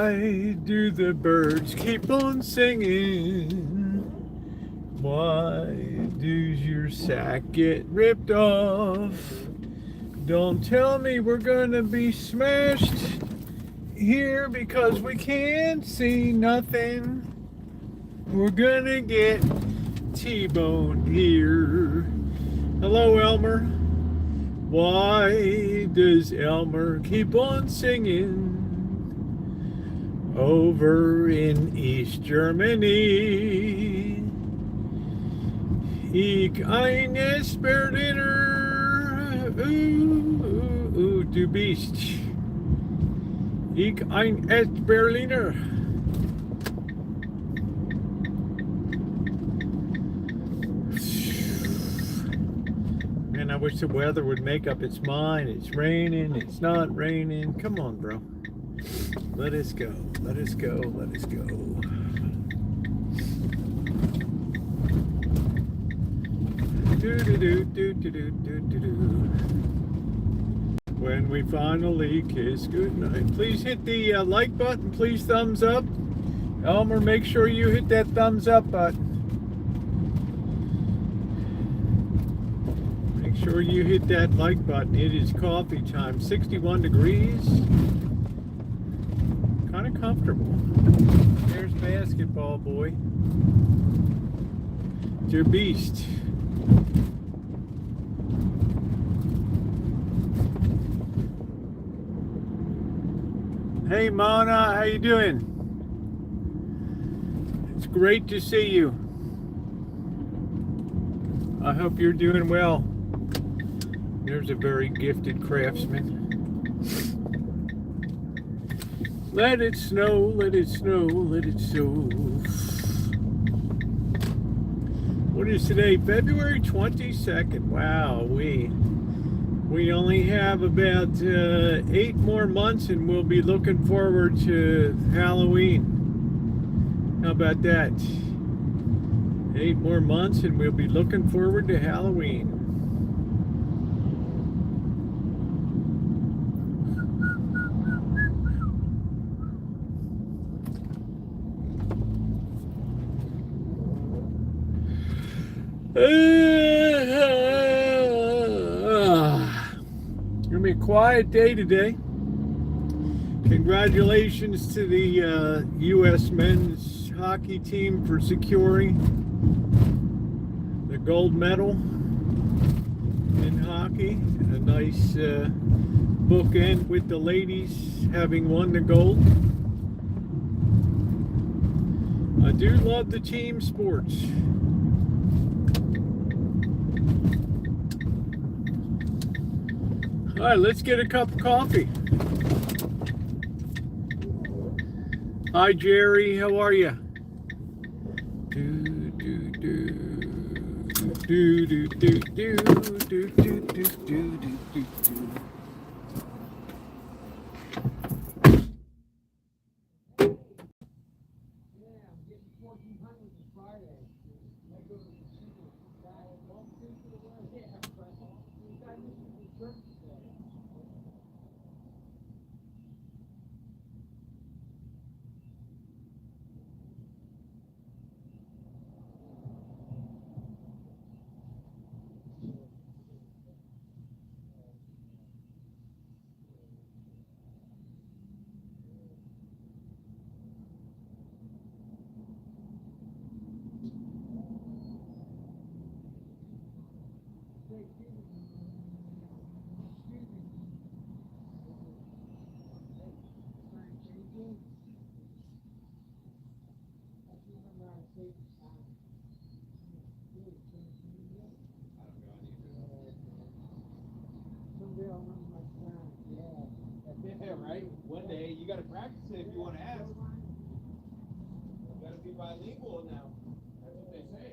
Why do the birds keep on singing? Why does your sack get ripped off? Don't tell me we're gonna be smashed here because we can't see nothing. We're gonna get T-boned here. Hello, Elmer. Why does Elmer keep on singing? Over in East Germany, ich eines Berliner, du bist. Ich eines Berliner. Man, I wish the weather would make up its mind. It's raining, it's not raining. Come on, bro. Let us go, let us go, let us go. When we finally kiss goodnight. Please hit the like button, please thumbs up. Elmer, make sure you hit that thumbs up button. Make sure you hit that like button. It is coffee time, 61 degrees. Kind of comfortable. There's basketball, boy. Der Beast. Hey Mona, how you doing? It's great to see you. I hope you're doing well. There's a very gifted craftsman. Let it snow, let it snow, let it snow. What is today? February 22nd. Wow, we only have about 8 more months and we'll be looking forward to Halloween. How about that? 8 more months and we'll be looking forward to Halloween. Gonna be a quiet day today. Congratulations to the U.S. men's hockey team for securing the gold medal in hockey. A nice bookend with the ladies having won the gold. I do love the team sports. All right, let's get a cup of coffee. Hi, Jerry. How are you? Do do do do do do do do do do do do. Yeah, right? One day you gotta practice it if you want to ask. You gotta be bilingual now. That's what they say.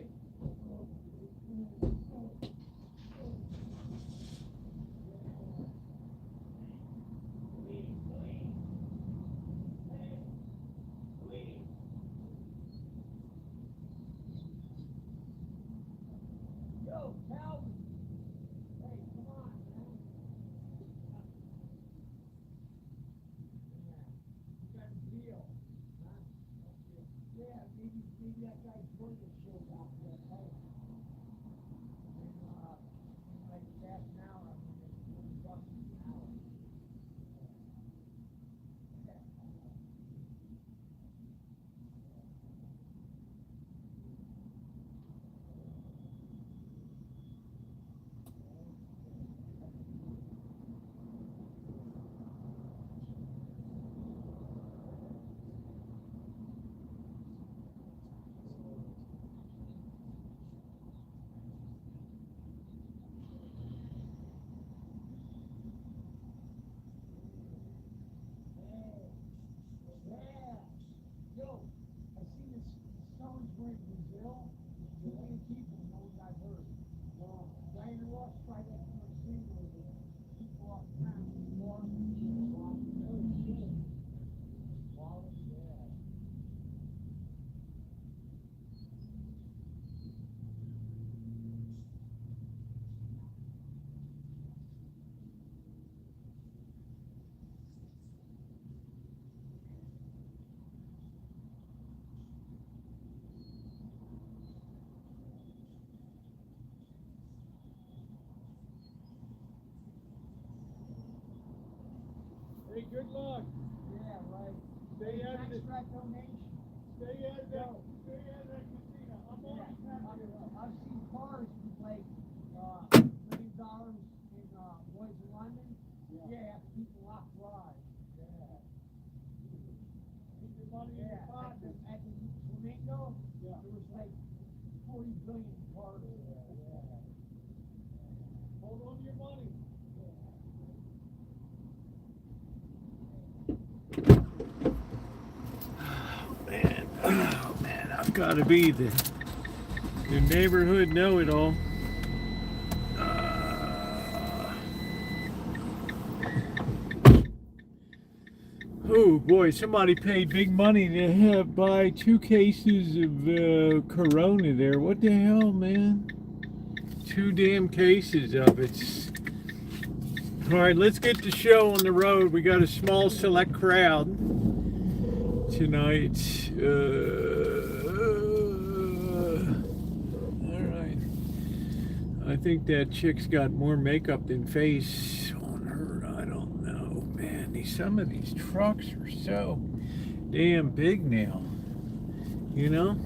Yo, Calvin! Hey, come on, man. You got the deal. Hey, good luck. Yeah, right. Stay out of the donation. stay out of that casino. I'm Yeah, always happy. I've seen cars like $1 million in Lloyd's in London. Yeah, people off ride. Yeah. Keep your money in your pocket. At the Flamingo, there was like 40 billion cars. Hold on to your money. Oh man, I've got to be the neighborhood know-it-all. Oh boy, somebody paid big money to buy 2 cases of Corona there. What the hell, man? 2 damn cases of it. All right, let's get the show on the road. We got a small select crowd tonight. All right. I think that chick's got more makeup than face on her. I don't know, man. Some of these trucks are so damn big now. You know?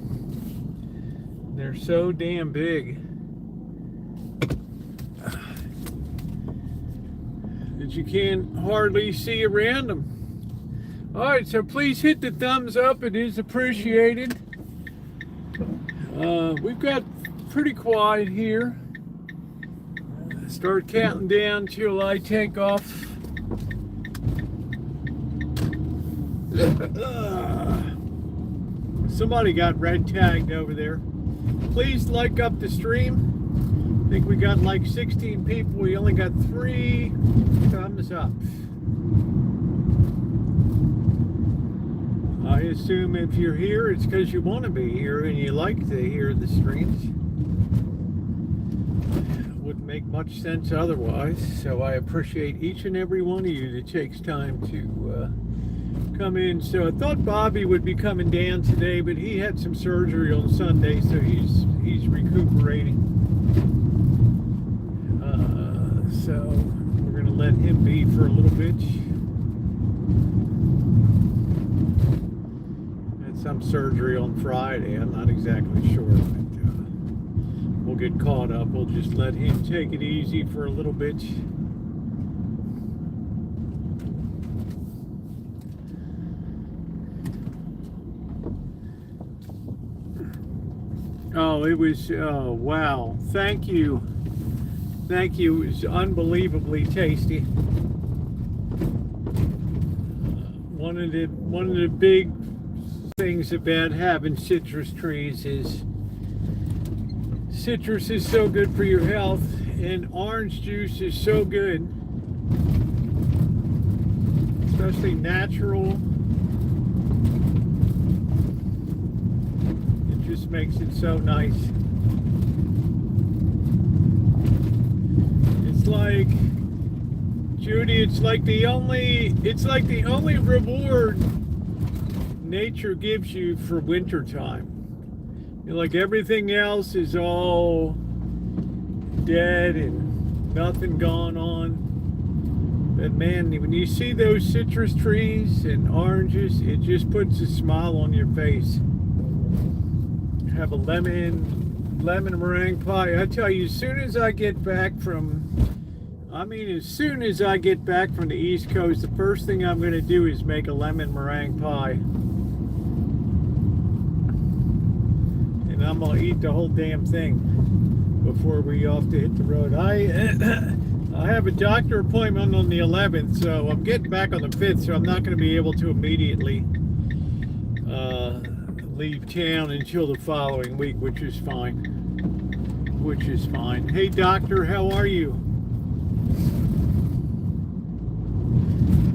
They're so damn big that you can't hardly see around them. All right, so please hit the thumbs up. It is appreciated. We've got pretty quiet here. Start counting down till I take off. Somebody got red tagged over there. Please like up the stream. I think we got like 16 people. We only got 3 thumbs up. I assume if you're here, it's because you want to be here and you like to hear the streams. Wouldn't make much sense otherwise. So I appreciate each and every one of you that takes time to come in. So I thought Bobby would be coming down today, but he had some surgery on Sunday, so he's recuperating. So we're gonna let him be for a little bit. Had some surgery on Friday. I'm not exactly sure, but we'll get caught up. We'll just let him take it easy for a little bit. Oh, it was, oh, wow. Thank you. Thank you. It was unbelievably tasty. One of the big things about having citrus trees is citrus is so good for your health, and orange juice is so good, especially natural. Just makes it so nice. It's like, Judy, it's like the only reward nature gives you for winter time. Like everything else is all dead and nothing going on. But man, when you see those citrus trees and oranges, it just puts a smile on your face. Have a lemon meringue pie. I tell you, as soon as I get back from the East Coast, the first thing I'm going to do is make a lemon meringue pie. And I'm going to eat the whole damn thing before we off to hit the road. I have a doctor appointment on the 11th, so I'm getting back on the 5th, so I'm not going to be able to immediately leave town until the following week, which is fine. Hey doctor, how are you?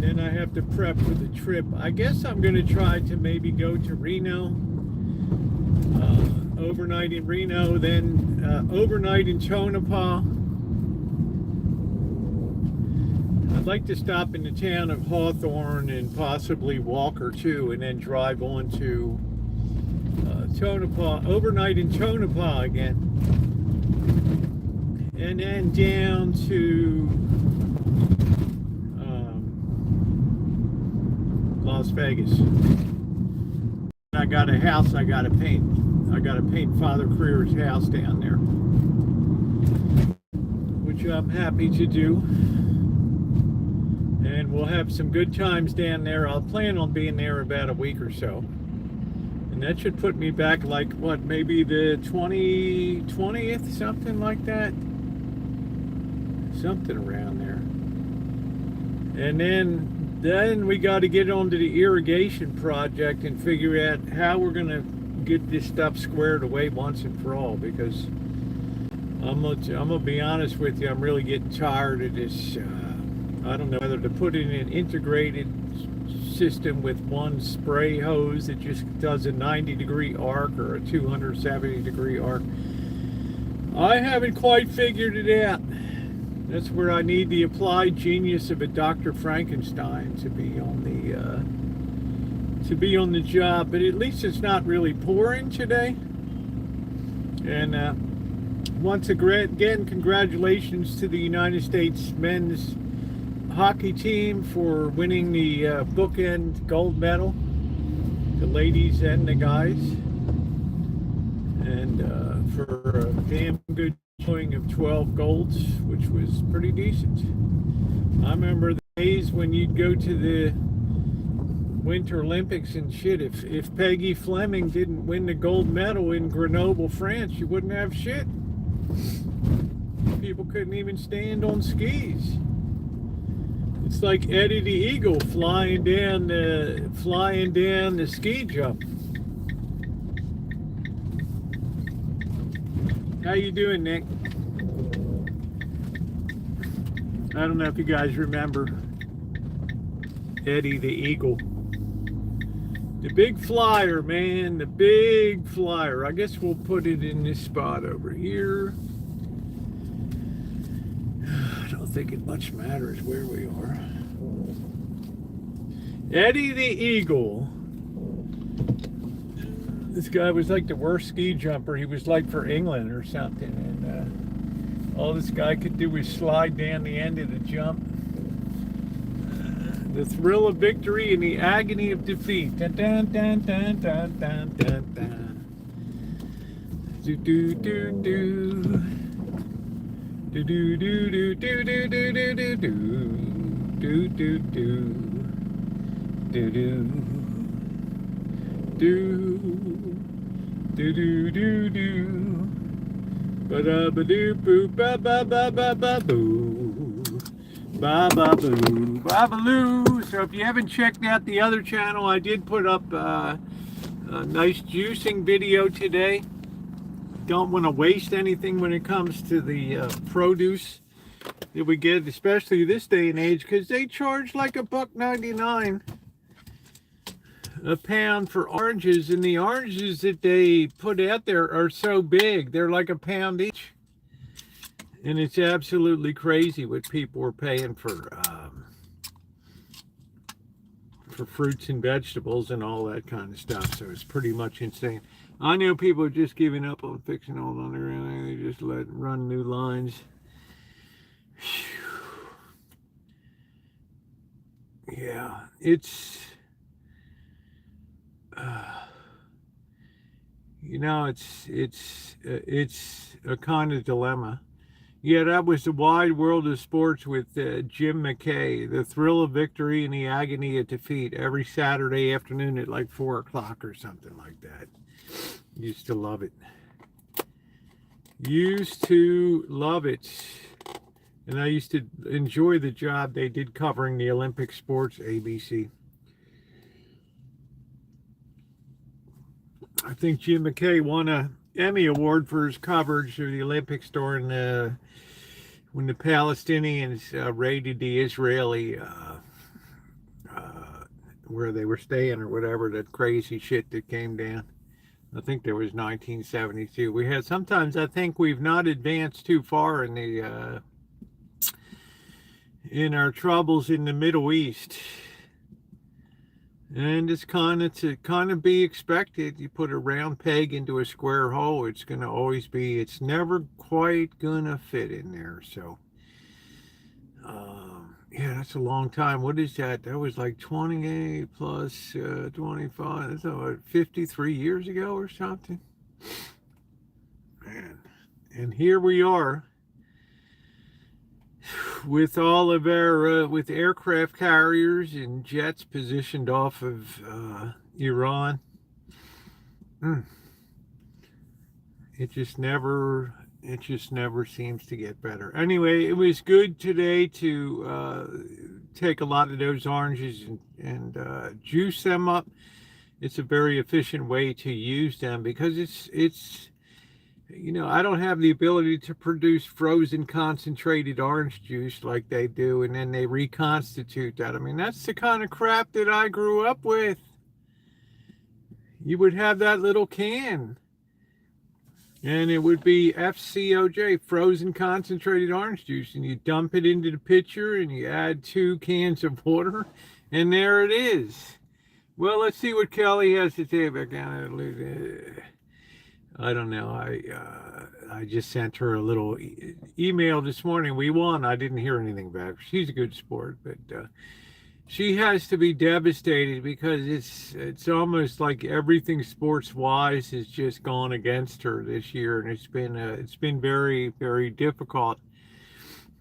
Then I have to prep for the trip. I guess I'm going to try to maybe go to Reno, overnight in Reno, then overnight in Tonopah. I'd like to stop in the town of Hawthorne and possibly Walker too, and then drive on to Tonopah, overnight in Tonopah again, and then down to Las Vegas. I got a house I got to paint. I got to paint Father Creer's house down there, which I'm happy to do. And we'll have some good times down there. I'll plan on being there about a week or so. And that should put me back like, what, maybe the 20th, something like that? Something around there. And then we got to get on to the irrigation project and figure out how we're going to get this stuff squared away once and for all, because I'm gonna be honest with you, I'm really getting tired of this. I don't know whether to put in an integrated system with one spray hose that just does a 90-degree arc or a 270-degree arc. I haven't quite figured it out. That's where I need the applied genius of a Dr. Frankenstein to be on the job. But at least it's not really pouring today. And once again, congratulations to the United States men's hockey team for winning the bookend gold medal, the ladies and the guys, and for a damn good showing of 12 golds, which was pretty decent. I remember the days when you'd go to the Winter Olympics and shit, if Peggy Fleming didn't win the gold medal in Grenoble, France, you wouldn't have shit. People couldn't even stand on skis. It's like Eddie the Eagle flying down the ski jump. How you doing, Nick? I don't know if you guys remember Eddie the Eagle. The big flyer, man, the big flyer. I guess we'll put it in this spot over here. I don't think it much matters where we are. Eddie the Eagle. This guy was like the worst ski jumper. He was like for England or something. And all this guy could do was slide down the end of the jump. The thrill of victory and the agony of defeat. Dun, dun, dun, dun, dun, dun, dun, dun. Do, do, do, do. Do, do, do, do, do, do, do, do, do, do. Do, do, do. Do, do. Do. Do, do, do, do. Ba-da-ba-doo, boo, ba-ba-ba-ba-ba-boo. Ba-ba-boo, ba-ba-loo. So if you haven't checked out the other channel, I did put up a nice juicing video today. Don't want to waste anything when it comes to the produce that we get, especially this day and age, because they charge like $1.99 a pound for oranges, and the oranges that they put out there are so big, they're like a pound each. And it's absolutely crazy what people are paying for for fruits and vegetables and all that kind of stuff. So it's pretty much insane. I know people are just giving up on fixing all the underground. They just run new lines. Yeah, it's it's a kind of dilemma. Yeah, that was the wide world of sports with Jim McKay. The thrill of victory and the agony of defeat every Saturday afternoon at like 4 o'clock or something like that. Used to love it. Used to love it. And I used to enjoy the job they did covering the Olympic sports, ABC. I think Jim McKay won an Emmy Award for his coverage of the Olympics during when the Palestinians raided the Israeli where they were staying or whatever, that crazy shit that came down. I think there was 1972. We had sometimes I think we've not advanced too far in the in our troubles in the Middle East. And it's kind of be expected. You put a round peg into a square hole, it's going to always be, it's never quite going to fit in there. So, yeah, that's a long time. What is that? That was like 28 plus 25. That's about 53 years ago or something. Man. And here we are with all of our with aircraft carriers and jets positioned off of Iran. It just never seems to get better. Anyway, it was good today to take a lot of those oranges and juice them up. It's a very efficient way to use them because it's you know, I don't have the ability to produce frozen concentrated orange juice like they do, and then they reconstitute that. I mean, that's the kind of crap that I grew up with. You would have that little can, and it would be FCOJ, frozen concentrated orange juice, and you dump it into the pitcher, and you add 2 cans of water, and there it is. Well, let's see what Kelly has to say about that. I don't know. I just sent her a little email this morning. We won. I didn't hear anything back. She's a good sport, but she has to be devastated because it's almost like everything sports wise has just gone against her this year, and it's been very, very difficult.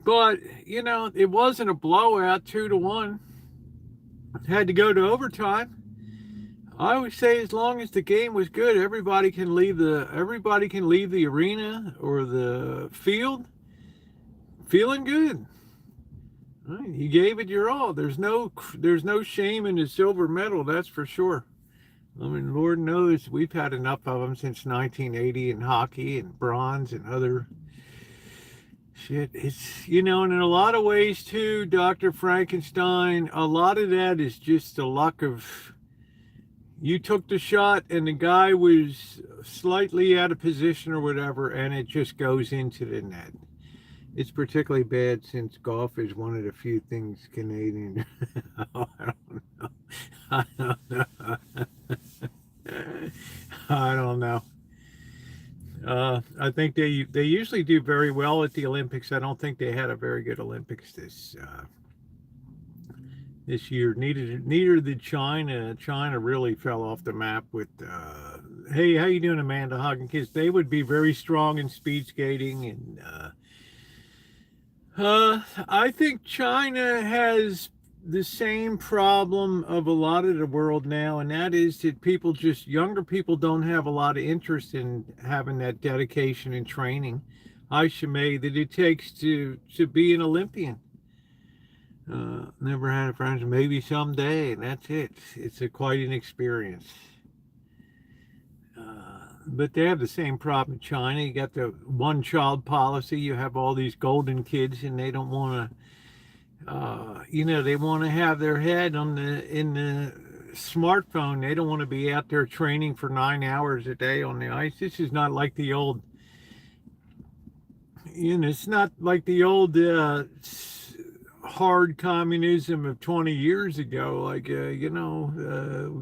But you know, it wasn't a blowout, 2-1. Had to go to overtime. I would say as long as the game was good, everybody can leave the arena or the field feeling good. Right? You gave it your all. There's no shame in the silver medal, that's for sure. I mean, Lord knows we've had enough of them since 1980 in hockey and bronze and other shit. It's, you know, and in a lot of ways too, Dr. Frankenstein, a lot of that is just the luck of, you took the shot and the guy was slightly out of position or whatever, and it just goes into the net. It's particularly bad since golf is one of the few things Canadian. Oh, I don't know. I don't know. I think they usually do very well at the Olympics. I don't think they had a very good Olympics this year. Neither did China. China really fell off the map with hey, how you doing, Amanda Hawkins? They would be very strong in speed skating, and I think China has the same problem of a lot of the world now, and that is that younger people don't have a lot of interest in having that dedication and training, that it takes to be an Olympian. Never had a friend, maybe someday, and that's it. It's quite an experience. But they have the same problem in China. You got the one-child policy. You have all these golden kids, and they don't want to, they want to have their head in the smartphone. They don't want to be out there training for 9 hours a day on the ice. This is not like the old, it's not like the old hard communism of 20 years ago, like, we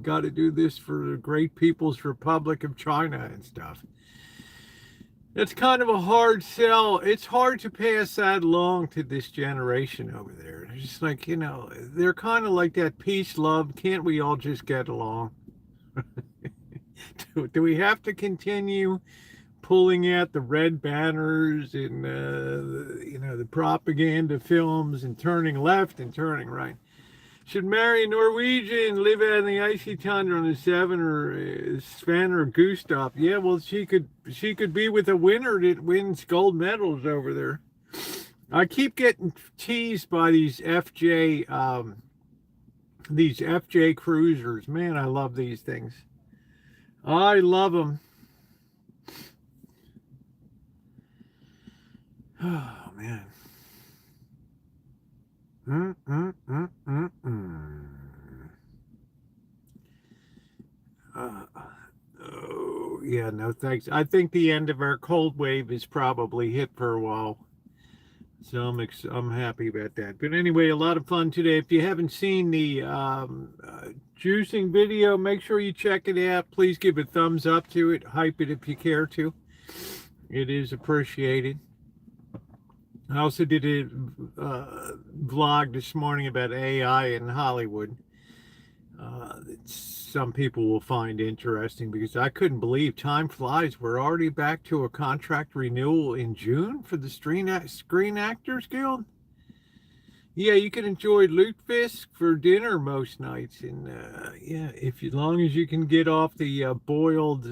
got to do this for the Great People's Republic of China and stuff. It's kind of a hard sell. It's hard to pass that along to this generation over there. It's just like, they're kind of like that peace, love, can't we all just get along? Do we have to continue pulling out the red banners and the propaganda films and turning left and turning right? Should marry a Norwegian, live out in the icy tundra on the Seven or Sven or Gustav. Yeah, well, she could be with a winner that wins gold medals over there. I keep getting teased by these FJ cruisers. Man, I love these things. I love them. Oh, man. Oh, yeah, no thanks. I think the end of our cold wave is probably hit for a while. So I'm happy about that. But anyway, a lot of fun today. If you haven't seen the juicing video, make sure you check it out. Please give a thumbs up to it. Hype it if you care to. It is appreciated. I also did a vlog this morning about AI in Hollywood. Some people will find interesting because I couldn't believe time flies. We're already back to a contract renewal in June for the Screen Actors Guild. Yeah, you can enjoy lutefisk for dinner most nights, and as long as you can get off the boiled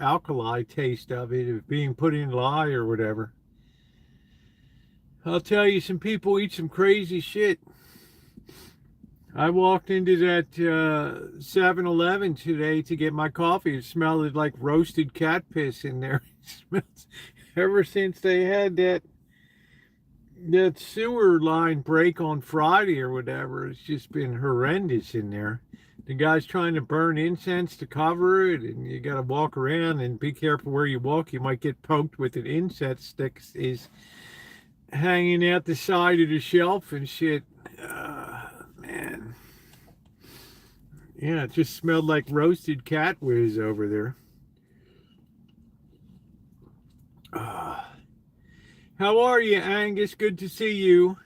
alkali taste of it, of being put in lye or whatever. I'll tell you, some people eat some crazy shit. I walked into that 7-Eleven today to get my coffee. It smelled like roasted cat piss in there. It smells, ever since they had that sewer line break on Friday or whatever, it's just been horrendous in there. The guy's trying to burn incense to cover it, and you got to walk around and be careful where you walk. You might get poked with an incense stick is hanging out the side of the shelf and shit. Man. Yeah, it just smelled like roasted cat whiz over there. How are you, Angus? Good to see you.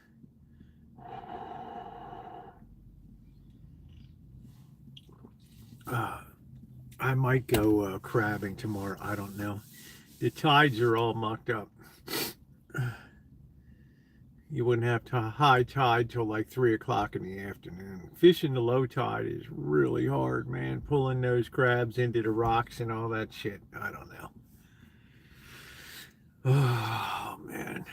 I might go crabbing tomorrow. I don't know. The tides are all mucked up. You wouldn't have to high tide till like 3 o'clock in the afternoon. Fishing the low tide is really hard, man. Pulling those crabs into the rocks and all that shit. I don't know. Oh, man.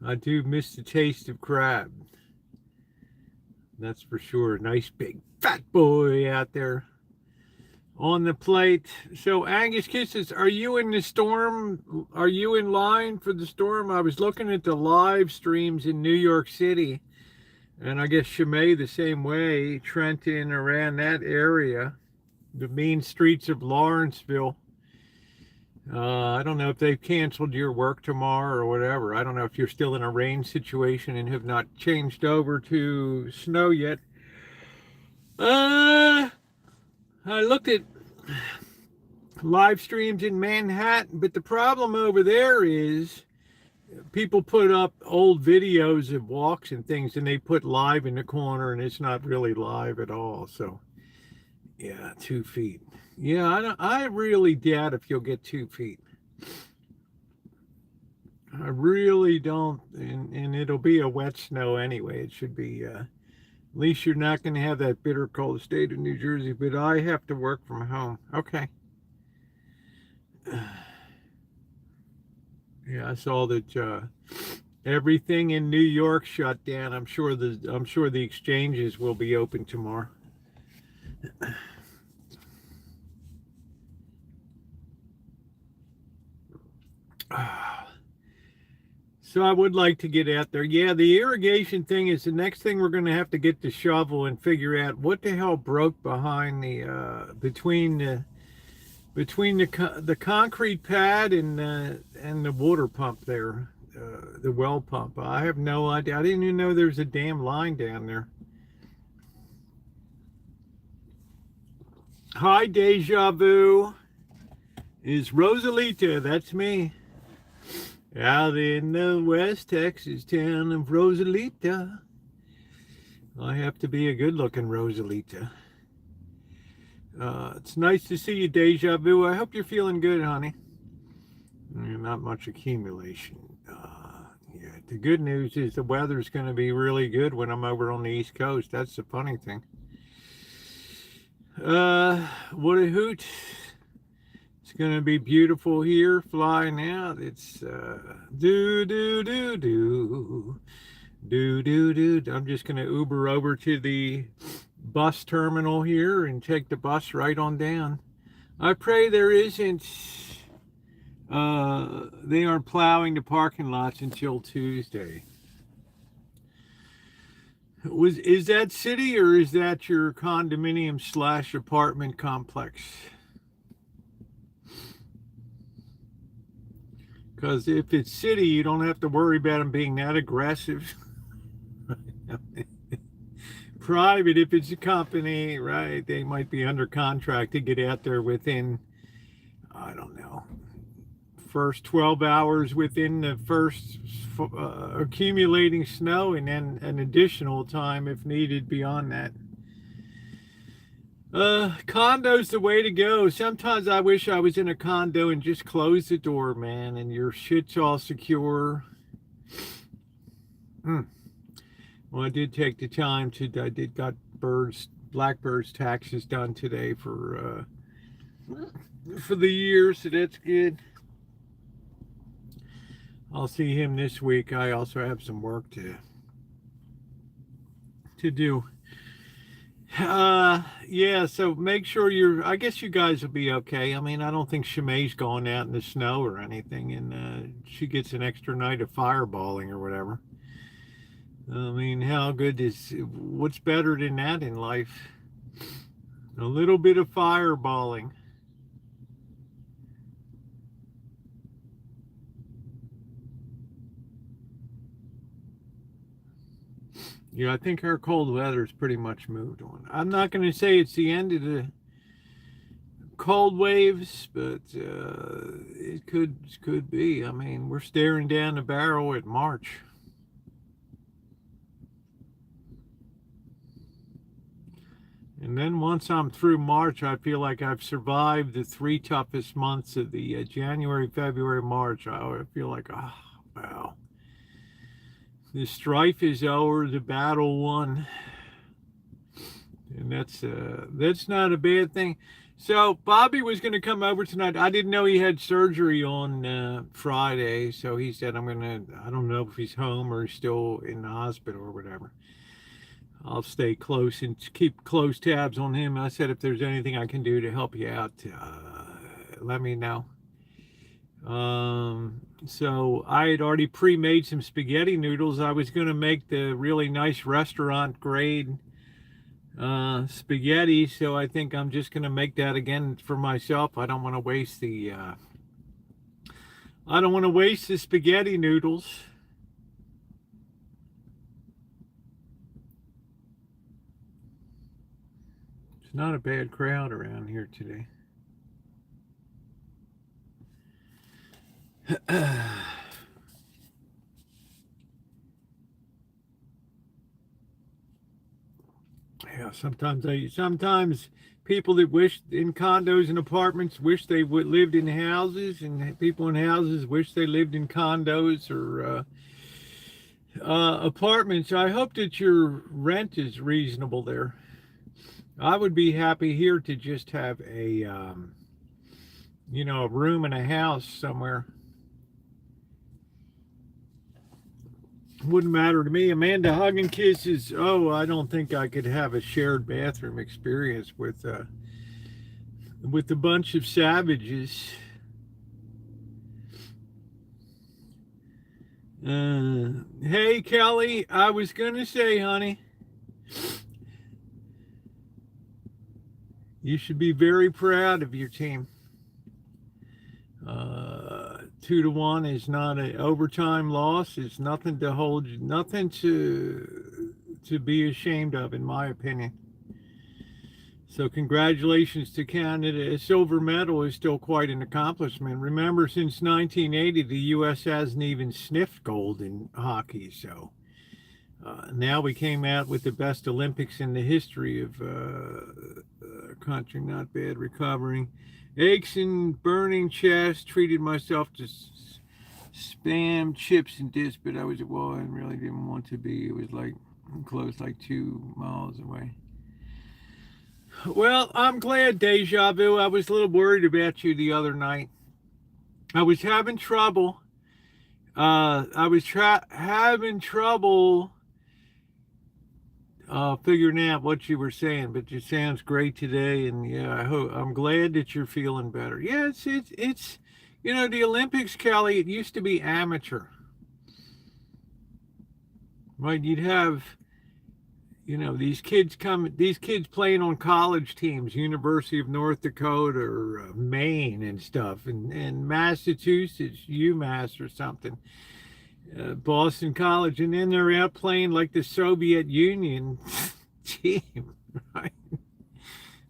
I do miss the taste of crab. That's for sure. Nice big fat boy out there on the plate. So Angus Kisses, are you in the storm? Are you in line for the storm? I was looking at the live streams in New York City, and I guess Chimay the same way, Trenton, around that area, the mean streets of Lawrenceville. I don't know if they've canceled your work tomorrow or whatever. I don't know if you're still in a rain situation and have not changed over to snow yet. I looked at live streams in Manhattan, but the problem over there is people put up old videos of walks and things, and they put live in the corner, and it's not really live at all. So, yeah, 2 feet. Yeah, I really doubt if you'll get 2 feet. I really don't, and it'll be a wet snow anyway. It should be, at least you're not going to have that bitter cold state of New Jersey, but I have to work from home. Okay. Yeah, I saw that everything in New York shut down. I'm sure the exchanges will be open tomorrow. So I would like to get out there. Yeah, the irrigation thing is the next thing we're going to have to get the shovel and figure out what the hell broke behind the between the concrete pad and the water pump there. the well pump. I have no idea. I didn't even know there's a damn line down there. Hi, Deja Vu. Is Rosalita. That's me. Out in the West Texas town of Rosalita. I have to be a good-looking Rosalita. It's nice to see you, Deja Vu. I hope you're feeling good, honey. Not much accumulation. Yeah, the good news is the weather's going to be really good when I'm over on the East Coast. That's the funny thing. What a hoot. It's going to be beautiful here, flying out. It's do. I'm just going to Uber over to the bus terminal here and take the bus right on down. I pray there isn't, they aren't plowing the parking lots until Tuesday. Is that city or is that your condominium / apartment complex? Because if it's city, you don't have to worry about them being that aggressive. Private, if it's a company, right, they might be under contract to get out there within, I don't know, first 12 hours within the first accumulating snow, and then an additional time if needed beyond that. Condo's the way to go. Sometimes I wish I was in a condo and just close the door, man, and your shit's all secure. Well, I did take the time to, got Blackbird's taxes done today for the year, so that's good. I'll see him this week. I also have some work to do. Yeah, so make sure I guess you guys will be okay. I mean, I don't think Shimei's going out in the snow or anything, and she gets an extra night of fireballing or whatever. I mean, what's better than that in life? A little bit of fireballing. Yeah, I think our cold weather's pretty much moved on. I'm not going to say it's the end of the cold waves, but it could be. I mean, we're staring down the barrel at March. And then once I'm through March, I feel like I've survived the 3 toughest months of the January, February, March. I feel like, oh, wow. The strife is over, the battle won. And that's not a bad thing. So Bobby was going to come over tonight. I didn't know he had surgery on Friday. So he said, I don't know if he's home or he's still in the hospital or whatever. I'll stay close and keep close tabs on him. I said, if there's anything I can do to help you out, let me know. So I had already pre-made some spaghetti noodles. I was going to make the really nice restaurant grade spaghetti. So I think I'm just going to make that again for myself. I don't want to waste the spaghetti noodles. Not a bad crowd around here today. Yeah, sometimes people that wish in condos and apartments wish they would lived in houses, and people in houses wish they lived in condos or apartments. I hope that your rent is reasonable there. I would be happy here to just have a room in a house somewhere. Wouldn't matter to me. Amanda hugging kisses. Oh, I don't think I could have a shared bathroom experience with a bunch of savages. Hey, Kelly, I was gonna say, honey, you should be very proud of your team. 2-1 is not an overtime loss. It's nothing to hold, nothing to be ashamed of, in my opinion. So congratulations to Canada. A silver medal is still quite an accomplishment. Remember, since 1980, the U.S. hasn't even sniffed gold in hockey. So now we came out with the best Olympics in the history of our country. Not bad. Recovering. Aches and burning chest. Treated myself to spam, chips, and dips, but I really didn't want to be. It was like close, like 2 miles away. Well, I'm glad, Deja Vu. I was a little worried about you the other night. I was having trouble. Having trouble figuring out what you were saying, but it sounds great today, and yeah, I'm glad that you're feeling better. Yeah, it's the Olympics, Kelly. It used to be amateur, right? You'd have these kids playing on college teams, University of North Dakota or Maine and stuff, and Massachusetts, UMass or something, Boston College, and then they're out playing like the Soviet Union team, right?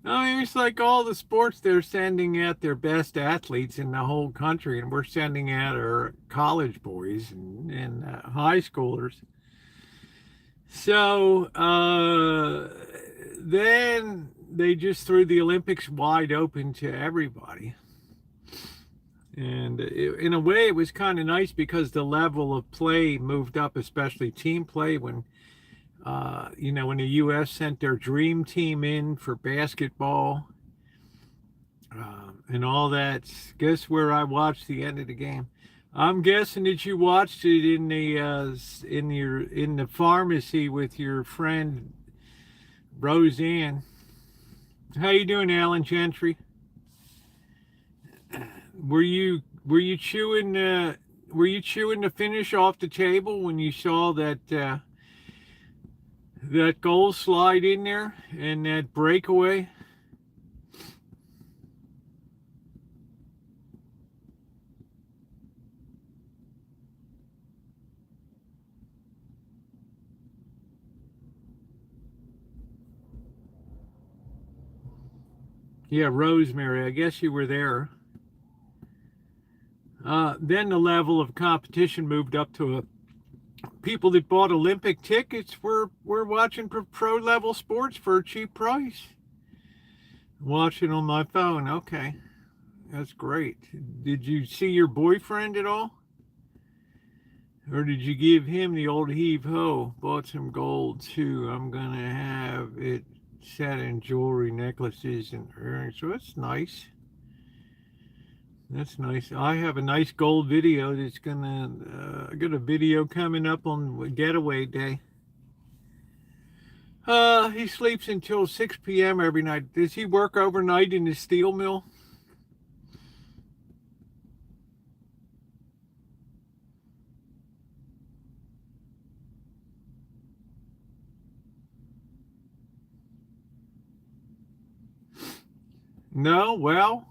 I mean, it's like all the sports, they're sending out their best athletes in the whole country, and we're sending out our college boys and high schoolers. So then they just threw the Olympics wide open to everybody. And in a way, it was kind of nice because the level of play moved up, especially team play, when when the U.S. sent their dream team in for basketball and all that. Guess where I watched the end of the game? I'm guessing that you watched it in the pharmacy with your friend Roseanne. How you doing, Alan Gentry? Were you chewing the finish off the table when you saw that goal slide in there and that breakaway? Yeah, Rosemary, I guess you were there. Then the level of competition moved up to people that bought Olympic tickets were watching pro level sports for a cheap price. Watching on my phone. Okay, that's great. Did you see your boyfriend at all? Or did you give him the old heave ho? Bought some gold too. I'm gonna have it set in jewelry, necklaces, and earrings. So that's nice. That's nice. I have a nice gold video that's I got a video coming up on getaway day. He sleeps until 6 p.m. every night. Does he work overnight in the steel mill? No, well,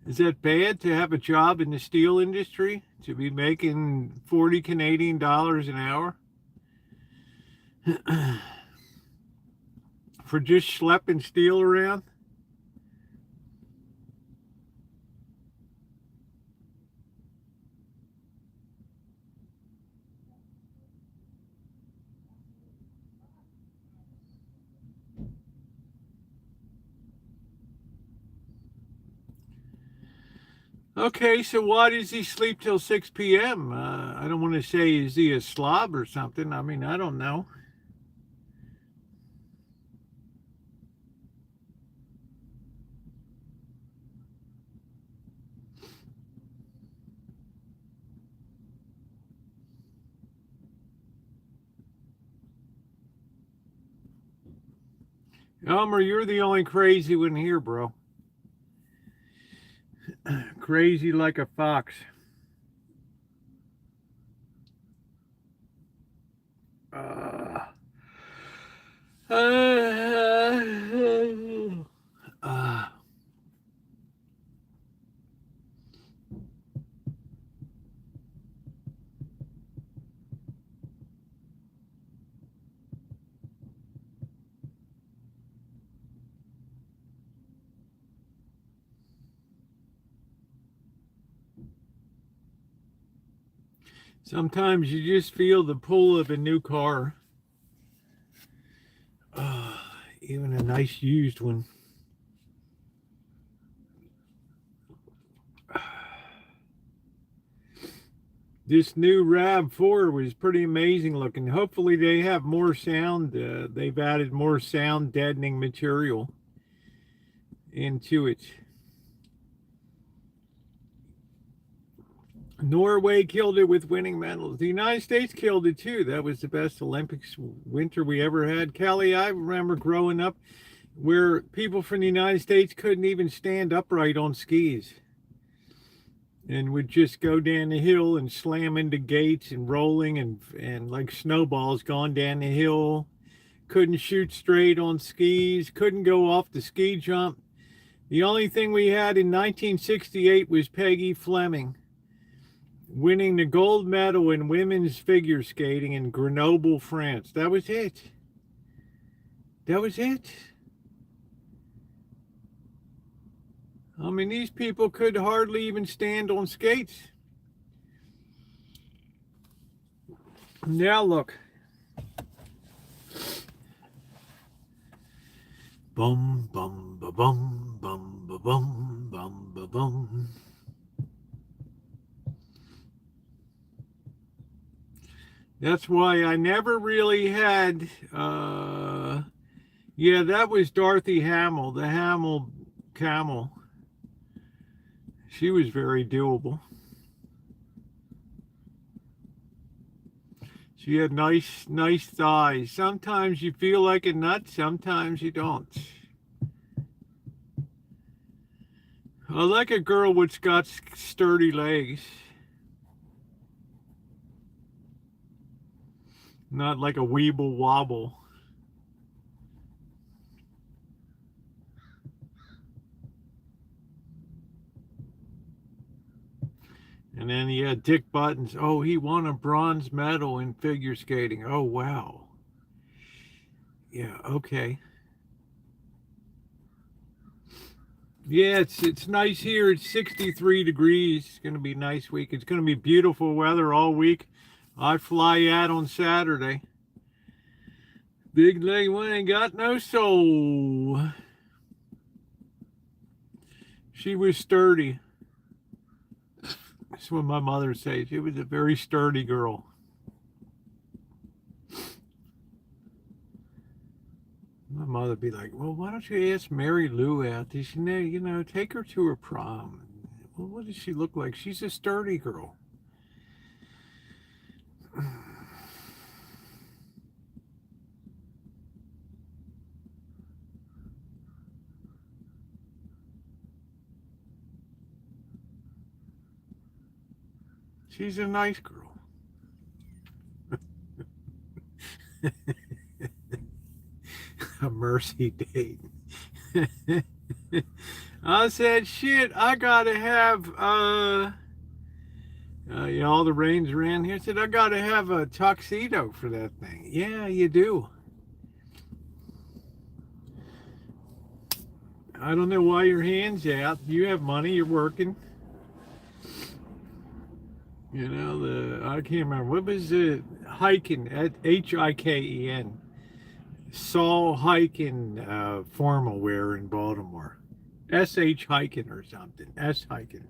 is that bad to have a job in the steel industry? To be making 40 Canadian dollars an hour? For just schlepping steel around? Okay, so why does he sleep till 6 p.m.? I don't want to say, is he a slob or something? I mean, I don't know. Elmer, you're the only crazy one here, bro. Crazy like a fox. Sometimes you just feel the pull of a new car. Even a nice used one. This new RAV4 was pretty amazing looking. Hopefully they have more sound. They've added more sound deadening material into it. Norway killed it with winning medals. The United States killed it too. That was the best Olympics winter we ever had. Kelly, I remember growing up where people from the United States couldn't even stand upright on skis and would just go down the hill and slam into gates and rolling and like snowballs going down the hill. Couldn't shoot straight on skis, couldn't go off the ski jump. The only thing we had in 1968 was Peggy Fleming winning the gold medal in women's figure skating in Grenoble, France. That was it. That was it. I mean, these people could hardly even stand on skates. Now look. Bum, bum, ba, bum, bum, ba, bum, bum, ba, bum. That's why I never really had, yeah, that was Dorothy Hamill, the Hamill Camel. She was very doable. She had nice thighs. Sometimes you feel like a nut, sometimes you don't. I like a girl that's got sturdy legs. Not like a weeble wobble. And then you had Dick Buttons. Oh, he won a bronze medal in figure skating. Oh, wow. Yeah, okay. Yeah, it's nice here. It's 63 degrees. It's going to be a nice week. It's going to be beautiful weather all week. I fly out on Saturday. Big leg one ain't got no soul. She was sturdy. That's what my mother says. She was a very sturdy girl. My mother would be like, well, why don't you ask Mary Lou out? Did you take her to her prom? Well, what does she look like? She's a sturdy girl. She's a nice girl. A mercy date. I said, shit, I gotta have all the rain's around here. I said, I gotta have a tuxedo for that thing. Yeah, you do. I don't know why your hand's out. You have money, you're working. I can't remember. What was it? Hiken, Hiken. Saul Hiken formal wear in Baltimore. S.H. Hiken or something. S. Hiken.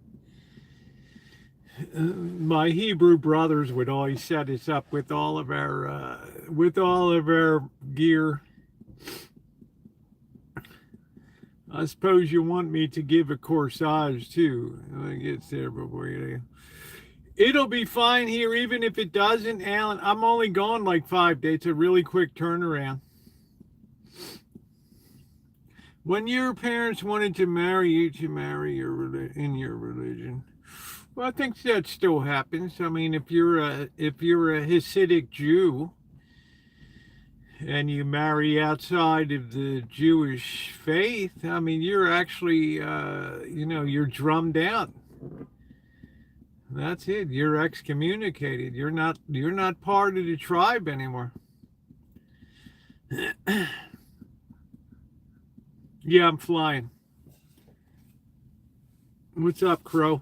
My Hebrew brothers would always set us up with all of our gear. I suppose you want me to give a corsage too. It gets there before you. It'll be fine here, even if it doesn't, Alan. I'm only gone like 5 days. It's a really quick turnaround. When your parents wanted to marry you to marry in your religion, well, I think that still happens. I mean, if you're a Hasidic Jew and you marry outside of the Jewish faith, I mean, you're actually, you're drummed out. That's it. You're excommunicated. You're not part of the tribe anymore. Yeah, I'm flying. What's up, Crow?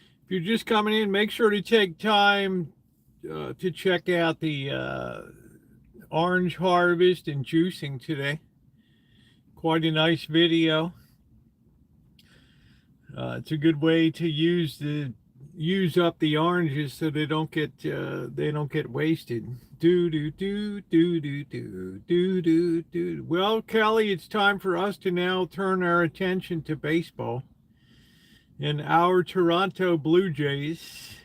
If you're just coming in, make sure to take time to check out the orange harvest and juicing today. Quite a nice video. It's a good way to use up the oranges so they don't get wasted. Do. Well, Kelly, it's time for us to now turn our attention to baseball and our Toronto Blue Jays.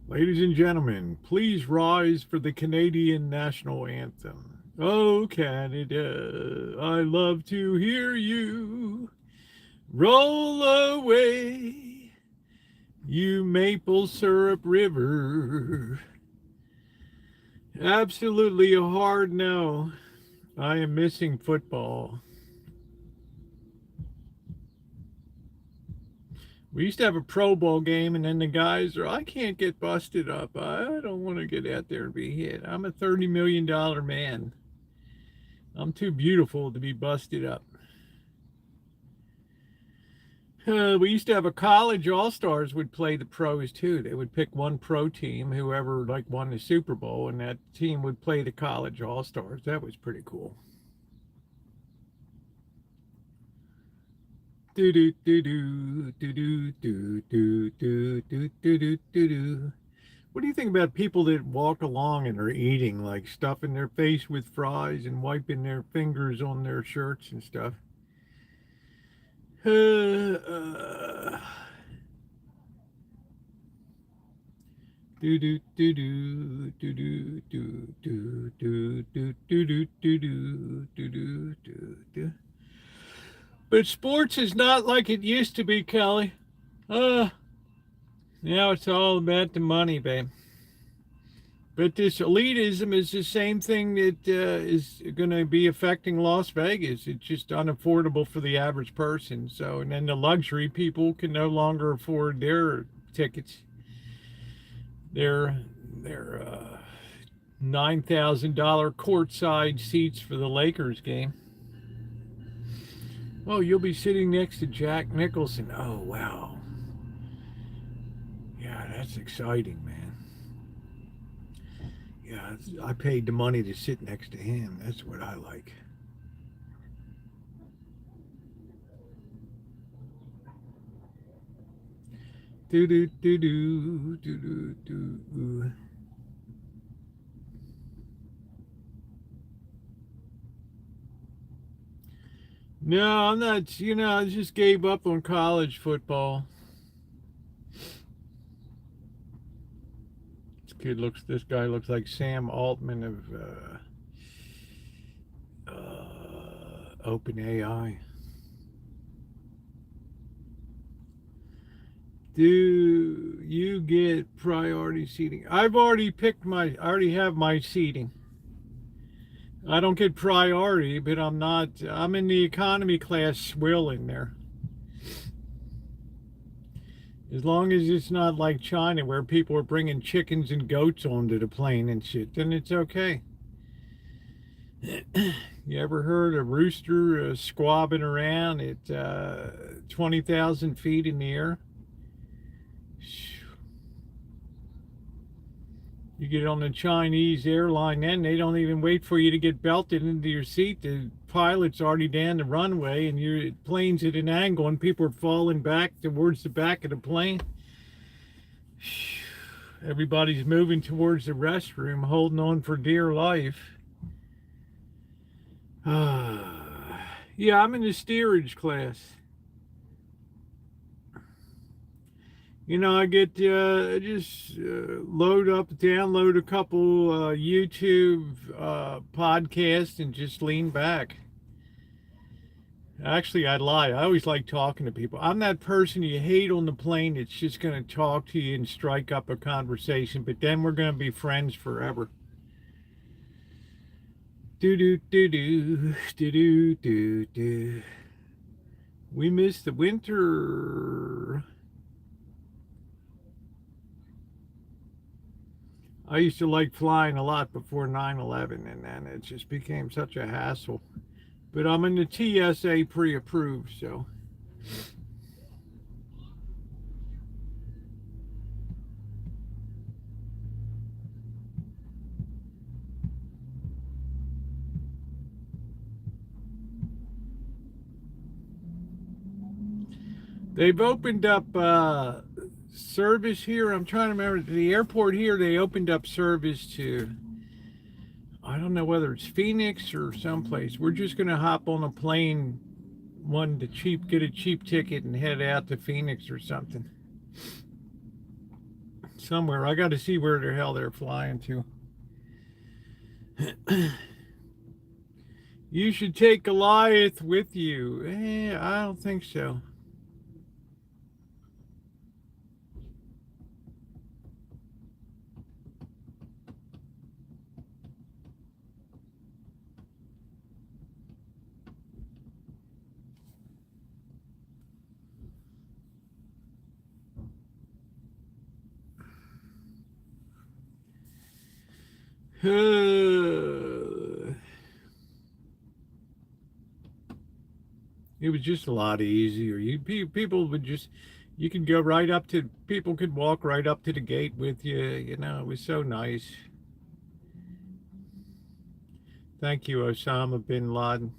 Ladies and gentlemen, please rise for the Canadian national anthem. Oh, Canada, I love to hear you roll away, you maple syrup river. Absolutely a hard no. I am missing football. We used to have a Pro Bowl game, and then the guys are, I can't get busted up. I don't want to get out there and be hit. I'm a $30 million man. I'm too beautiful to be busted up. We used to have a college all-stars would play the pros too. They would pick one pro team, whoever like won the Super Bowl, and that team would play the college all-stars. That was pretty cool. Do do do do do do do do do do do do do. What do you think about people that walk along and are eating, like stuffing their face with fries and wiping their fingers on their shirts and stuff? Do do do do do do do do do do do do do do do. But sports is not like it used to be, Kelly. Now it's all about the money, babe. But this elitism is the same thing that is going to be affecting Las Vegas. It's just unaffordable for the average person. So, and then the luxury people can no longer afford their tickets. Their $9,000 courtside seats for the Lakers game. Oh, you'll be sitting next to Jack Nicholson. Oh, wow. Yeah, that's exciting, man. Yeah, I paid the money to sit next to him. That's what I like. Do do do do do do do. No, I'm not. I just gave up on college football. This guy looks like Sam Altman of OpenAI. Do you get priority seating? I already have my seating. I don't get priority, but I'm in the economy class swill in there. As long as it's not like China where people are bringing chickens and goats onto the plane and shit, then it's okay. You ever heard a rooster squabbing around at 20,000 feet in the air? You get on the Chinese airline, then they don't even wait for you to get belted into your seat. The pilot's already down the runway, and your plane's at an angle, and people are falling back towards the back of the plane. Everybody's moving towards the restroom, holding on for dear life. Yeah, I'm in the steerage class. I get just download a couple YouTube podcasts and just lean back. Actually, I'd lie. I always like talking to people. I'm that person you hate on the plane that's just going to talk to you and strike up a conversation, but then we're going to be friends forever. Do do do do do do do do. We miss the winter. I used to like flying a lot before 9/11, and then it just became such a hassle. But I'm in the TSA pre-approved, so. They've opened up service here. I'm trying to remember the airport here. They opened up service to, I don't know whether it's Phoenix or someplace. We're just gonna hop on a plane, get a cheap ticket and head out to Phoenix or something. Somewhere. I got to see where the hell they're flying to. You should take Goliath with you. I don't think so. It was just a lot easier. People would just, you could go right up to, people could walk right up to the gate with you. You know, it was so nice. Thank you, Osama bin Laden.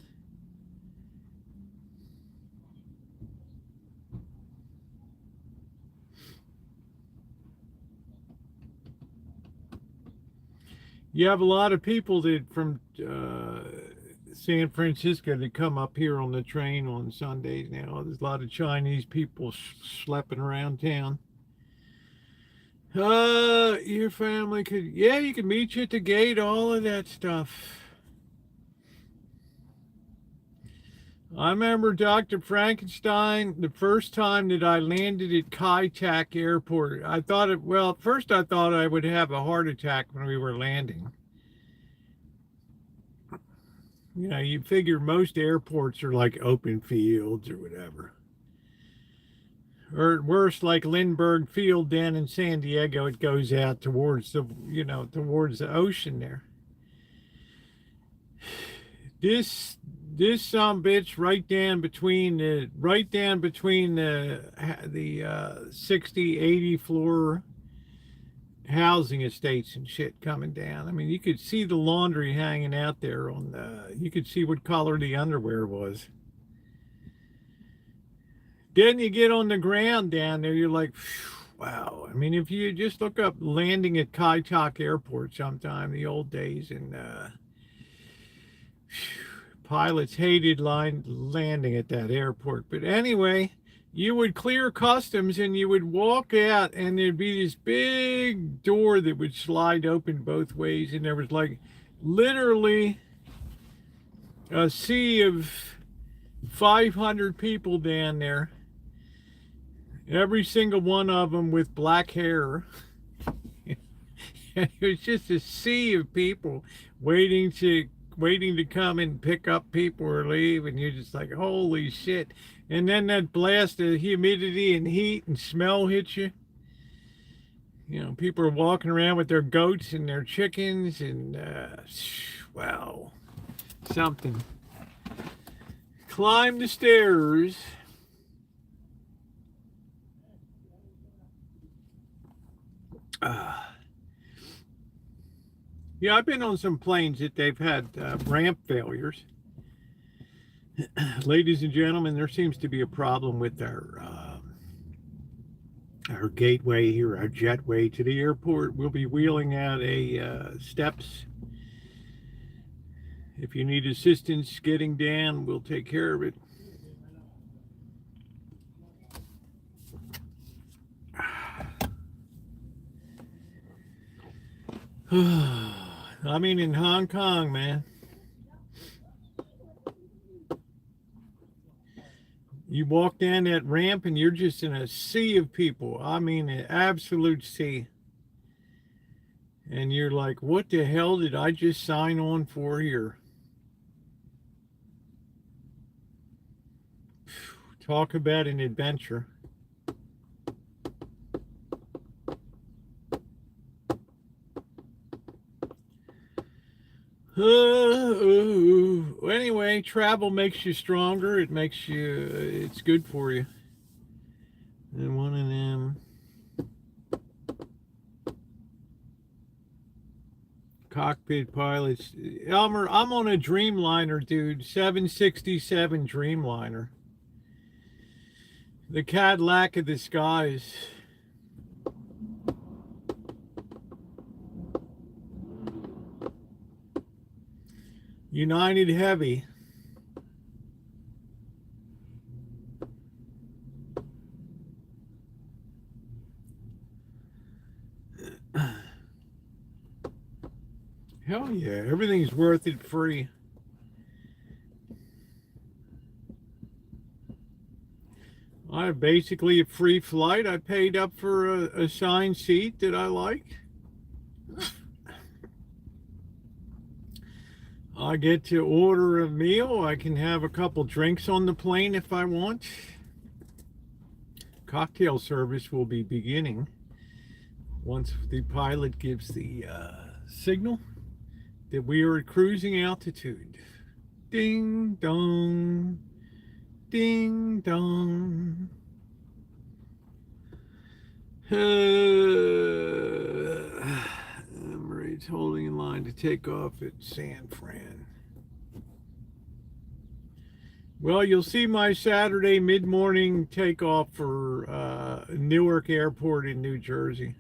You have a lot of people that from San Francisco that come up here on the train on Sundays now. There's a lot of Chinese people schlepping around town. Your family could, yeah, you could meet you at the gate, all of that stuff. I remember Dr. Frankenstein, the first time that I landed at Kai Tak Airport. At first I thought I would have a heart attack when we were landing. You know, you figure most airports are like open fields or whatever. Or worse, like Lindbergh Field down in San Diego, it goes out towards towards the ocean there. This bitch right down between the 60, 80 floor housing estates and shit coming down. I mean, you could see the laundry hanging out there you could see what color the underwear was. Then you get on the ground down there, you're like, wow. I mean, if you just look up landing at Kai Tak Airport sometime, the old days, and pilots hated landing at that airport. But anyway, you would clear customs and you would walk out, and there'd be this big door that would slide open both ways, and there was like literally a sea of 500 people down there, every single one of them with black hair. It was just a sea of people waiting to come and pick up people or leave, and you're just like, holy shit. And then that blast of humidity and heat and smell hits you. You know, people are walking around with their goats and their chickens, and wow, something. Climb the stairs. Yeah, I've been on some planes that they've had ramp failures. Ladies and gentlemen, there seems to be a problem with our gateway here, our jetway to the airport. We'll be wheeling out steps. If you need assistance getting down, we'll take care of it. I mean, in Hong Kong, man. You walk down that ramp and you're just in a sea of people. I mean, an absolute sea. And you're like, what the hell did I just sign on for here? Talk about an adventure. Anyway, travel makes you stronger. It's good for you. And one of them cockpit pilots. Elmer, I'm on a Dreamliner, dude. 767 Dreamliner. The Cadillac of the skies. United Heavy. Hell yeah, everything's worth it free. I have basically a free flight. I paid up for a assigned seat that I like. I get to order a meal. I can have a couple drinks on the plane if I want. Cocktail service will be beginning once the pilot gives the signal that we are at cruising altitude. Ding dong, ding dong. Emirates holding in line to take off at San Fran. Well, you'll see my Saturday mid-morning takeoff for Newark Airport in New Jersey.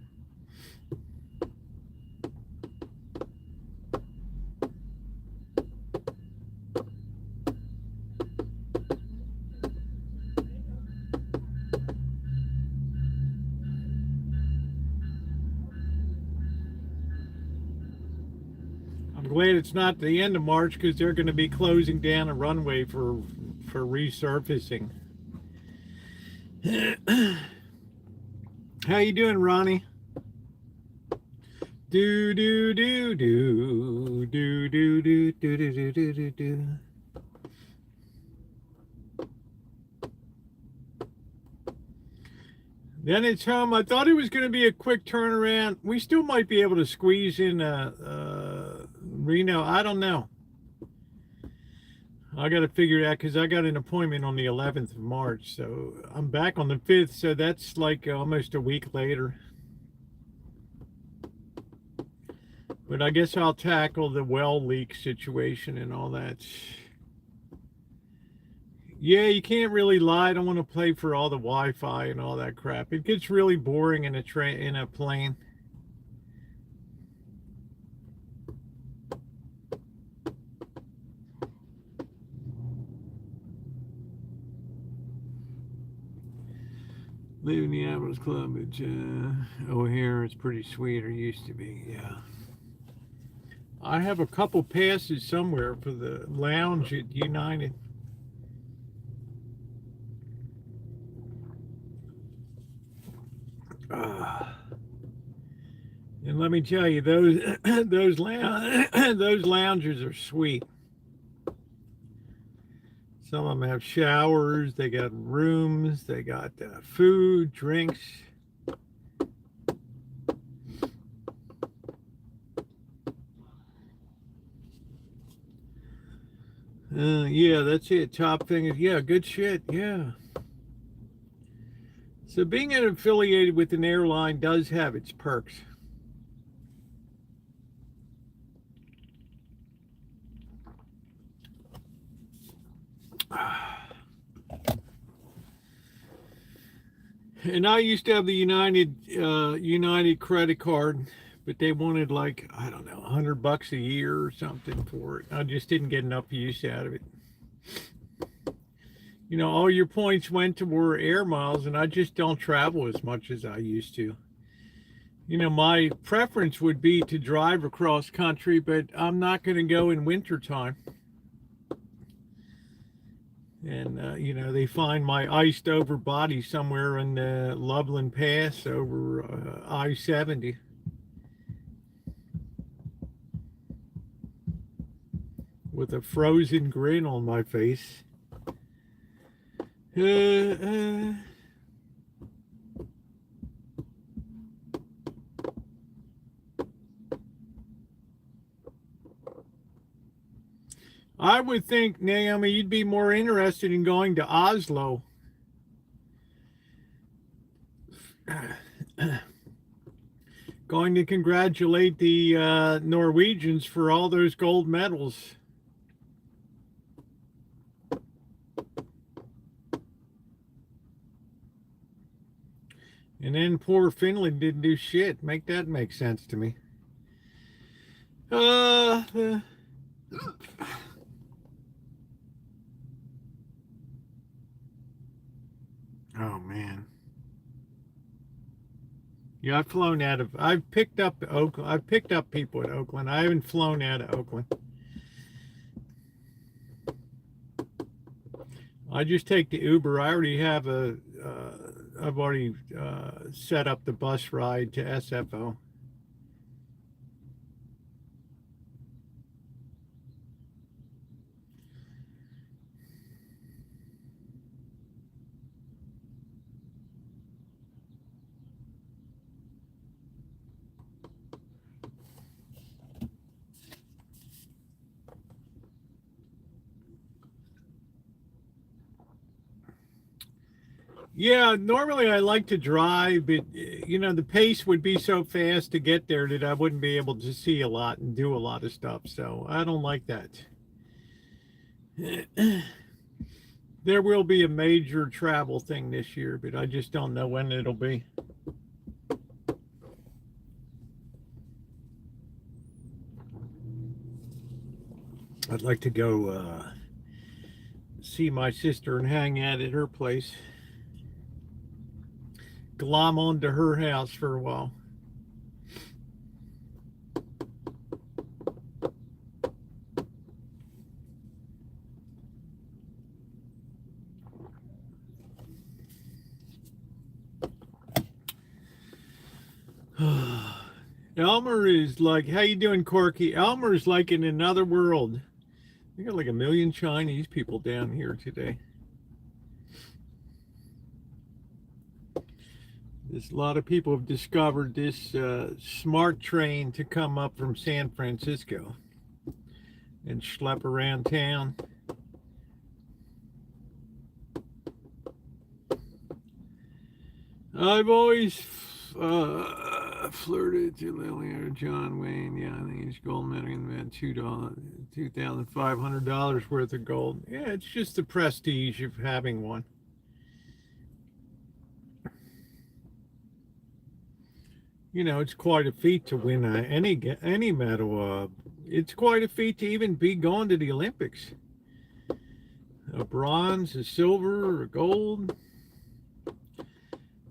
I'm glad it's not the end of March because they're going to be closing down a runway for resurfacing. How you doing, Ronnie? Do do do do do do do do do do do do. Then it's home. I thought it was going to be a quick turnaround. We still might be able to squeeze in Reno. I don't know. I got to figure it out because I got an appointment on the 11th of March. So I'm back on the 5th. So that's like almost a week later. But I guess I'll tackle the well leak situation and all that. Yeah, you can't really lie. I don't want to pay for all the Wi-Fi and all that crap. It gets really boring in a plane. Leaving the Admirals Club at O'Hare is pretty sweet, or used to be, yeah. I have a couple passes somewhere for the lounge at United. And let me tell you, those lounges are sweet. Some of them have showers. They got rooms. They got food, drinks. Yeah, that's it. Top thing is, yeah, good shit. Yeah. So being affiliated with an airline does have its perks. And I used to have the United credit card, but they wanted like, I don't know, $100 a year or something for it. I just didn't get enough use out of it. You know, all your points went toward air miles, and I just don't travel as much as I used to. You know, my preference would be to drive across country, but I'm not going to go in wintertime. And, you know, they find my iced over body somewhere in the Loveland Pass over I-70. With a frozen grin on my face. I would think, Naomi, you'd be more interested in going to Oslo. Going to congratulate the Norwegians for all those gold medals. And then poor Finland didn't do shit. Make that make sense to me. Oh man. Yeah, I've picked up Oakland. I've picked up people at Oakland. I haven't flown out of Oakland. I just take the Uber. I already have I've already set up the bus ride to SFO. Yeah, normally I like to drive, but the pace would be so fast to get there that I wouldn't be able to see a lot and do a lot of stuff. So I don't like that. There will be a major travel thing this year, but I just don't know when it'll be. I'd like to go see my sister and hang out at her place. Glom onto her house for a while. Elmer is like, how you doing, Corky? Elmer is like in another world. We got like 1 million Chinese people down here today. There's a lot of people have discovered this smart train to come up from San Francisco and schlep around town. I've always flirted to Lily or John Wayne. Yeah, I think he's gold medal and $2,500 worth of gold. Yeah, it's just the prestige of having one. It's quite a feat to win any medal. It's quite a feat to even be going to the Olympics. A bronze, a silver, a gold.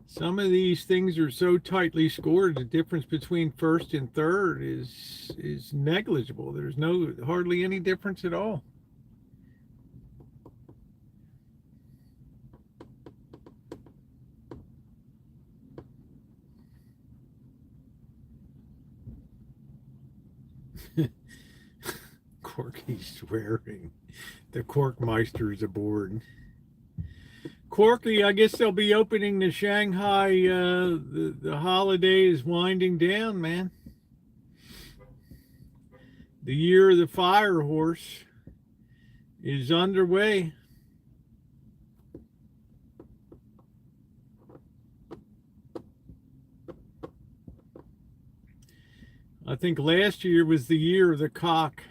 Some of these things are so tightly scored, the difference between first and third is negligible. There's hardly any difference at all. Corky's swearing. The Corkmeister's aboard. Corky, I guess they'll be opening the Shanghai. The holiday is winding down, man. The year of the fire horse is underway. I think last year was the year of the cock.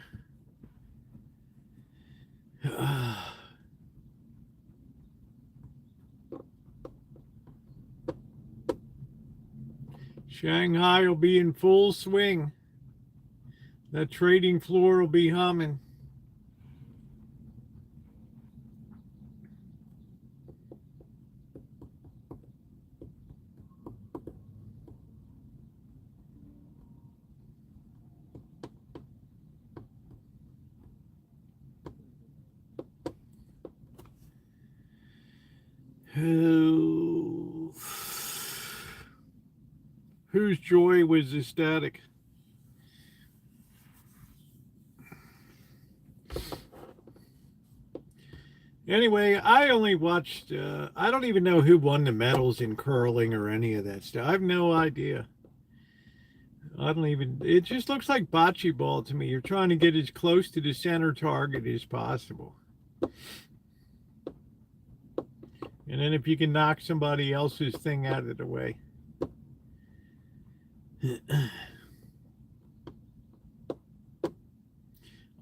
Shanghai will be in full swing. That trading floor will be humming. Whose joy was ecstatic? Anyway, I only watched, I don't even know who won the medals in curling or any of that stuff. I have no idea. I don't even, it just looks like bocce ball to me. You're trying to get as close to the center target as possible. And then if you can knock somebody else's thing out of the way.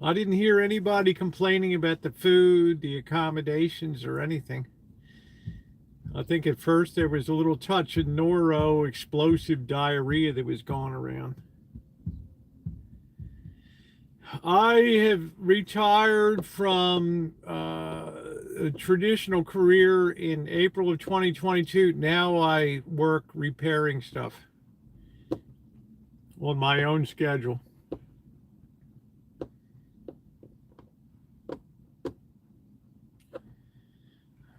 I didn't hear anybody complaining about the food, the accommodations, or anything. I think at first there was a little touch of noro explosive diarrhea that was going around. I have retired from a traditional career in April of 2022. Now I work repairing stuff on my own schedule.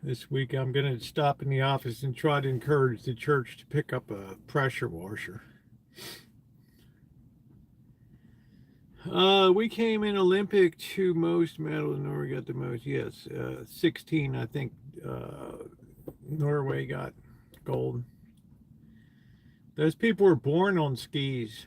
This week I'm going to stop in the office and try to encourage the church to pick up a pressure washer. We came in Olympic to most medals. Norway got the most. Yes, 16, I think. Norway got gold. Those people were born on skis.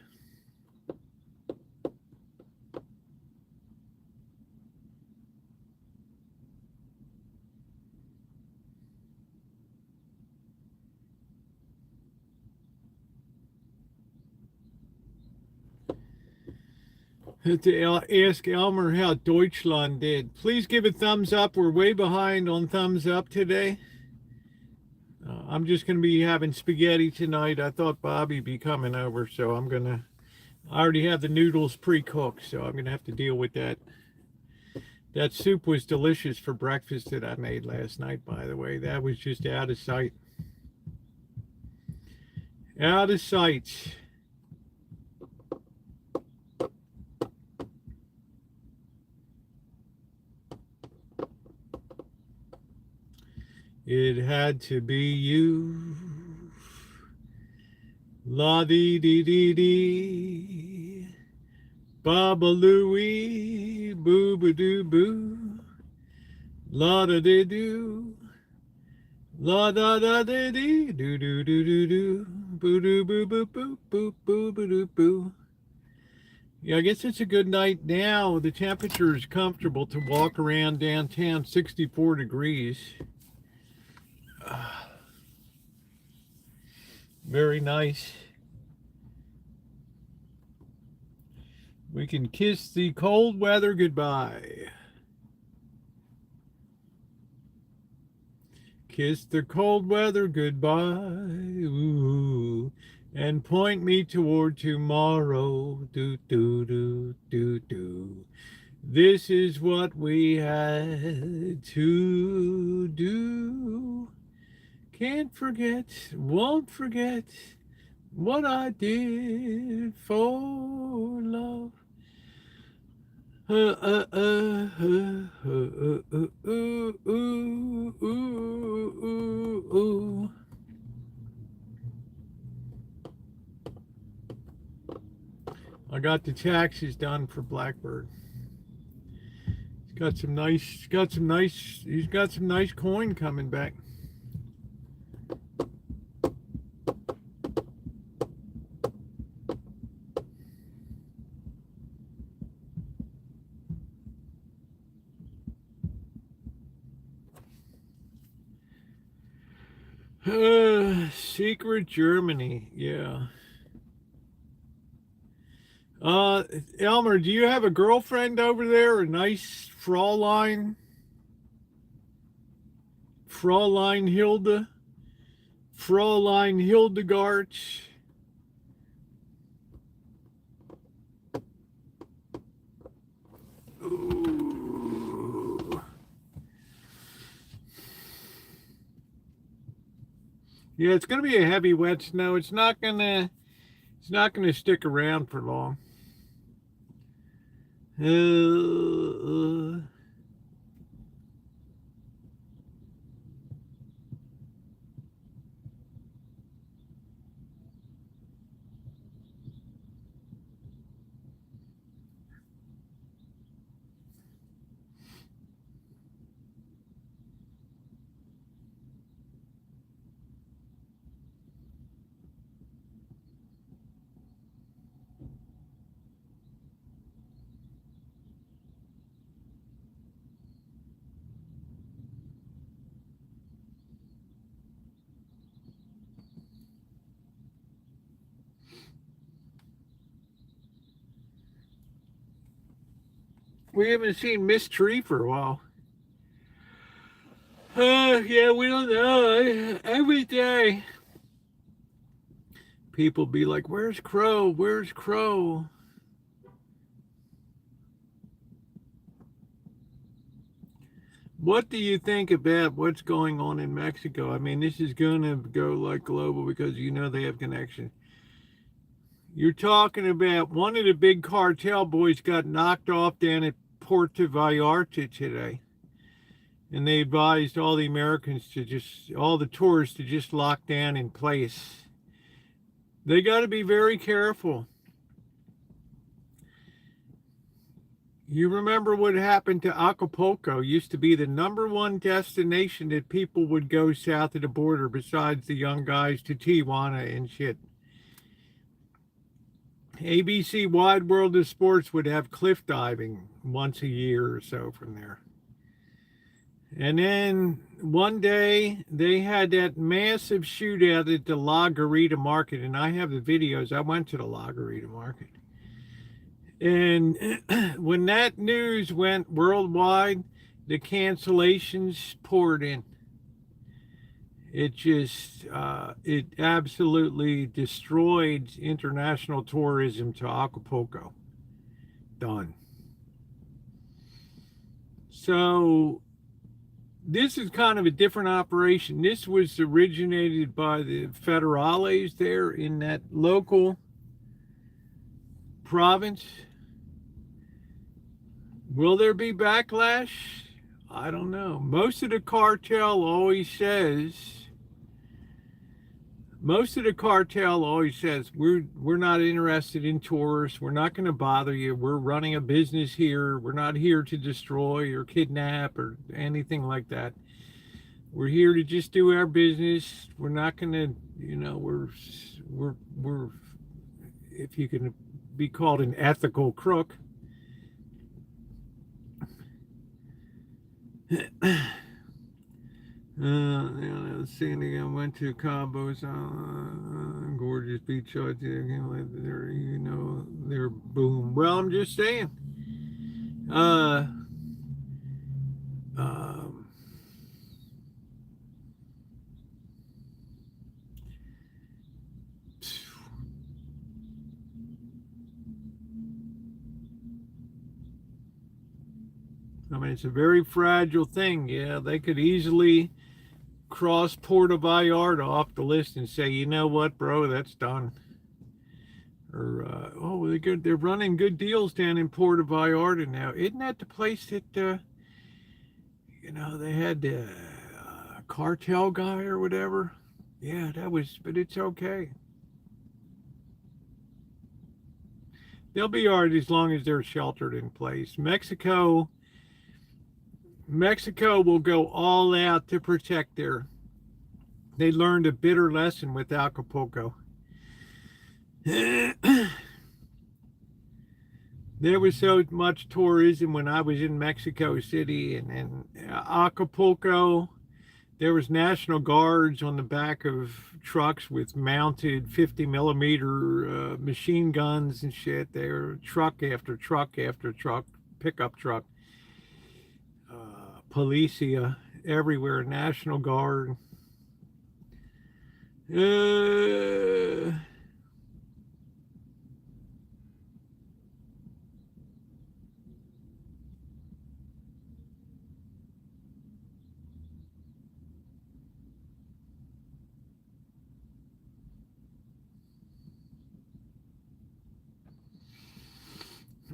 To ask Elmer how Deutschland did. Please give a thumbs up. We're way behind on thumbs up today. I'm just going to be having spaghetti tonight. I thought Bobby'd be coming over, so I already have the noodles pre-cooked, so I'm going to have to deal with that. That soup was delicious for breakfast that I made last night, by the way. That was just out of sight. Out of sight. It had to be you. La dee dee dee dee. Baba Louie. Boo ba doo boo. La da dee doo. La da da dee dee. Doo doo doo doo doo. Boo doo boo boo boo boo boo boo doo boo. Yeah, I guess it's a good night now. The temperature is comfortable to walk around downtown, 64 degrees. Very nice. We can kiss the cold weather goodbye. Kiss the cold weather goodbye. Ooh, and point me toward tomorrow. Do, do, do, do, do. This is what we had to do. Can't forget, won't forget what I did for love. I got the taxes done for Blackbird. He's got some nice coin coming back. Secret Germany, yeah. Elmer, do you have a girlfriend over there? A nice Fraulein? Fraulein Hilda? Fraulein Hildegard? Ooh. Yeah, it's gonna be a heavy wet snow. It's not gonna stick around for long. We haven't seen Miss Tree for a while. Yeah, we don't know. Every day, people be like, "Where's Crow? Where's Crow?" What do you think about what's going on in Mexico? I mean, this is going to go like global because you know they have connection. You're talking about one of the big cartel boys got knocked off down at Puerto Vallarta today. And they advised all the Americans to just, all the tourists to just lock down in place. They got to be very careful. You remember what happened to Acapulco? Used to be the #1 destination that people would go south of the border besides the young guys to Tijuana and shit. ABC Wide World of Sports would have cliff diving once a year or so from there. And then one day they had that massive shootout at the La Garita Market. And I have the videos. I went to the La Garita Market. And when that news went worldwide, the cancellations poured in. It just, it absolutely destroyed international tourism to Acapulco. Done. So this is kind of a different operation. This was originated by the federales there in that local province. Will there be backlash? I don't know. Most of the cartel always says, we're not interested in tourists. We're not going to bother you. We're running a business here. We're not here to destroy or kidnap or anything like that. We're here to just do our business. We're not going to, we're, if you can be called an ethical crook. Sandy, I went to Cabo's gorgeous beach shots there, they're boom. Well, I'm just saying. I mean, it's a very fragile thing. Yeah, they could easily cross Puerto Vallarta off the list and say, you know what, bro, that's done. Or, they're running good deals down in Puerto Vallarta now. Isn't that the place that, they had the cartel guy or whatever? Yeah, but it's okay. They'll be all right as long as they're sheltered in place. Mexico will go all out to protect they learned a bitter lesson with Acapulco. There was so much tourism when I was in Mexico City and Acapulco. There was National Guards on the back of trucks with mounted 50mm machine guns and shit. They were truck after truck after truck, pickup truck. Policia everywhere, National Guard.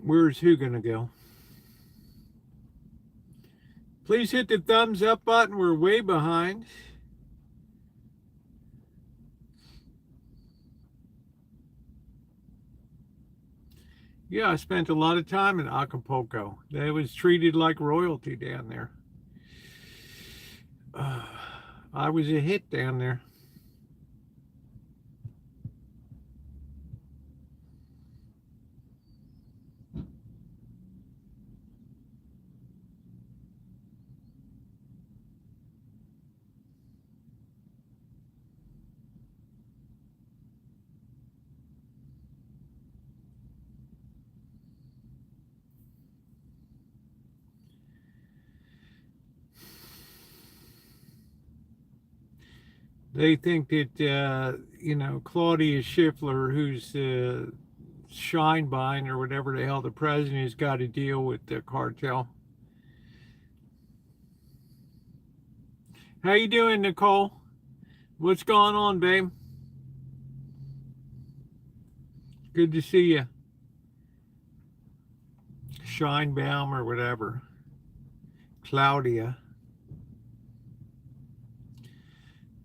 Where's who gonna go? Please hit the thumbs up button. We're way behind. Yeah, I spent a lot of time in Acapulco. They was treated like royalty down there. I was a hit down there. They think that, Claudia Schiffer, who's Scheinbein or whatever the hell the president, has got to deal with the cartel. How you doing, Nicole? What's going on, babe? Good to see you. Scheinbaum or whatever. Claudia.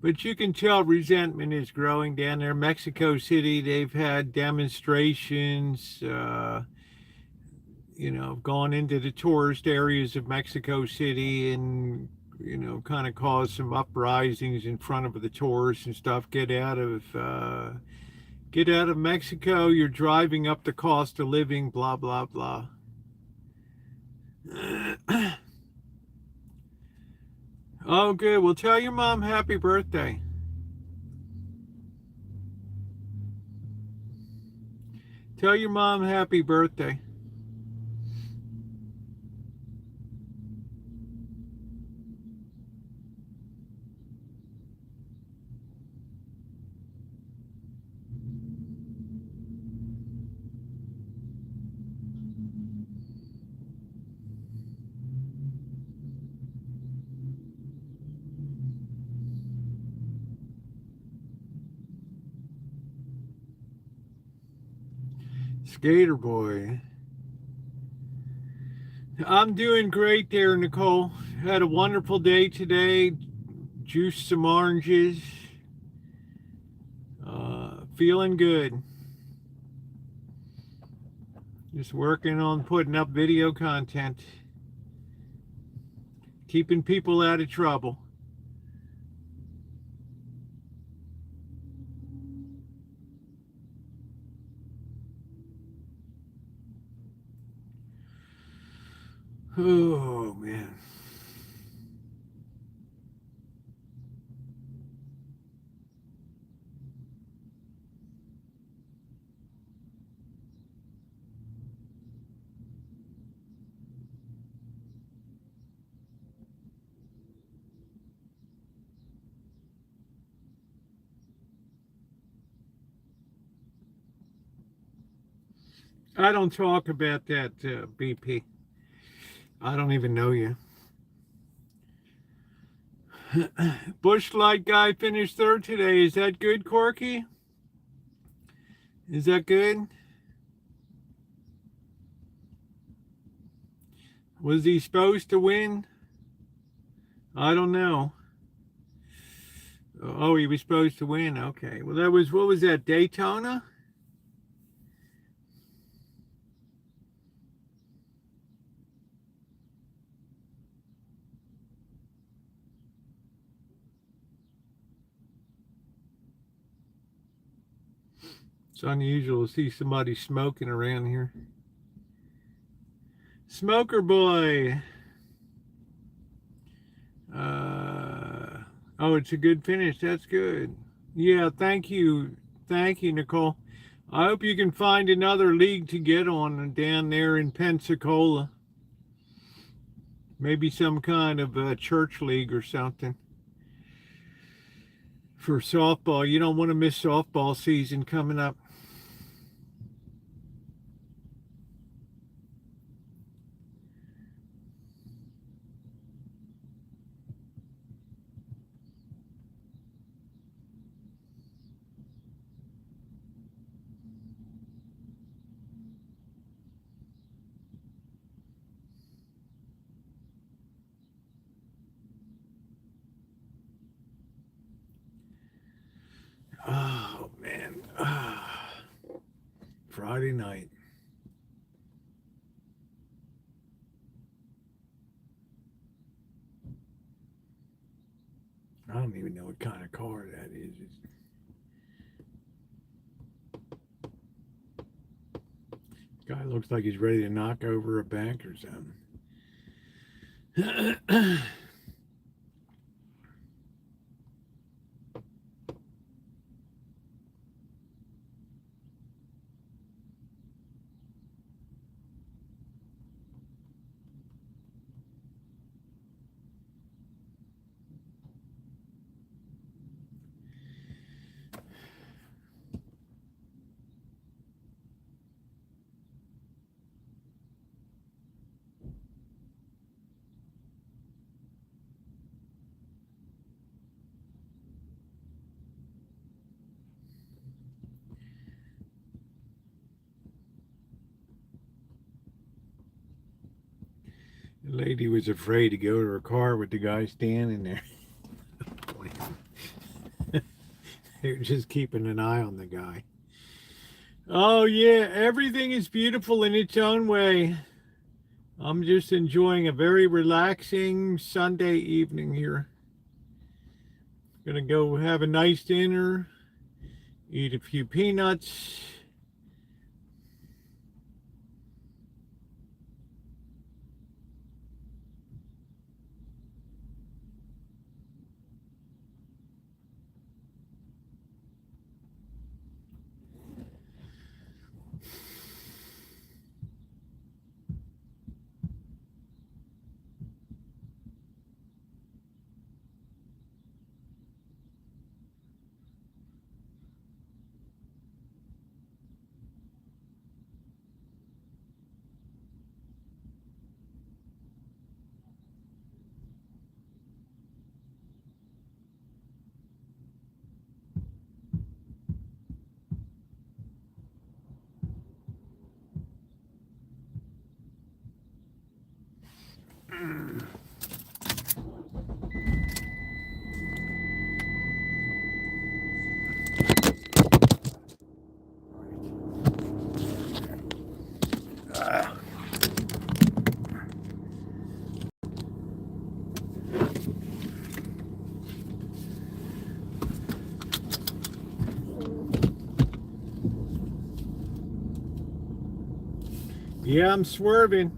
But you can tell resentment is growing down there. Mexico City, they've had demonstrations, gone into the tourist areas of Mexico City and, kind of caused some uprisings in front of the tourists and stuff. Get out of Mexico. You're driving up the cost of living, blah, blah, blah. Oh, good. Well, tell your mom happy birthday. Tell your mom happy birthday. Skater boy. I'm doing great there, Nicole. Had a wonderful day today. Juiced some oranges. Feeling good. Just working on putting up video content. Keeping people out of trouble. Oh, man. I don't talk about that, BP. I don't even know you. Bush Light guy finished third today. Is that good, Corky? Is that good? Was he supposed to win? I don't know. Oh, he was supposed to win. Okay. Well, what was that, Daytona? It's unusual to see somebody smoking around here. Smoker boy. Oh, it's a good finish. That's good. Yeah, thank you. Thank you, Nicole. I hope you can find another league to get on down there in Pensacola. Maybe some kind of a church league or something. For softball. You don't want to miss softball season coming up. Oh, man. Friday night. I don't even know what kind of car that is. Guy looks like he's ready to knock over a bank or something. The lady was afraid to go to her car with the guy standing there. They're just keeping an eye on the guy. Oh yeah, everything is beautiful in its own way. I'm just enjoying a very relaxing Sunday evening here. Gonna go have a nice dinner, eat a few peanuts. Yeah, I'm swerving.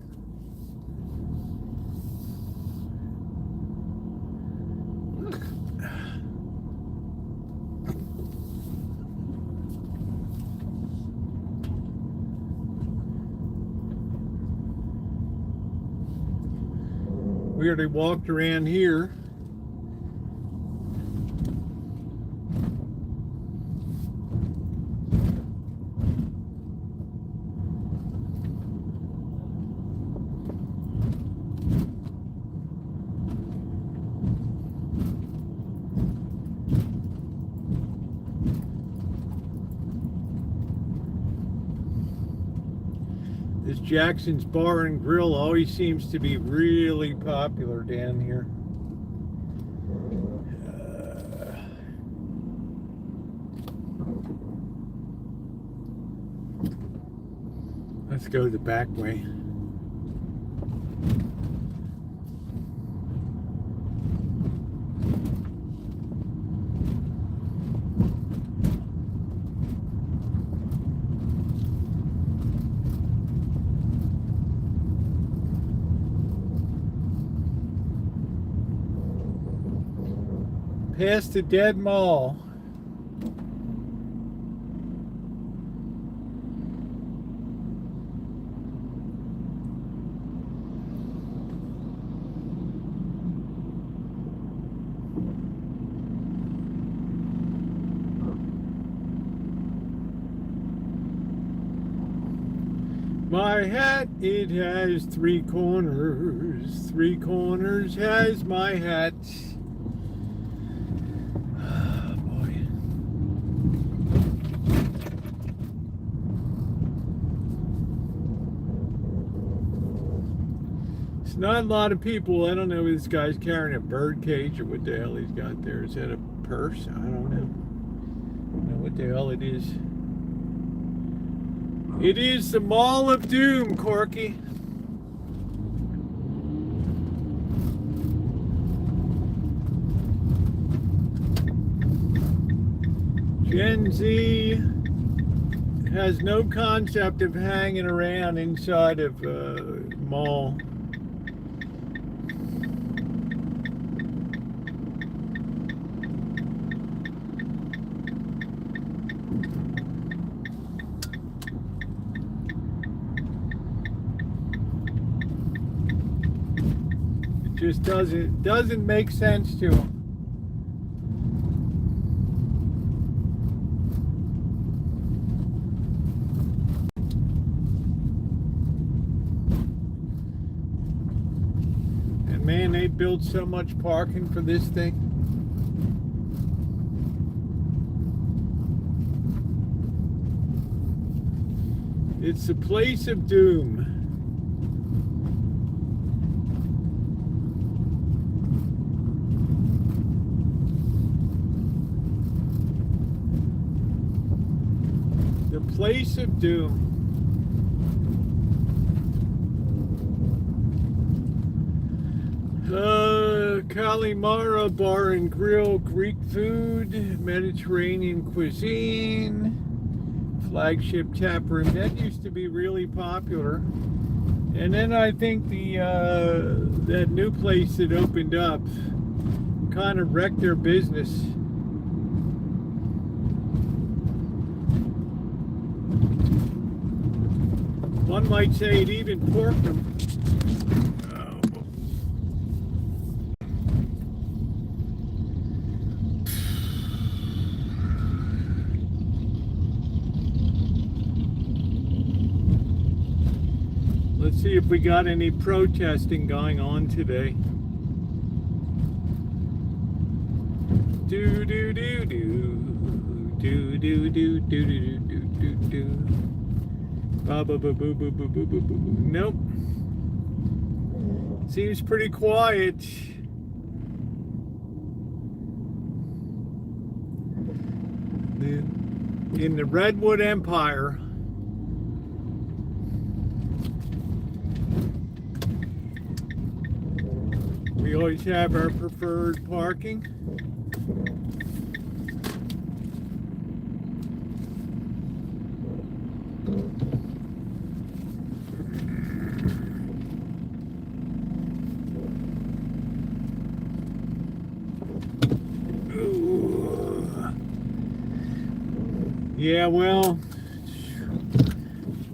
We already walked around here. This Jackson's Bar and Grill always seems to be really popular down here. Let's go the back way. Past the dead mall. My hat, it has three corners. Three corners has my hat. Not a lot of people. I don't know if this guy's carrying a bird cage or what the hell he's got there. Is that a purse? I don't know. I don't know what the hell it is. It is the Mall of Doom, Corky. Gen Z has no concept of hanging around inside of a mall. Just doesn't make sense to them. And man, they built so much parking for this thing. It's the place of doom. place of doom. Kalimara Bar and Grill, Greek food, Mediterranean cuisine, flagship tap room. That used to be really popular. And then I think the that new place that opened up kind of wrecked their business. One might say it even porked them. Let's see if we got any protesting going on today. Do do do do do do do do do do do do. Ba ba ba boo boo boo boo boo boo. Nope. Seems pretty quiet. In the Redwood Empire. We always have our preferred parking. Yeah, well,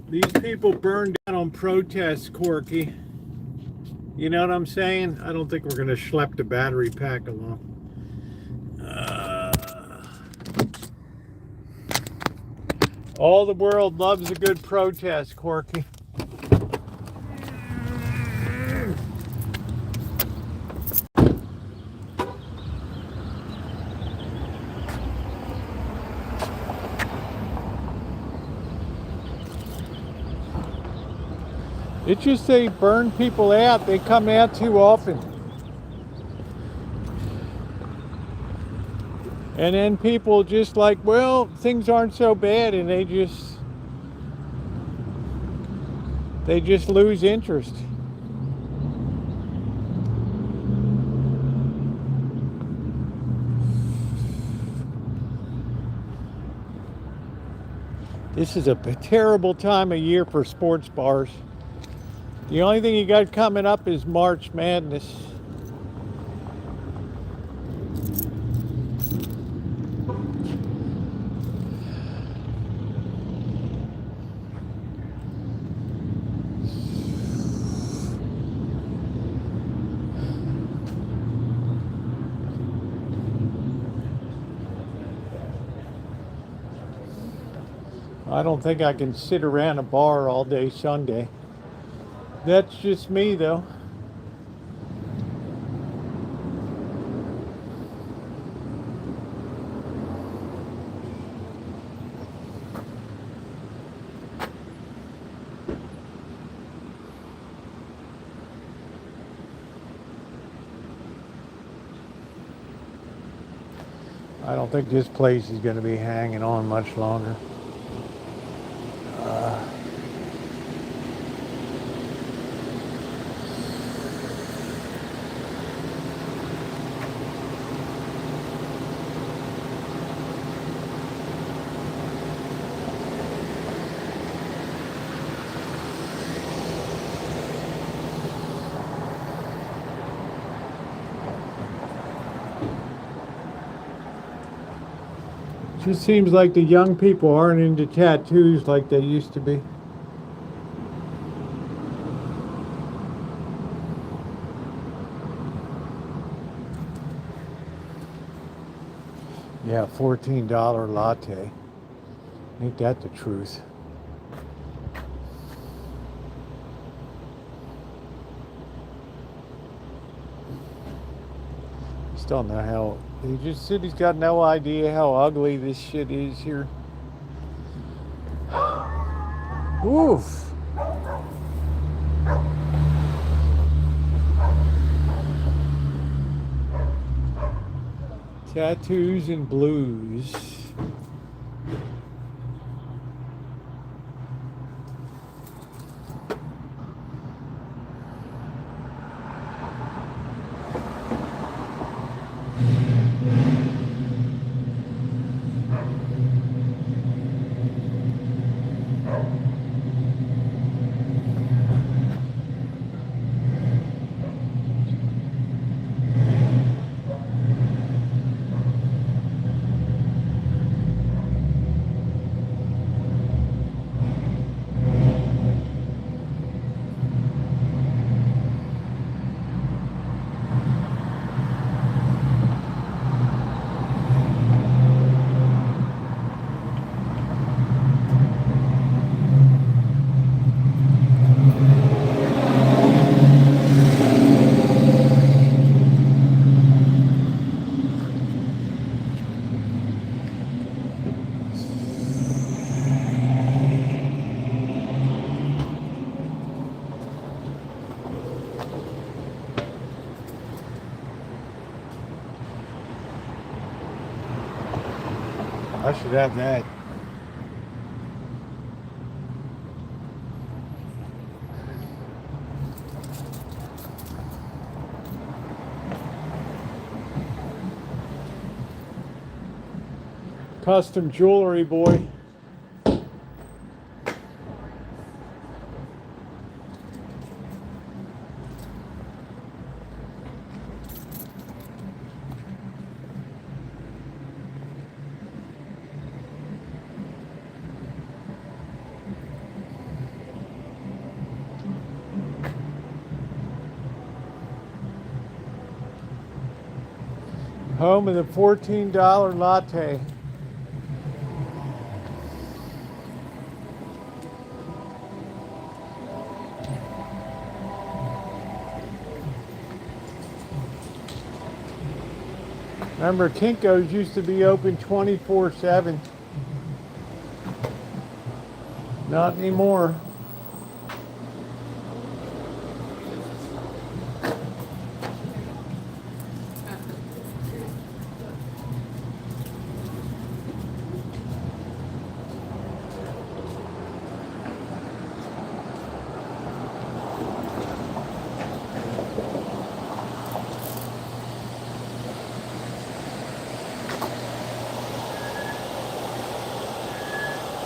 these people burned down on protest, Corky. You know what I'm saying? I don't think we're going to schlep the battery pack along. All the world loves a good protest, Corky. It's just they burn people out. They come out too often. And then people just like, well, things aren't so bad, and they just lose interest. This is a terrible time of year for sports bars. The only thing you got coming up is March Madness. I don't think I can sit around a bar all day Sunday. That's just me, though. I don't think this place is going to be hanging on much longer. Just seems like the young people aren't into tattoos like they used to be. Yeah, $14 latte. Ain't that the truth? Just don't know how. He just said he's got no idea how ugly this shit is here. Oof. Tattoos and blues. I should have that. Custom jewelry, boy. Home of the $14 latte. Remember, Kinko's used to be open 24/7. Not anymore.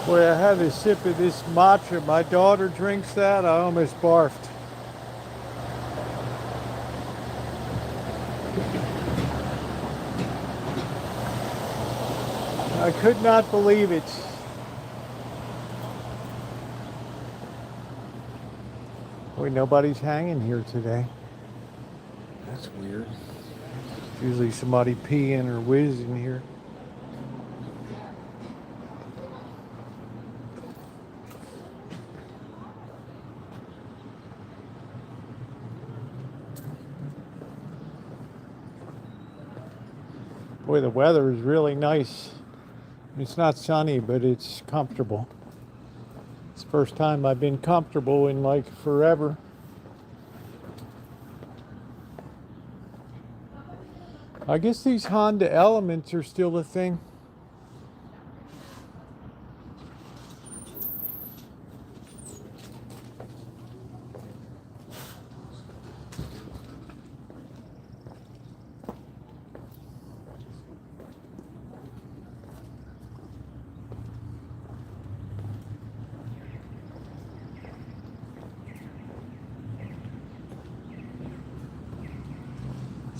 Boy, I had a sip of this matcha. My daughter drinks that. I almost barfed. I could not believe it. Boy, nobody's hanging here today. That's weird. Usually somebody peeing or whizzing here. Boy, the weather is really nice. It's not sunny, but it's comfortable. It's the first time I've been comfortable in like forever. I guess these Honda Elements are still a thing.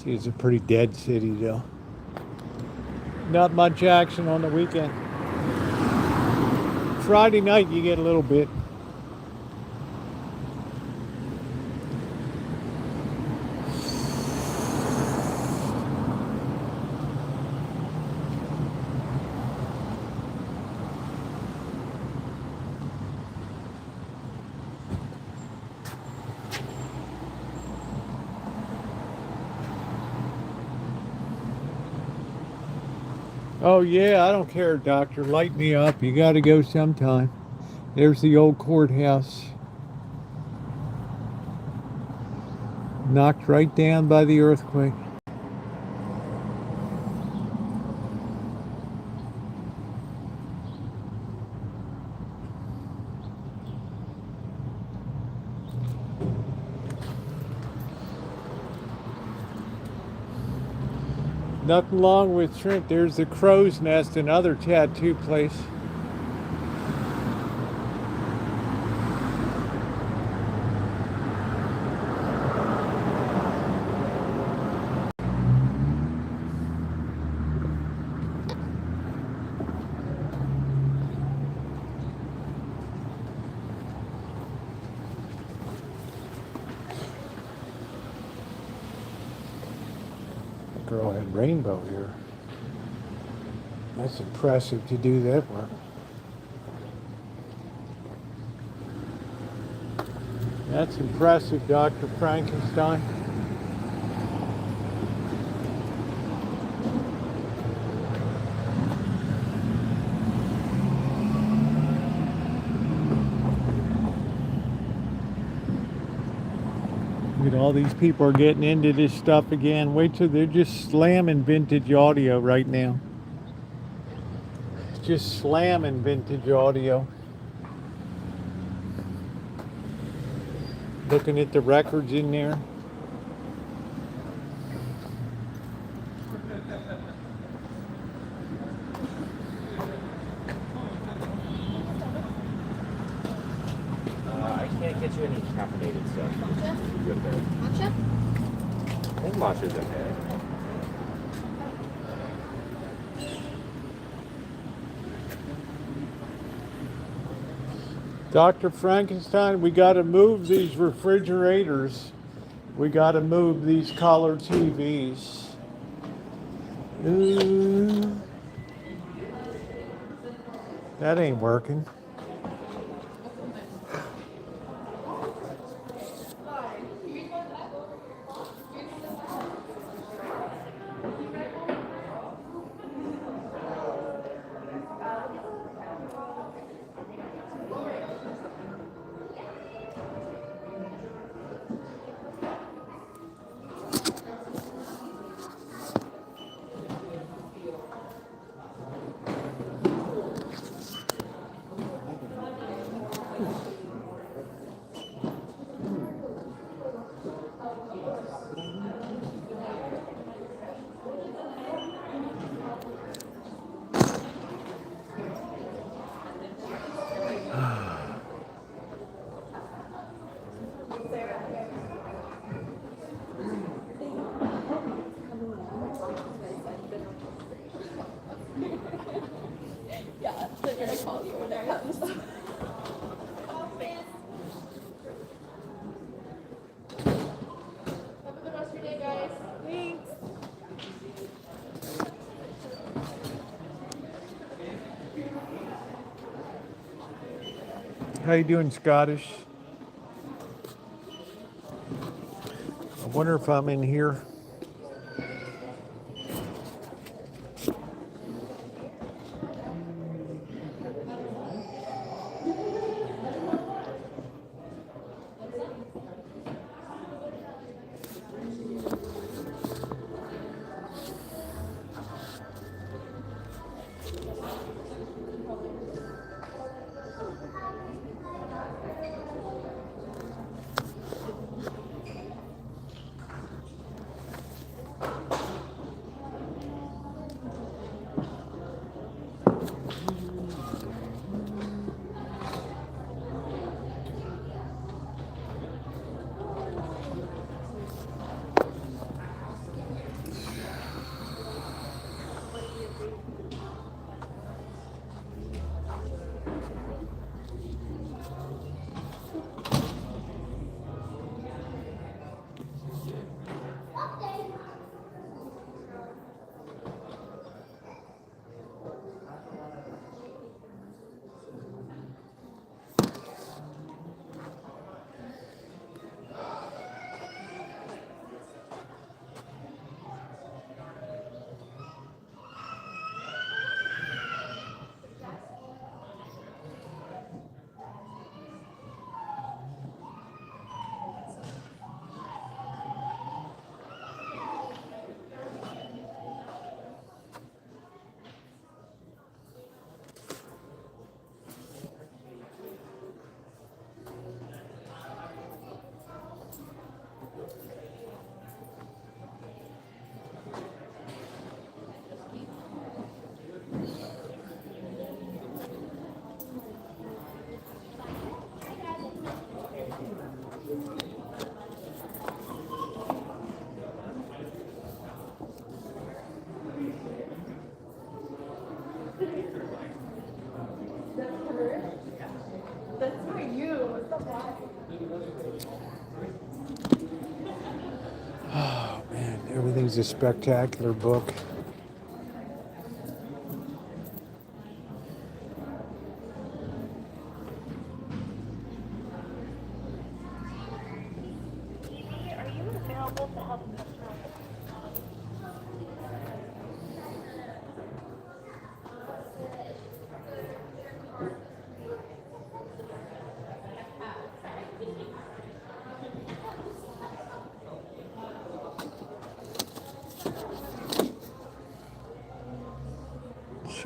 See, it's a pretty dead city though. Not much action on the weekend. Friday night you get a little bit. Oh yeah, I don't care, doctor. Light me up. You got to go sometime. There's the old courthouse. Knocked right down by the earthquake. Nothing wrong with shrimp. There's the Crow's Nest, another tattoo place. Girl had rainbow here. That's impressive to do that work. That's impressive, Dr. Frankenstein. Look at all these people are getting into this stuff again. Wait till they're just slamming vintage audio right now. just slamming vintage audio. Looking at the records in there. I can't get you any caffeinated stuff. Matcha? Good there. Matcha? I think matcha's okay. Dr. Frankenstein, we got to move these refrigerators. We got to move these color TVs. That ain't working. Yeah, they're gonna call you when they're comes. Have a good rest of your day, guys. Thanks. How you doing, Scottish? I wonder if I'm in here. That's for you. Stop laughing. Oh man, everything's a spectacular book. Are you available to help a customer?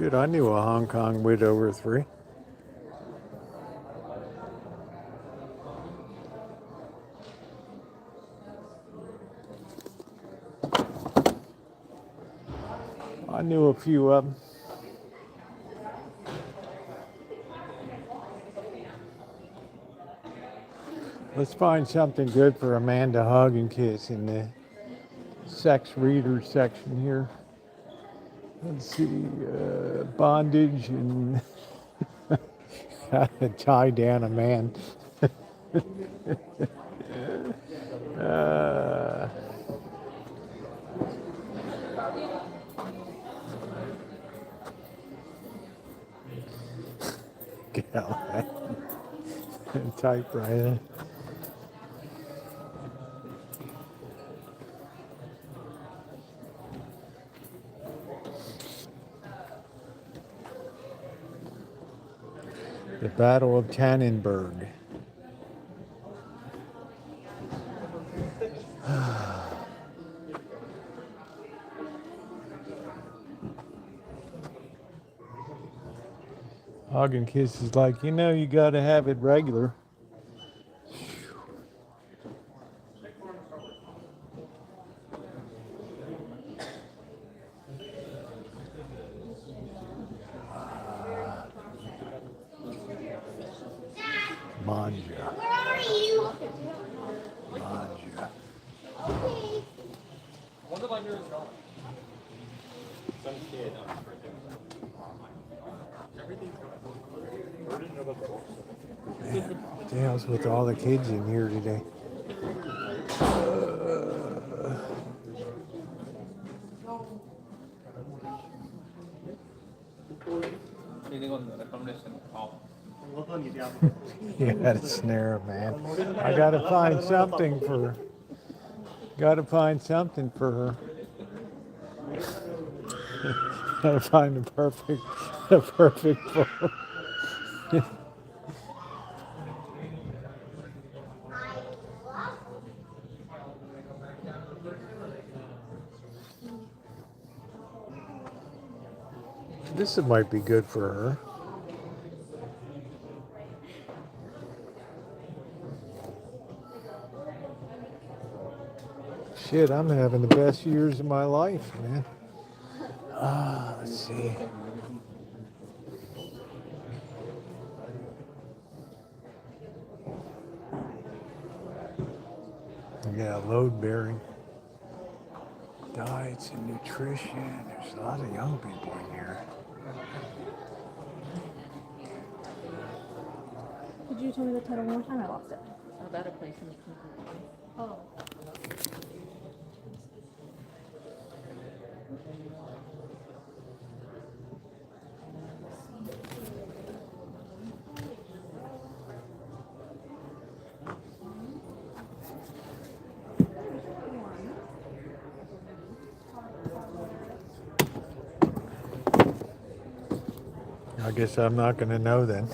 Shit, I knew a Hong Kong widow or three. I knew a few of them. Let's find something good for Amanda to hug and kiss in the sex reader section here. Let's see, bondage and how to tie down a man. uh, Galahad. Typewriter. The Battle of Tannenberg. Hug and kiss is like, you know, you gotta have it regular. Manja. Where are you? Manja. Okay. Wonder if yours is going. Some kid on his birthday. Everything's going. Where did you know about the books? Man, what the hell's with all the kids in here today? You gotta snare her, man. I gotta find something for her. Gotta find something for her. Gotta find the perfect phone. This might be good for her. Shit, I'm having the best years of my life, man. Let's see. Yeah, load bearing. Diets and nutrition. There's a lot of young people in here. Could you tell me the title one more time? I lost it. About a place in the kingdom. Oh. I guess I'm not going to know then.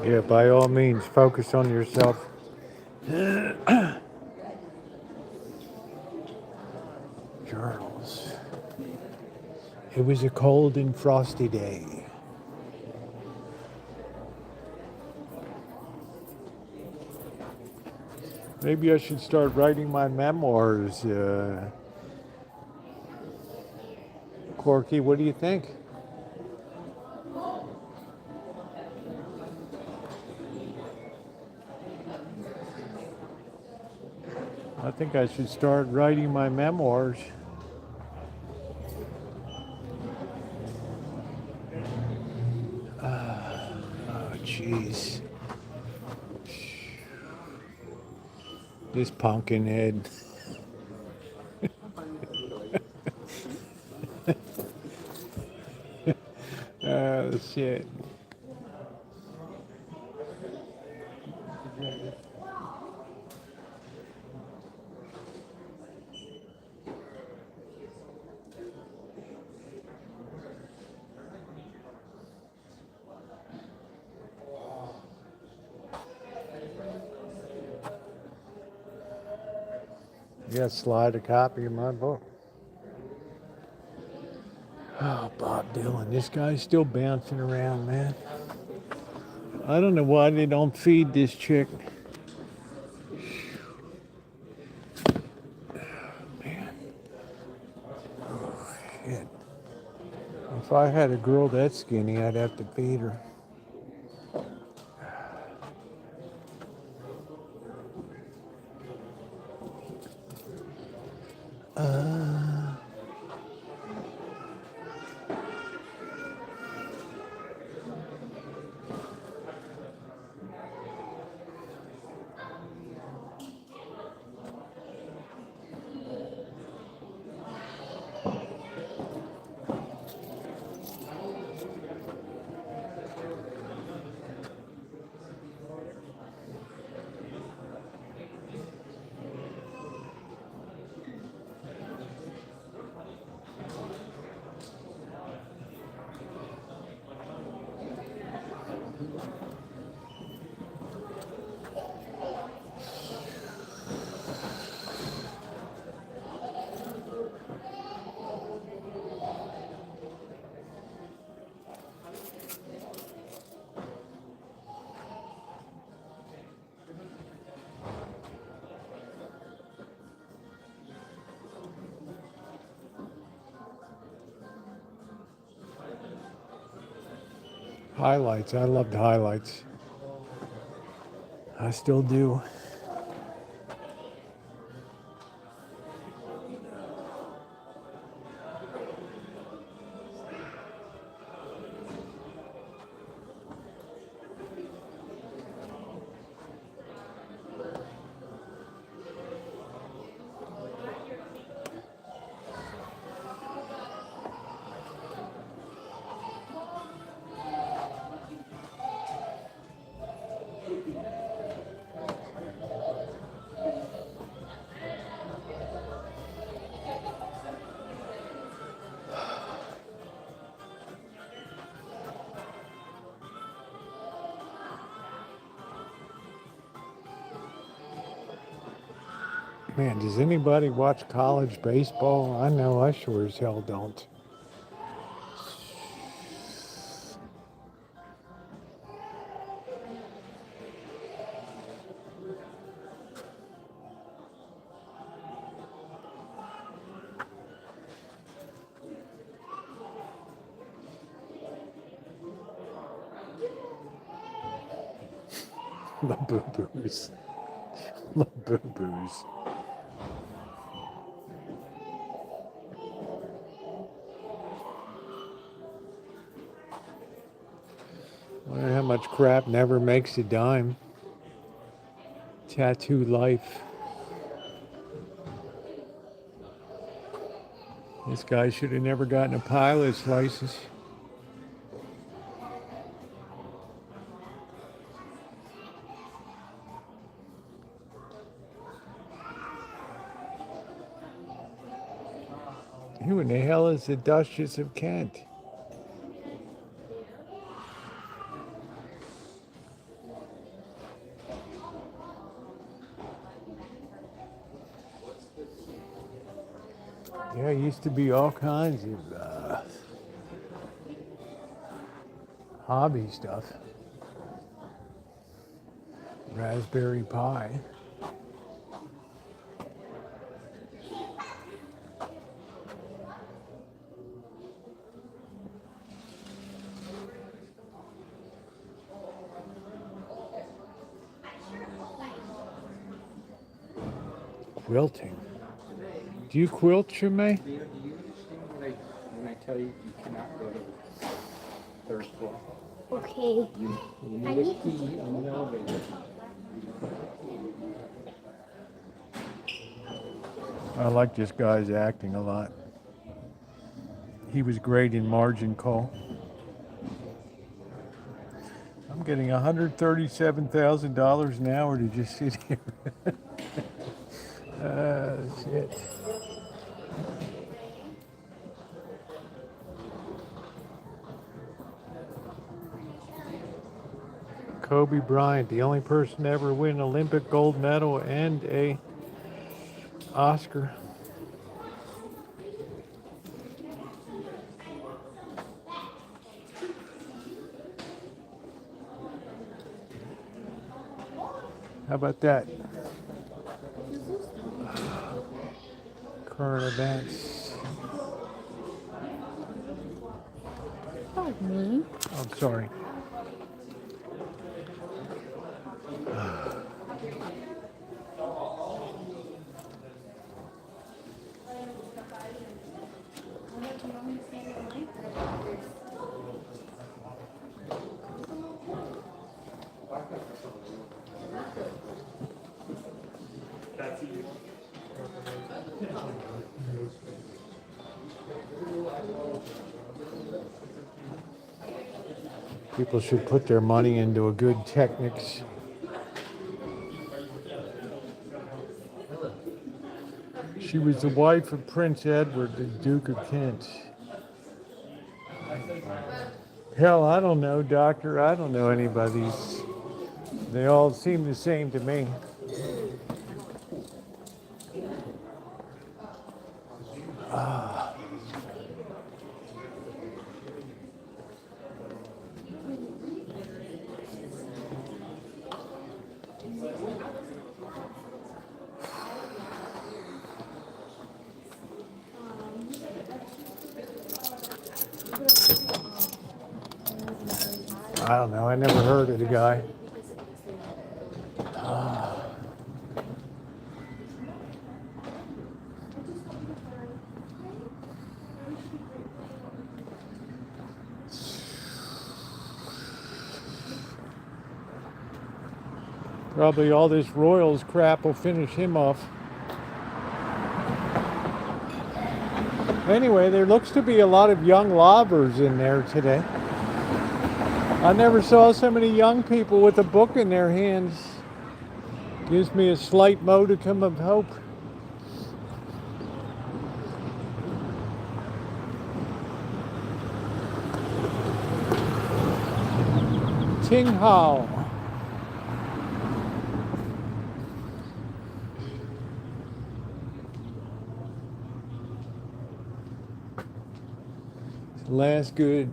Yeah, by all means, focus on yourself. Journals. It was a cold and frosty day. Maybe I should start writing my memoirs. Corky, what do you think? I think I should start writing my memoirs. Oh, jeez. This pumpkin head. Oh, shit. You gotta slide a copy of my book. Oh, Bob Dylan. This guy's still bouncing around, man. I don't know why they don't feed this chick. Man. Oh, shit. If I had a girl that skinny, I'd have to feed her. Highlights. I loved highlights. I still do. Man, does anybody watch college baseball? I know I sure as hell don't. The boo-boos. The boo-boos. Wonder how much crap never makes a dime. Tattoo life. This guy should have never gotten a pilot's license. Who in the hell is the Duchess of Kent? There used to be all kinds of hobby stuff. Raspberry Pi. Quilting. Do you quilt, Shumay? Do you understand when I tell you you cannot go to the third floor? Okay. You I need a need to key on the elevator. I like this guy's acting a lot. He was great in Margin Call. I'm getting $137,000 an hour to just sit here. Shit. Kobe Bryant, the only person to ever win an Olympic gold medal and a Oscar. How about that? Current events. Pardon me. I'm sorry. People should put their money into a good Technics. She was the wife of Prince Edward, the Duke of Kent. Hell, I don't know, Doctor. I don't know anybody's. They all seem the same to me. I don't know. I never heard of the guy. Probably all this Royals crap will finish him off. Anyway, there looks to be a lot of young lobbers in there today. I never saw so many young people with a book in their hands. Gives me a slight modicum of hope. Ting Hao. Last good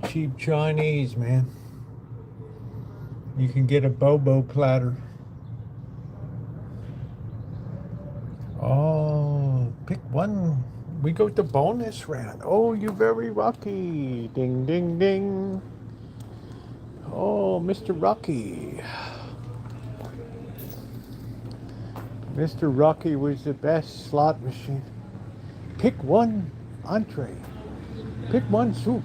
cheap Chinese, man. You can get a bobo platter. Oh, pick one. We go to bonus round. Oh, you're very lucky. Ding, ding, ding. Oh, Mr. Rocky. Mr. Rocky was the best slot machine. Pick one entree. Pick one soup.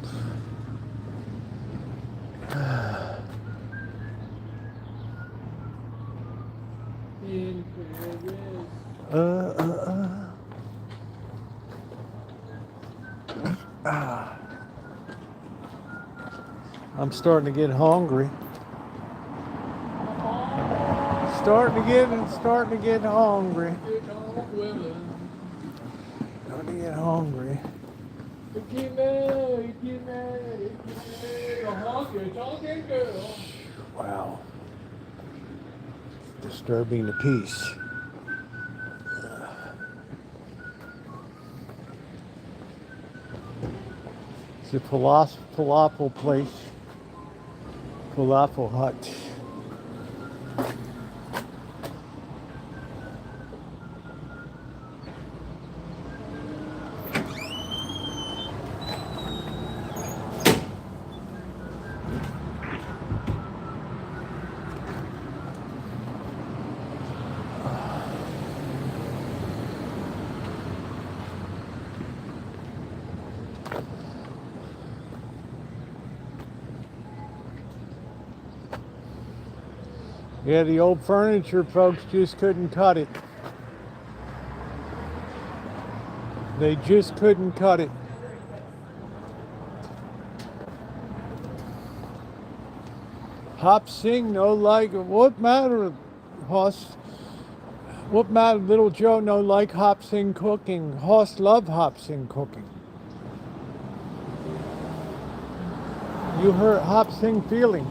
I'm starting to get hungry. Starting to get hungry. Starting to get hungry. Wow. Disturbing the peace. It's a falafel place. Falafel hut. Yeah, the old furniture folks just couldn't cut it. They just couldn't cut it. Hop sing no like what matter, Hoss? What matter, little Joe no like hop sing cooking? Hoss love hop sing cooking. You heard hop sing feeling.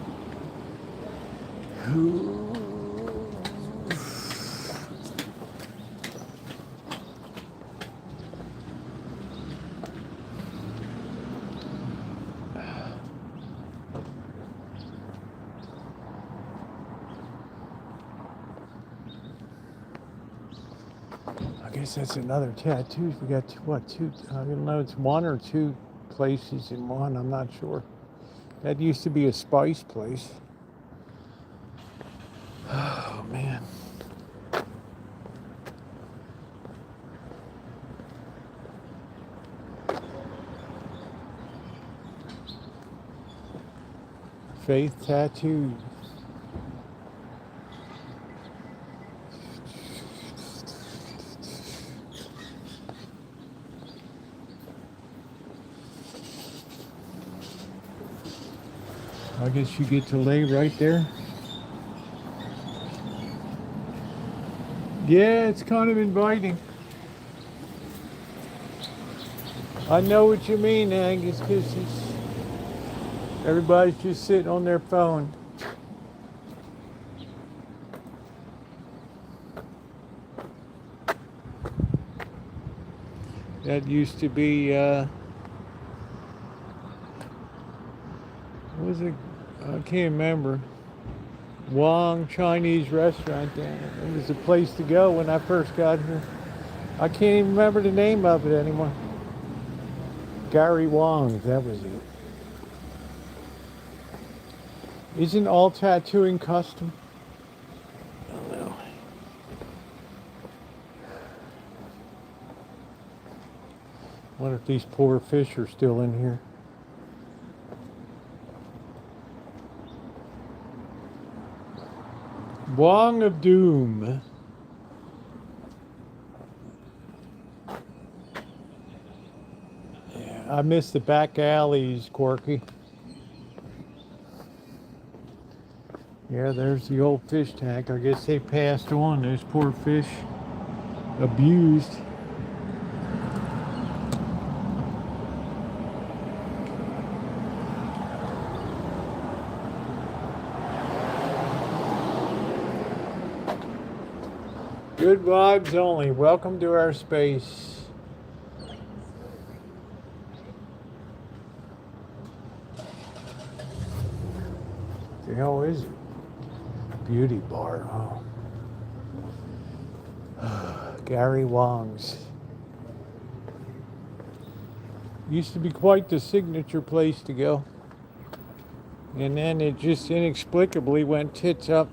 I guess that's another tattoo. We got two? I don't know. It's one or two places in one. I'm not sure. That used to be a spice place. Oh man. Faith tattoo. I guess you get to lay right there. Yeah, it's kind of inviting. I know what you mean, Angus, because everybody's just sitting on their phone. That used to be, what was it? I can't remember. Wong Chinese restaurant. It was the place to go when I first got here. I can't even remember the name of it anymore. Gary Wong's, that was it. Isn't all tattooing custom? I don't know. Wonder if these poor fish are still in here. Wong of Doom. Yeah, I miss the back alleys, Corky. Yeah, there's the old fish tank. I guess they passed on. Those poor fish. Abused. Good vibes only. Welcome to our space. The hell is it? Beauty bar, oh. Gary Wong's. Used to be quite the signature place to go. And then it just inexplicably went tits up.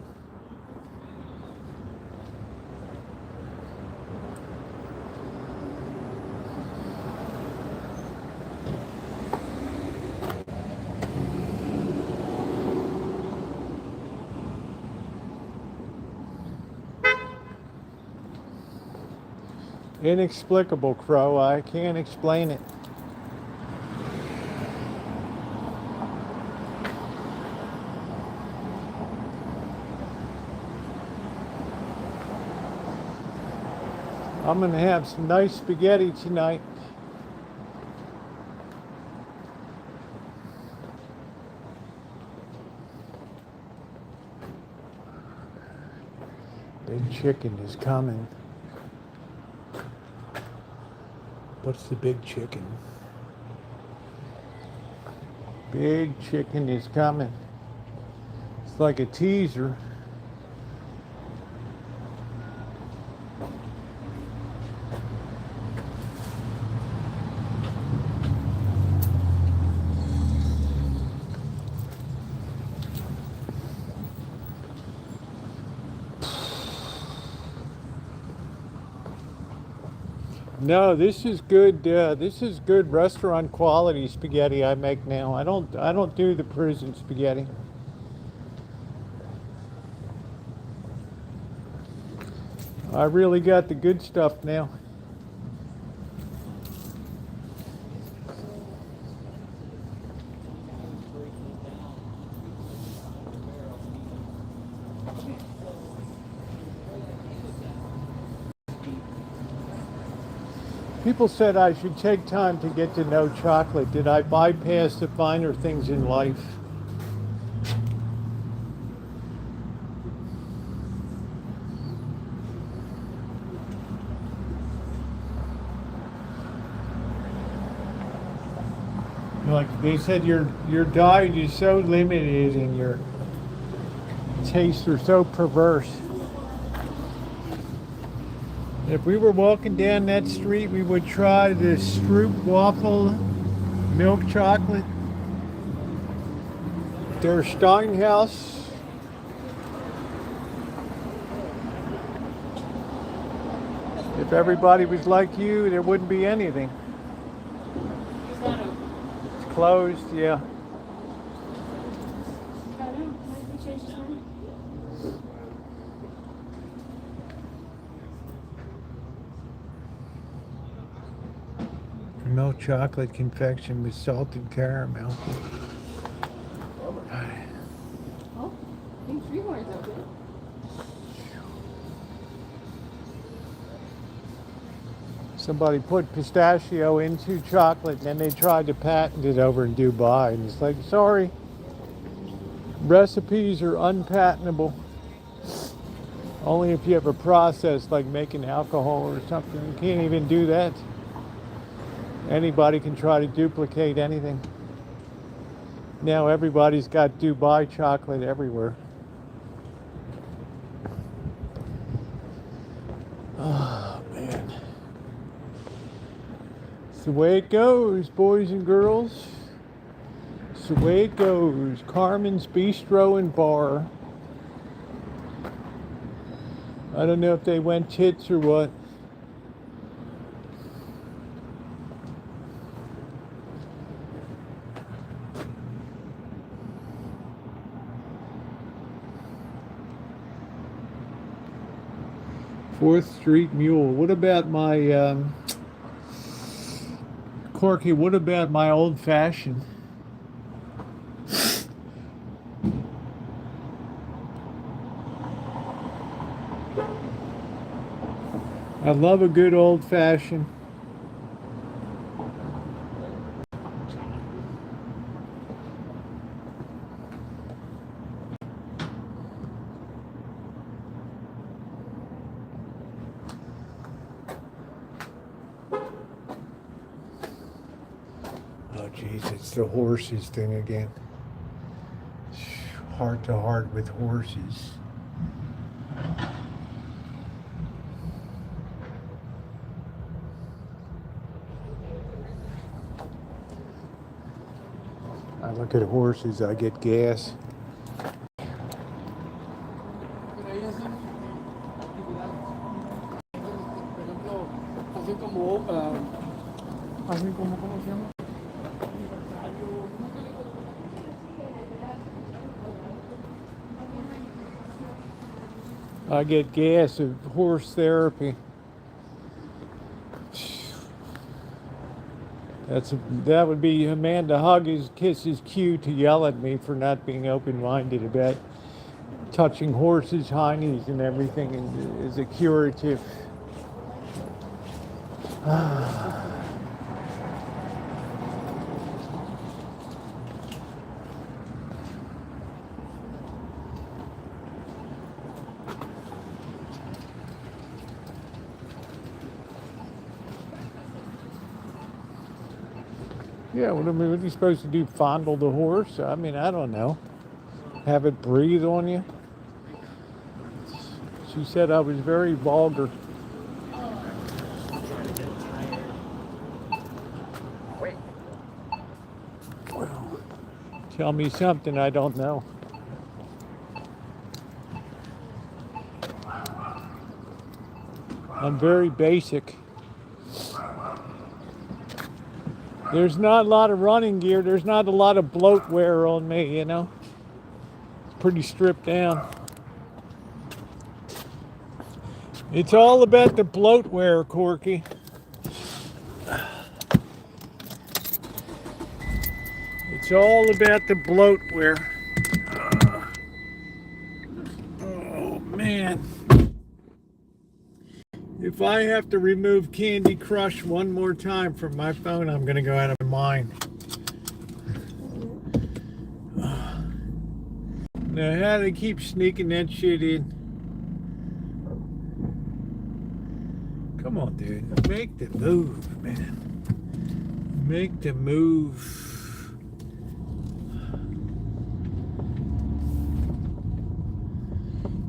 Inexplicable, Crow. I can't explain it. I'm gonna have some nice spaghetti tonight. Big chicken is coming. What's the big chicken? Big chicken is coming. It's like a teaser. No, this is good. This is good restaurant quality spaghetti I make now. I don't do the prison spaghetti. I really got the good stuff now. People said I should take time to get to know chocolate. Did I bypass the finer things in life? Like they said, your diet is so limited and your tastes are so perverse. If we were walking down that street, we would try the Stroop waffle milk chocolate, their Steinhaus. If everybody was like you, there wouldn't be anything. It's closed, yeah. Milk chocolate confection with salted caramel. Oh, I think 3 more is okay. Somebody put pistachio into chocolate and then they tried to patent it over in Dubai. And it's like, sorry, recipes are unpatentable. Only if you have a process like making alcohol or something. You can't even do that. Anybody can try to duplicate anything. Now everybody's got Dubai chocolate everywhere. Oh, man. It's the way it goes, boys and girls. It's the way it goes. Carmen's Bistro and Bar. I don't know if they went tits or what. Fourth Street Mule. What about my Corky? What about my old fashioned? I love a good old fashioned. Oh geez, it's the horses thing again. Heart to heart with horses. I look at horses, I get gas. I get gas of horse therapy. That would be Amanda Huggies' Kiss's cue to yell at me for not being open-minded about touching horses' heinies and everything as a curative. Yeah, what are you supposed to do? Fondle the horse? I mean, I don't know. Have it breathe on you? She said I was very vulgar. Well, tell me something I don't know. I'm very basic. There's not a lot of running gear. There's not a lot of bloatware on me, you know. It's pretty stripped down. It's all about the bloatware, Corky. It's all about the bloatware. Oh, man. If I have to remove Candy Crush one more time from my phone, I'm going to go out of mine. Now, how do they keep sneaking that shit in? Come on, dude. Make the move, man. Make the move.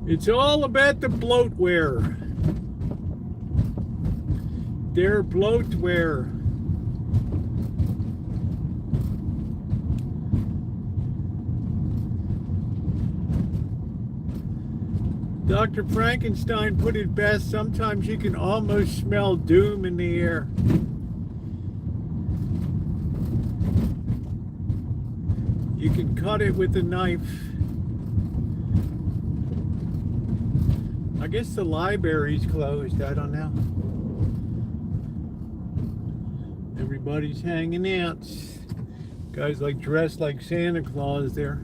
It's all about the bloatware. Their bloatware. Dr. Frankenstein put it best. Sometimes you can almost smell doom in the air. You can cut it with a knife. I guess the library's closed. I don't know. Everybody's hanging out. Guys like dressed like Santa Claus there.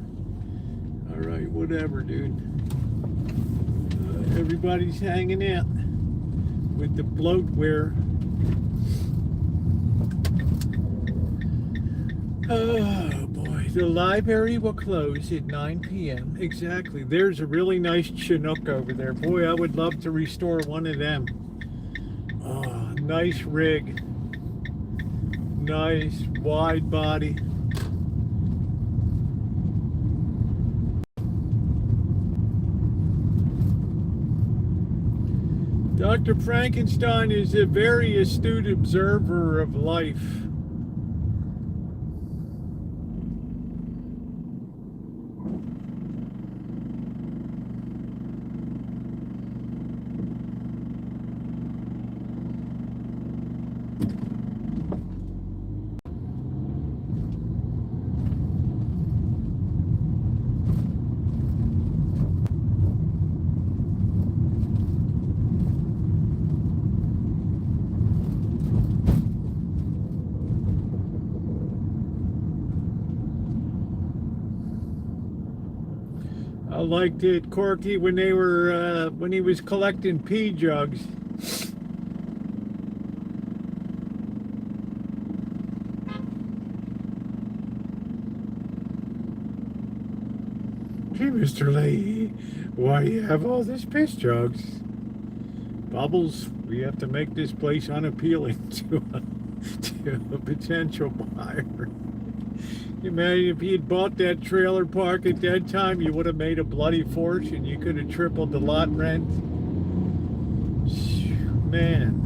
All right, whatever, dude. Everybody's hanging out with the bloatware. Oh boy, the library will close at 9 p.m. Exactly. There's a really nice Chinook over there. Boy, I would love to restore one of them. Oh, nice rig. Nice wide body. Dr. Frankenstein is a very astute observer of life. I liked it, Corky, when they were when he was collecting pee jugs. Hey, Mr. Lee, why do you have all these piss jugs? Bubbles, we have to make this place unappealing to a potential buyer. Imagine if he had bought that trailer park at that time, you would have made a bloody fortune. You could have tripled the lot rent. Man.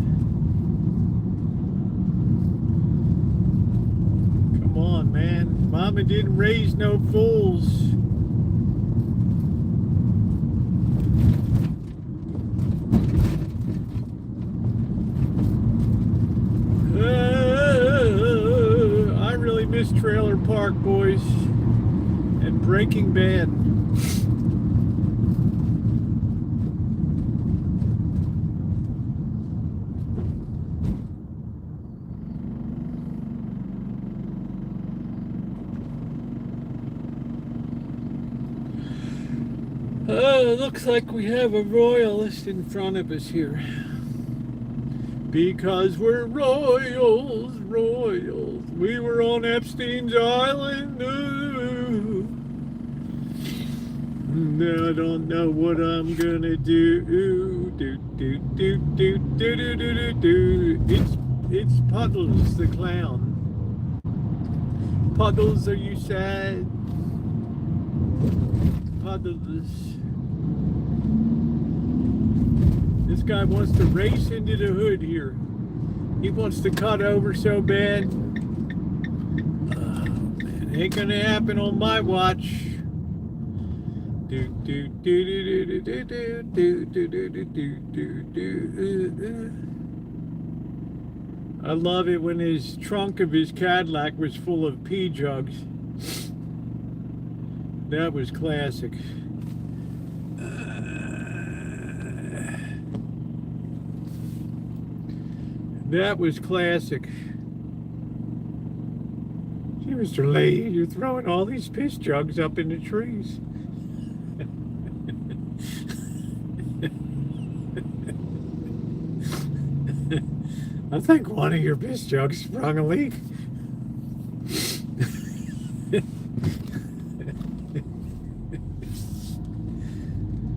Come on, man. Mama didn't raise no fools. I really miss Trailer Park Boys and Breaking Bad. Looks like we have a royalist in front of us here. Because we're royals, royals. We were on Epstein's Island. Ooh. Now I don't know what I'm gonna do. It's Puddles the clown. Puddles, are you sad? Puddles. This guy wants to race into the hood here. He wants to cut over so bad. Oh, man, ain't gonna happen on my watch. I love it when his trunk of his Cadillac was full of pee jugs. That was classic. That was classic. Gee, Mr. Lee, you're throwing all these piss jugs up in the trees. I think one of your piss jugs sprung a leak.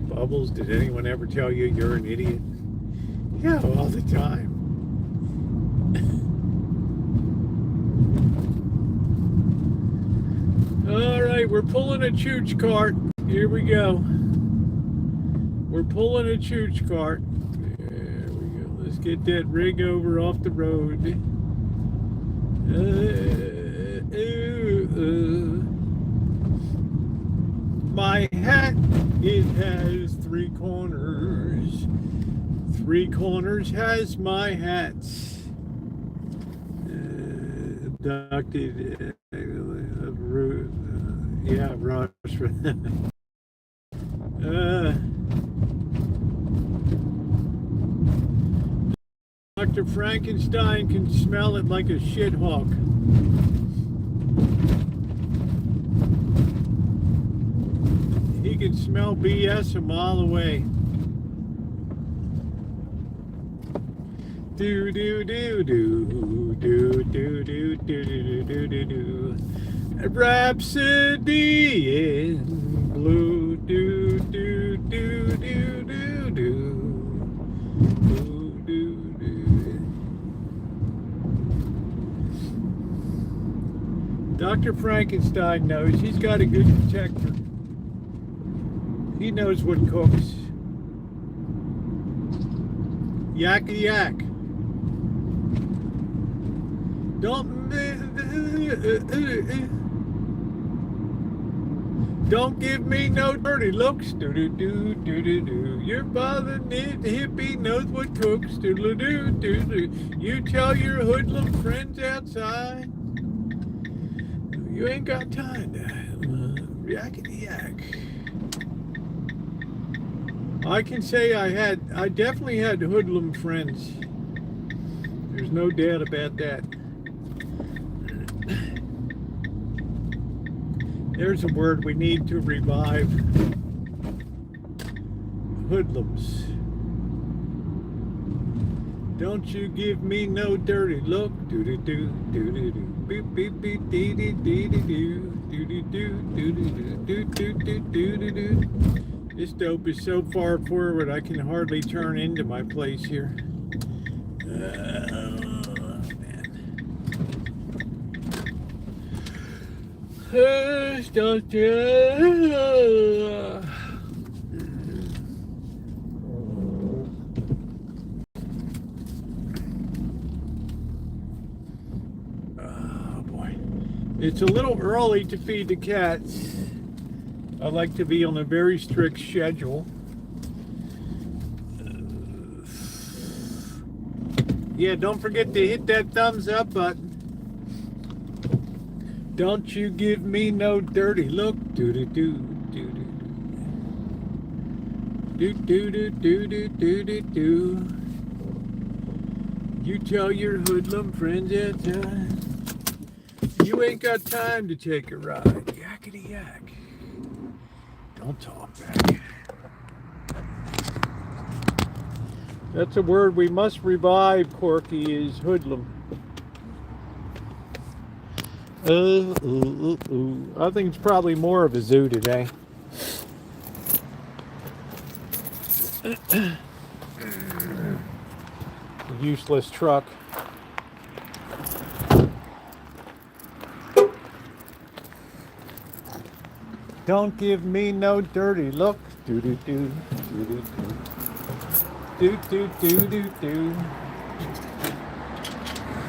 Bubbles, did anyone ever tell you you're an idiot? Yeah, all the time. All right, we're pulling a chooch cart. Here we go. We're pulling a chooch cart. There we go. Let's get that rig over off the road. My hat, it has three corners. Three corners has my hat. Abducted. Yeah, Rush for that. Dr. Frankenstein can smell it like a shithawk. He can smell BS a mile away. Do do do do do do do do do do do. Rhapsody in blue. Do do do do do do. Dr. Frankenstein knows. He's got a good detector. He knows what cooks. Yakety yak. Don't give me no dirty looks. Do do do do do do. Your father, hippie, knows what cooks. Do do do do do. You tell your hoodlum friends outside. You ain't got time to yakety yak. I can say I definitely had hoodlum friends. There's no doubt about that. There's a word we need to revive. Hoodlums. Don't you give me no dirty look. Do do do do do do. Beep beep beep dee dee dee dee do. Do do do do do do do do do do do. This dope is so far forward I can hardly turn into my place here. Oh boy. It's a little early to feed the cats. I like to be on a very strict schedule. Yeah, don't forget to hit that thumbs up button. Don't you give me no dirty look. Do do do do do do do do do do do do. You tell your hoodlum friends outside. You ain't got time to take a ride. Yakety yak. Don't talk back. That's a word we must revive, Corky, is hoodlum. I think it's probably more of a zoo today. Useless truck. Don't give me no dirty look. Do do do do do do do do do do.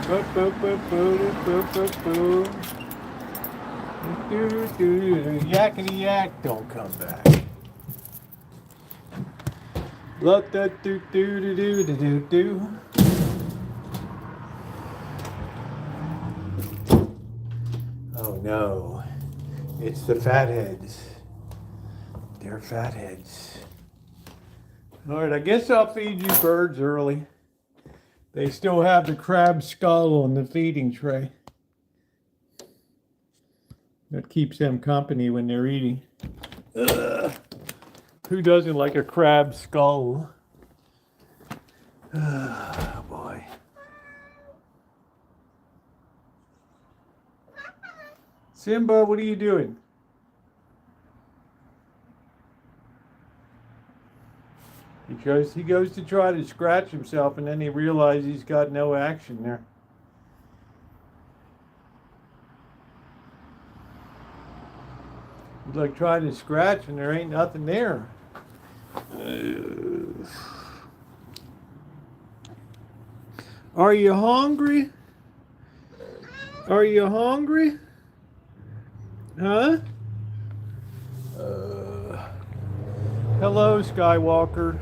Bo bo bo bo bo bo bo. Do do do. Yakety yak, don't come back. Let that do do do do do do do. Oh no. It's the fatheads. They're fatheads. All right, I guess I'll feed you birds early. They still have the crab skull on the feeding tray. That keeps them company when they're eating. Ugh. Who doesn't like a crab skull? Oh boy. Simba, what are you doing? Because he goes to try to scratch himself and then he realizes he's got no action there. He's like trying to scratch and there ain't nothing there. Are you hungry? Are you hungry? Huh? Hello, Skywalker.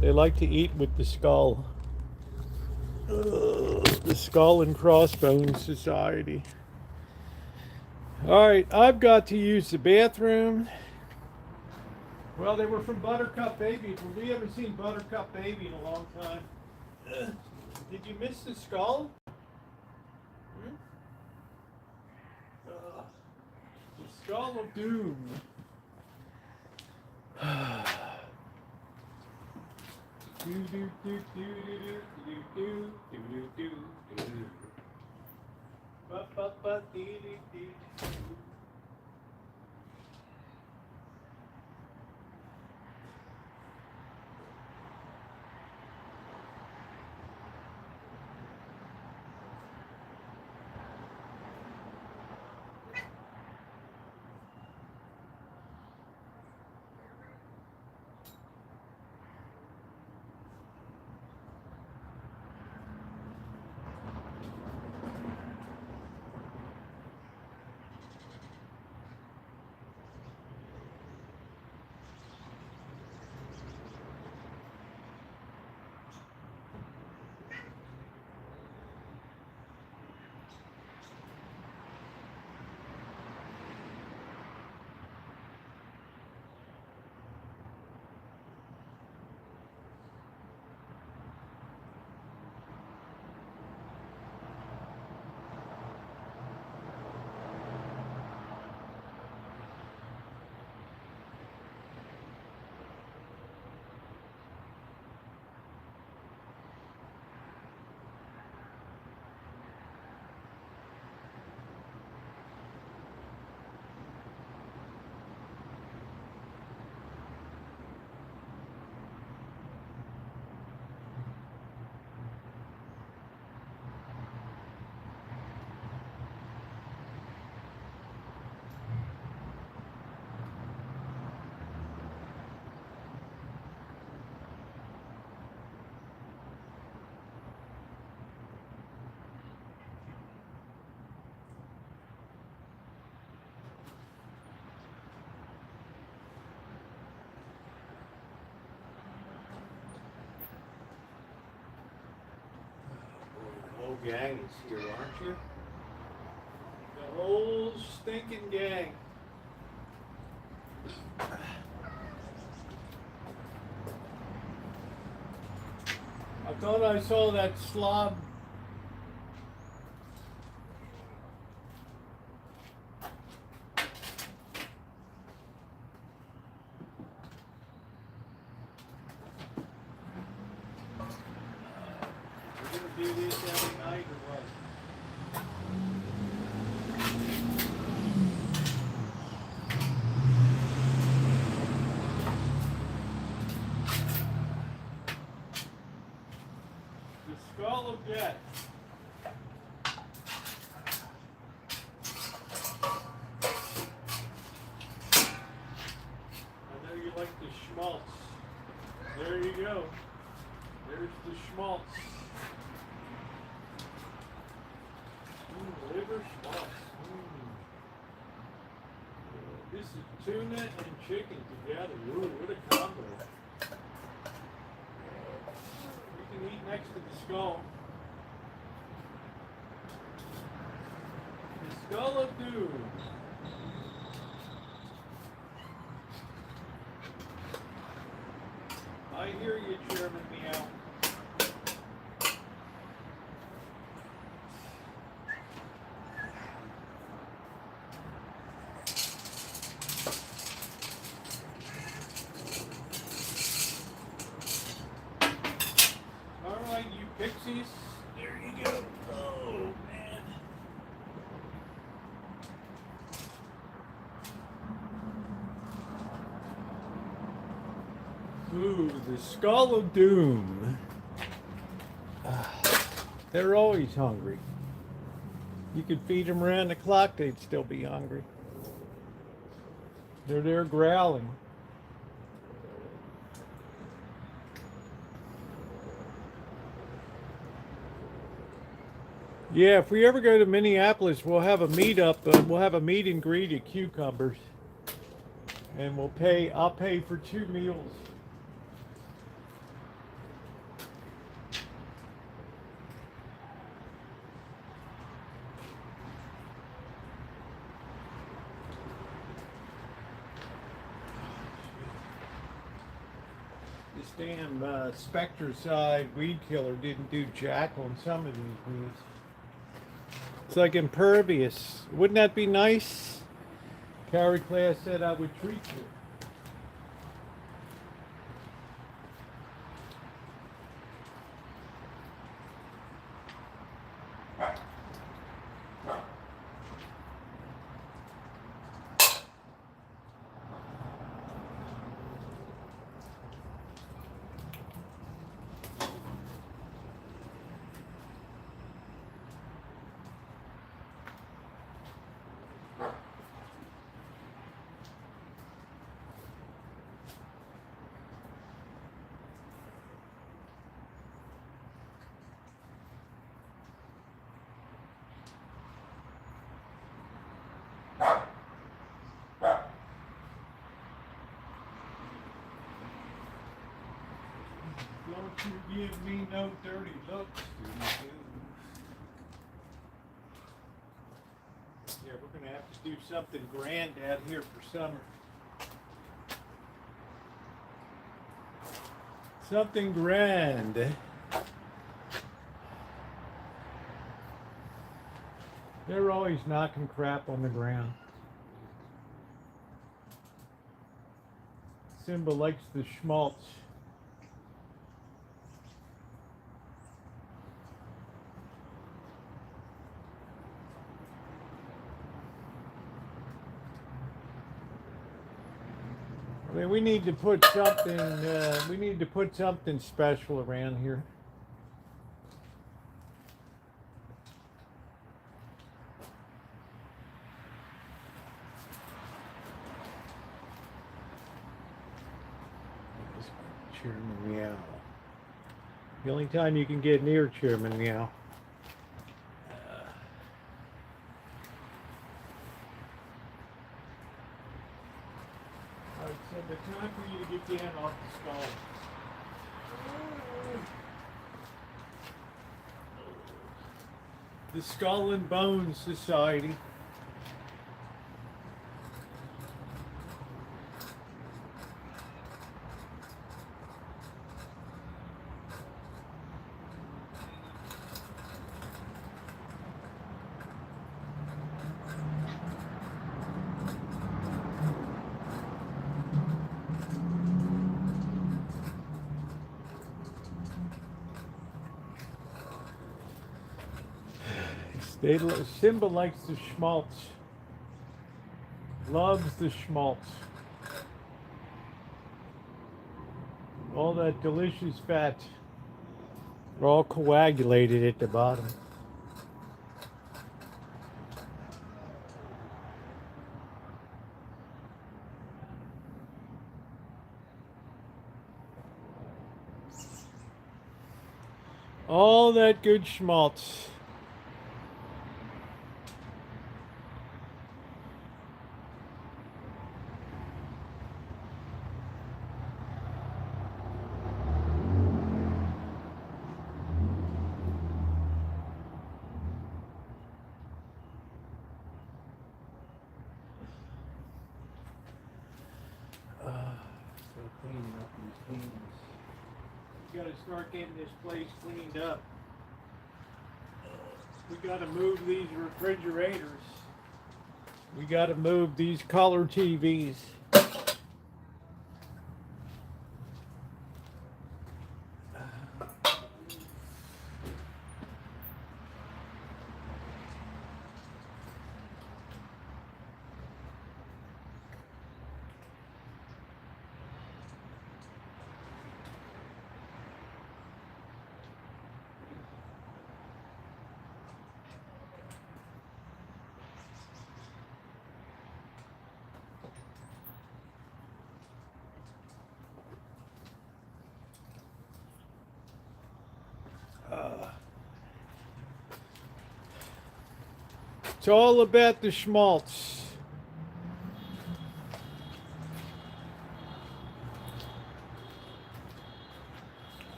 They like to eat with the skull. The Skull and Crossbones Society. Alright, I've got to use the bathroom. Well, they were from Buttercup Baby, but we haven't seen Buttercup Baby in a long time. Did you miss the skull? The Skull of Doom. The whole gang is here, aren't you? The whole stinking gang. I thought I saw that slob. We're gonna do this every night or what? The Skull of Death. I know you like the schmaltz. There you go. There's the schmaltz. Liver schmaltz. This is tuna and chicken together. Ooh, what a combo. You can eat next to the skull. The Skull of Doom. I hear you, Chairman B. The Skull of Doom. They're always hungry. You could feed them around the clock, they'd still be hungry. They're there growling. Yeah, if we ever go to Minneapolis, we'll have a meetup. We'll have a meet and greet at Cucumbers, and I'll pay for 2 meals. This damn Spectricide weed killer didn't do jack on some of these weeds. It's like impervious. Wouldn't that be nice? Carrie Class said I would treat you. Don't you give me no dirty looks, Scooby-Doo. Yeah, we're gonna have to do something grand out here for summer. Something grand. They're always knocking crap on the ground. Simba likes the schmaltz. I mean, we need to put something. We need to put something special around here. Chairman Meow. The only time you can get near Chairman Meow. Alright, so the time for you to get down off the skull. The Skull and Bones Society. Simba likes the schmaltz. Loves the schmaltz. All that delicious fat. They're all coagulated at the bottom. All that good schmaltz. Cleaning up these things. We gotta start getting this place cleaned up. We gotta move these refrigerators. We gotta move these color TVs. It's all about the schmaltz.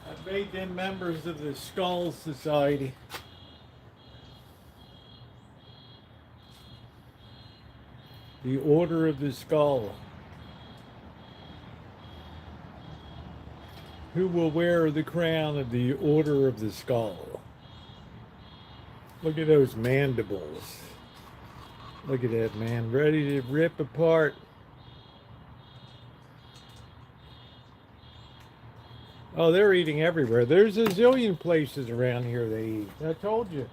I've made them members of the Skull Society. The Order of the Skull. Who will wear the crown of the Order of the Skull? Look at those mandibles. Look at that, man. Ready to rip apart. Oh, they're eating everywhere. There's a zillion places around here they eat. I told you.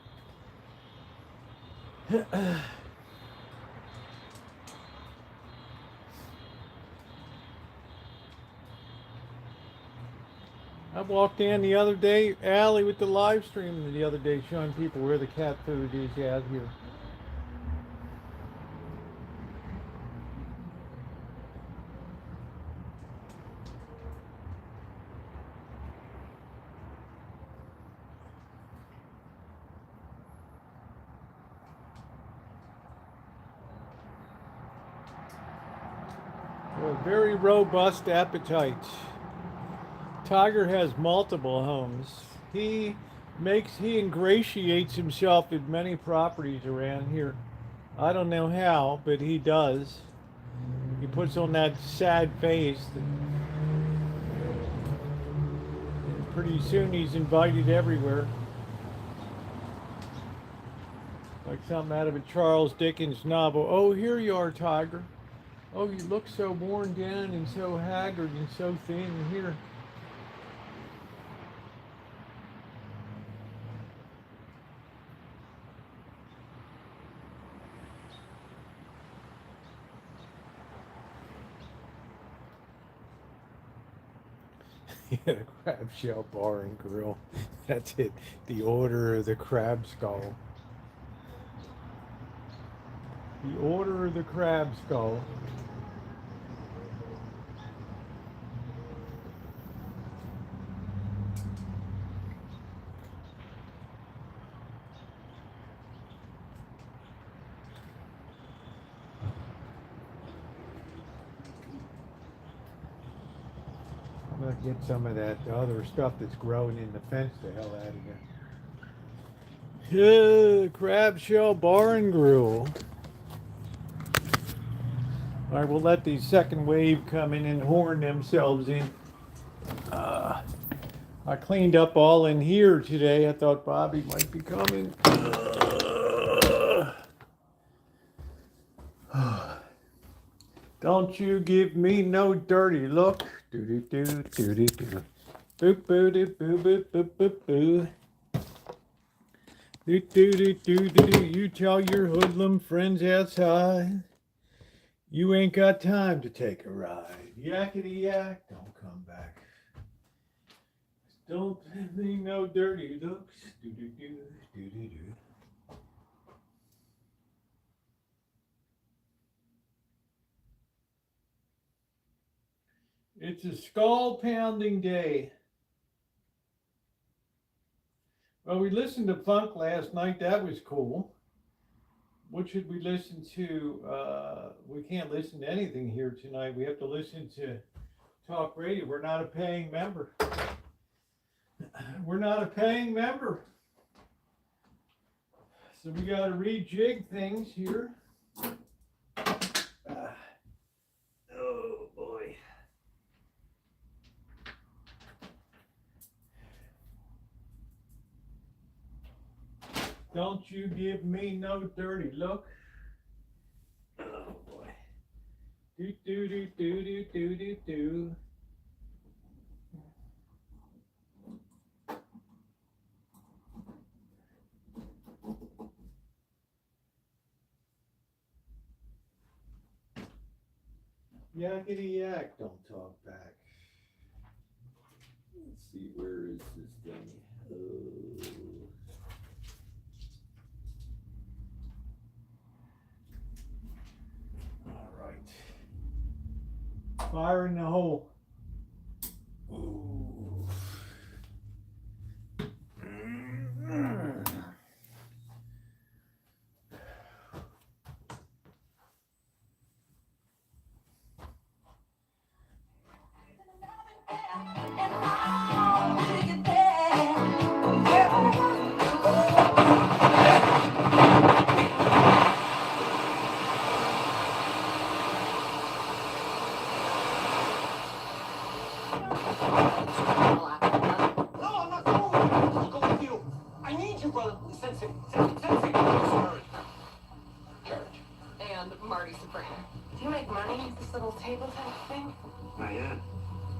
I walked in the other day, alley with the live stream the other day, showing people where the cat food is out here. A very robust appetite. Tiger has multiple homes. He ingratiates himself in many properties around here. I don't know how, but he does. He puts on that sad face. And pretty soon he's invited everywhere. Like something out of a Charles Dickens novel. Oh, here you are, Tiger. Oh, you look so worn down and so haggard and so thin here. Yeah, the Crab Shell Bar and Grill. That's it. The Order of the Crab Skull. The Order of the Crab Skull. I'm gonna get some of that other stuff that's growing in the fence the hell out of here. Yeah, Crab Shell Bar and Grill. All right, we'll let the second wave come in and horn themselves in. I cleaned up all in here today. I thought Bobby might be coming. Don't you give me no dirty look. Do do do do do do. Boop boo doo boo boop boop boop boo. Do do do do do do. You tell your hoodlum friends outside, you ain't got time to take a ride. Yakety yak, don't come back. Don't give me no dirty looks. Do do do do do do. It's a skull pounding day. Well, we listened to funk last night. That was cool. What should we listen to? We can't listen to anything here tonight. We have to listen to talk radio. We're not a paying member. We're not a paying member. So we got to rejig things here. Oh boy. Don't you give me no dirty look. Oh boy. Do do do do do do do do. Yakety yak, don't talk back. Let's see, where is this thing? All right. Fire in the hole. Ooh. two brother sensei. Courage. And Marty Supreme. Do you make money at this little table type thing? Not yet.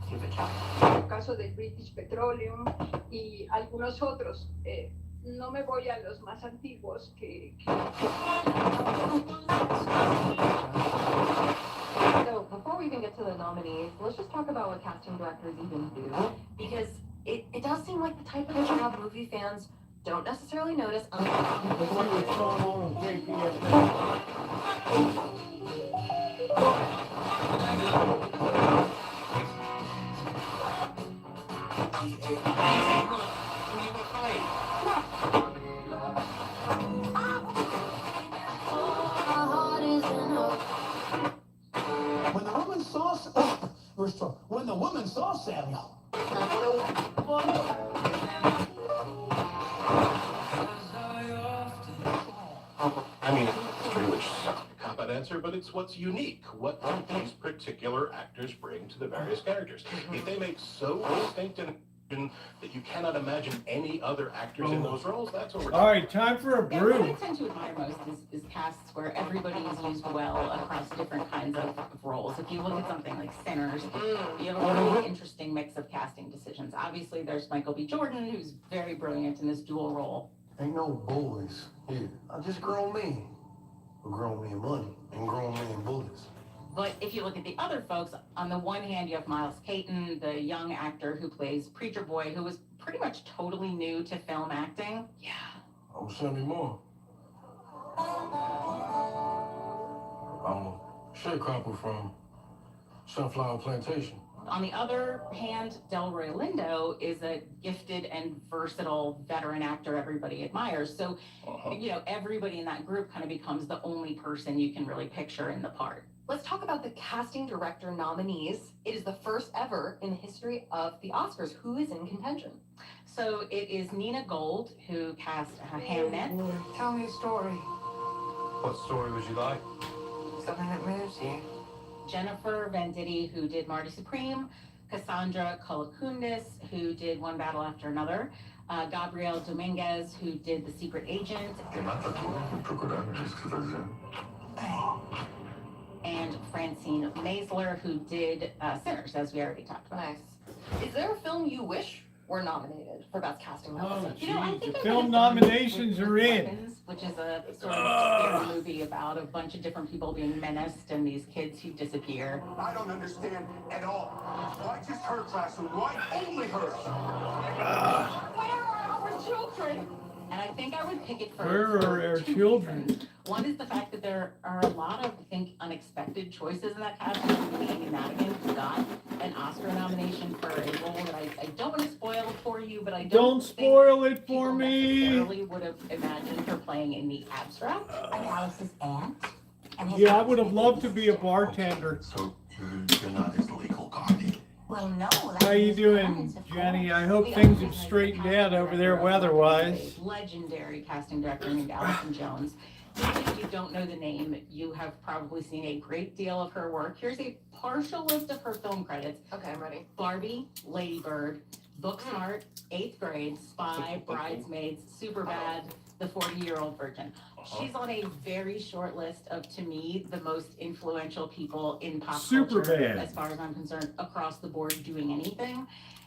Give it a try. El caso del British Petroleum y algunos otros. No me voy a los más antiguos que... So, before we even get to the nominees, let's just talk about what casting directors even do. Because it does seem like the type of job movie fans don't necessarily notice When the woman saw when the woman saw Samuel. I mean, it's pretty much a cop-out answer, but it's what's unique. What do these particular actors bring to the various characters? If they make so distinct an that you cannot imagine any other actors in those roles, that's what we're All right, time for a Yeah, what I brew. tend to admire most is casts where everybody is used well across different kinds of roles. If you look at something like Sinners, you have a really interesting mix of casting decisions. Obviously, there's Michael B. Jordan, who's very brilliant in this dual role. Ain't no boys here. I'm just grown men. A grown man money and grown man bullets. But if you look at the other folks, on the one hand, you have Miles Caton, the young actor who plays Preacher Boy, who was pretty much totally new to film acting. Yeah. I'm Sammy Moore. I'm a sharecropper from Sunflower Plantation. On the other hand, Delroy Lindo is a gifted and versatile veteran actor everybody admires. So, everybody in that group kind of becomes the only person you can really picture in the part. Let's talk about the casting director nominees. It is the first ever in the history of the Oscars. Who is in contention? So it is Nina Gold, who cast Hamnet. Tell me a story. What story would you like? Something that moves you. Jennifer Venditti, who did Marty Supreme. Cassandra Kolokundis, who did One Battle After Another. Gabrielle Dominguez, who did The Secret Agent. And Francine Maisler, who did Sinners, as we already talked about. Nice. Is there a film you wish were nominated for Best Casting? Oh, You know, I geez, think the I film would've done nominations with are in. Weapons, which is a sort of scary movie about a bunch of different people being menaced and these kids who disappear. I don't understand at all. Why just her classroom? Why only hers? Where are our children? And I think I would pick it for Where are our two children? reasons. One is the fact that there are a lot of, I think, unexpected choices in that cast. Amy Madigan got an Oscar nomination for a role that I don't want to spoil for you, but I Don't think spoil it people for me. necessarily would have imagined her playing in the abstract. I'm Alice's aunt. And his Yeah, I aunt's would have name loved to is- be a bartender. So you're not his legal guardian. Well, no. How you doing, Jenny? I hope things have straightened out over there weather-wise. Legendary casting director named Allison Jones. Even if you don't know the name, you have probably seen a great deal of her work. Here's a partial list of her film credits. Okay, I'm ready. Barbie, Lady Bird, Booksmart, 8th Grade, Spy, Bridesmaids, Superbad, The 40-Year-Old Virgin. She's on a very short list of, to me, the most influential people in pop culture, Superbad. as far as I'm concerned, across the board doing anything.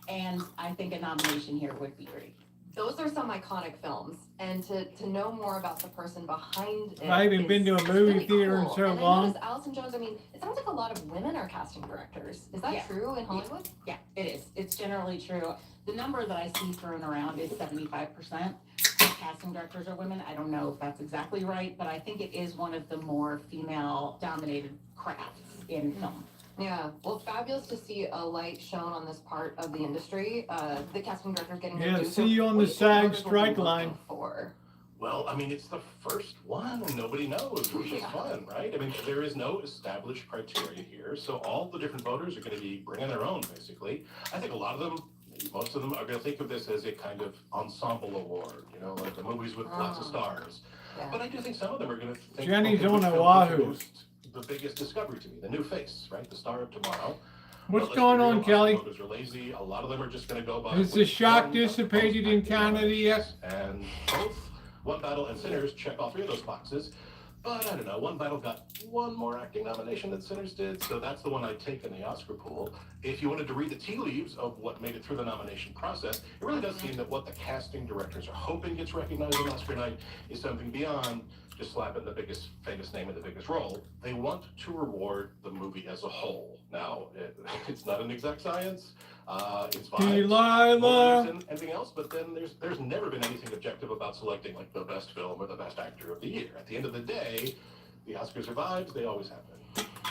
And I think a nomination here would be great. Those are some iconic films, and to know more about the person behind it. I haven't been to a movie really theater in cool. so And long. I noticed Allison Jones, I mean, it sounds like a lot of women are casting directors. Is that Yeah. true in Hollywood? Yeah, it is. It's generally true. The number that I see thrown around is 75% of casting directors are women. I don't know if that's exactly right, but I think it is one of the more female-dominated crafts in film. Yeah, well, fabulous to see a light shown on this part of the industry. The casting directors getting Yeah, to do see you on the what SAG voters will be strike looking line. For. Well, I mean, it's the first one and nobody knows, which is fun, right? I mean, there is no established criteria here, so all the different voters are going to be bringing their own, basically. I think a lot of them, most of them are going to think of this as a kind of ensemble award, like the movies with lots of stars. Yeah. But I do think some of them are going to think, Jenny's okay, on which film Oahu. introduced the biggest discovery to me, the new face, right? The star of tomorrow. What's But let's going be real, on, Oscar Kelly? voters are lazy. A lot of them are just going to go by. Is the which shock one dissipated in acting Canada yet? And both One Battle and Sinners check all three of those boxes. But I don't know, One Battle got one more acting nomination than Sinners did, so that's the one I'd take in the Oscar pool. If you wanted to read the tea leaves of what made it through the nomination process, it really does seem that what the casting directors are hoping gets recognized on Oscar night is something beyond just slapping the biggest famous name in the biggest role. They want to reward the movie as a whole. Now, it's not an exact science. It's vibes, motives, and everything else, but then there's never been anything objective about selecting like the best film or the best actor of the year. At the end of the day, the Oscars are vibes, they always have been.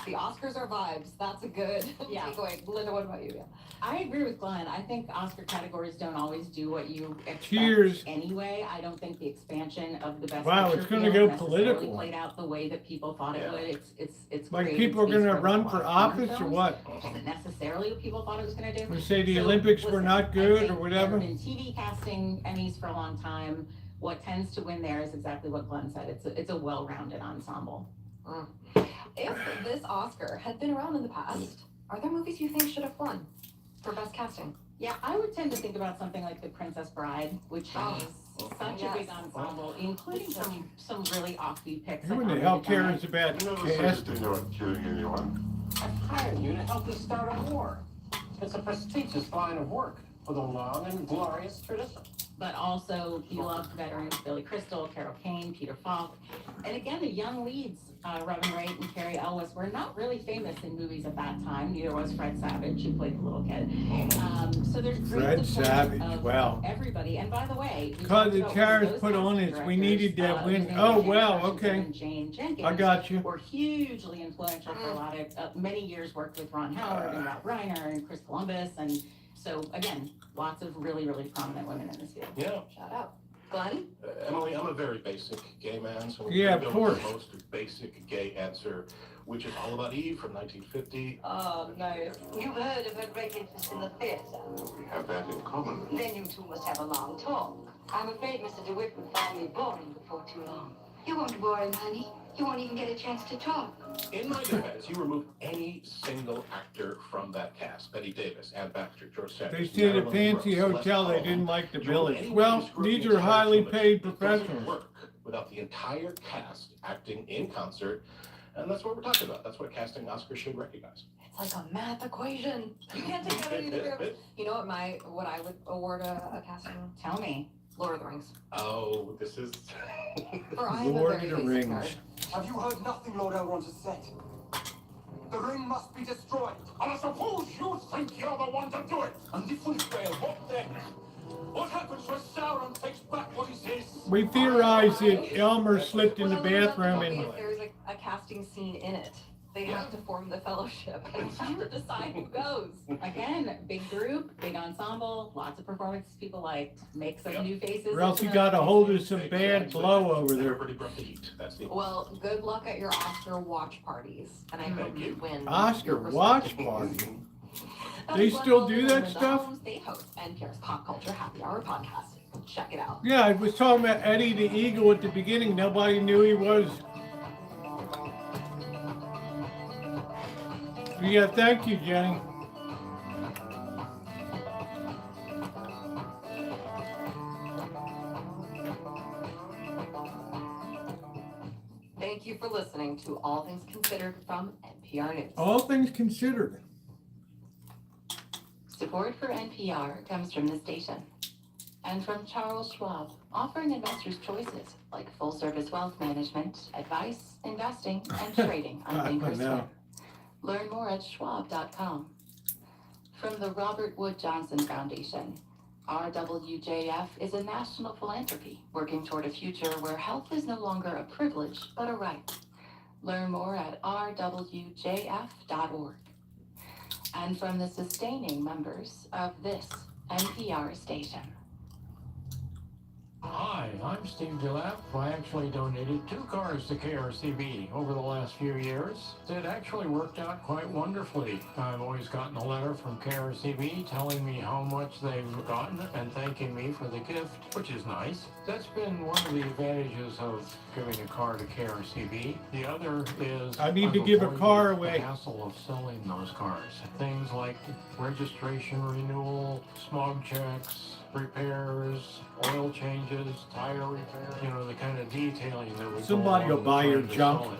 The Oscars are vibes. That's a good takeaway. Linda, what about you? I agree with Glenn. I think Oscar categories don't always do what you expect Cheers. anyway. I don't think the expansion of the best Wow, picture it's gonna field go necessarily political. played out the way that people thought it would. It's Like created people are space gonna for run a lot for of foreign office or films. what? Isn't necessarily what people thought it was gonna do. We say the So, Olympics were listen, not I good think or whatever? There have been TV casting Emmys for a long time. What tends to win there is exactly what Glenn said. It's a well-rounded ensemble. If this Oscar had been around in the past, are there movies you think should have won for best casting? Yeah, I would tend to think about something like The Princess Bride, which is such a big ensemble, including some really offbeat picks. Who like in the On hell the Divine. cares about You never said cast? anything about killing anyone. I've hired you to help me start a war. It's a prestigious line of work with a long and glorious tradition. But also beloved veterans Billy Crystal, Carol Kane, Peter Falk, and again the young leads, Robin Wright and Carrie Elwes, were not really famous in movies at that time. Neither was Fred Savage, who played the little kid. So there's great Fred support Savage, of wow. everybody. And by the way, we Because talked the about tariffs those put on casting it, we directors, needed that whose win. names Oh, are Jane wow, Washington okay. and Jane Jenkins. I got you. Were hugely influential for a lot of many years. Worked with Ron Howard and Rob Reiner and Chris Columbus, and so again, lots of really prominent women in this field. Yeah. Shout out. Glenn? Emily, I'm a very basic gay man, so Yeah, we're gonna of go with course. the most basic gay answer, which is All About Eve from 1950. Oh, nice. You've heard of her great interest in the theatre. We have that in common. Then you two must have a long talk. I'm afraid Mr. DeWitt would find me boring before too long. You won't bore him, honey. You won't even get a chance to talk. In my defense, you remove any single actor from that cast, Betty Davis, Ann Baxter, George Sanders. They stayed at a Marilyn fancy Monroe, hotel, they Celeste didn't Holm. like the You remove village. anyone Well, who screwed these the are entire highly too much. paid It doesn't professionals. work without the entire cast acting in concert, and that's what we're talking about. That's what casting Oscar should recognize. It's like a math equation. You can't take that any other. You know what I would award a casting? Tell me. Lord of the Rings. Oh, this is. For I am a Lord very of the basic Rings. nerd. Have you heard nothing Lord Elrond has said? The ring must be destroyed. And I suppose you think you're the one to do it. And if we fail, what then? What happens when Sauron takes back what is his? We theorized that Elmer slipped in the Well, no, no, bathroom no, and if there's a casting scene in it, they have to form the fellowship and decide who goes. Again, big group, big ensemble, lots of performances people liked, make some new faces. or else into you the got a hold of faces. some bad blow over there. Everybody brought the heat. That's the. Well, good luck at your Oscar watch parties, and I hope you win. Oscar your watch perspective. party. That They is Glenn still Mulder do and that Linda stuff? Holmes. They host NPR's Pop Culture Happy Hour podcast. Check it out. Yeah, I was talking about Eddie the Eagle at the beginning. Nobody knew he was. Yeah, thank you, Jenny. Thank you for listening to All Things Considered from NPR News. All things considered. Support for NPR comes from the station and from Charles Schwab, offering investors choices like full-service wealth management, advice, investing, and trading on I Thinkorswim. know. Learn more at schwab.com. From the Robert Wood Johnson Foundation, RWJF is a national philanthropy working toward a future where health is no longer a privilege, but a right. Learn more at rwjf.org. And from the sustaining members of this NPR station. I I'm Steve Gillette. I actually donated 2 cars to KRCB over the last few years. It actually worked out quite wonderfully. I've always gotten a letter from KRCB telling me how much they've gotten and thanking me for the gift, which is nice. That's been one of the advantages of giving a car to KRCB. The other is I need to I've give a avoided car the away. hassle of selling those cars. Things like registration renewal, smog checks, repairs, oil changes, tire repairs, you know, the kind of detailing that would Somebody go will along buy with your trying to junk. sell it.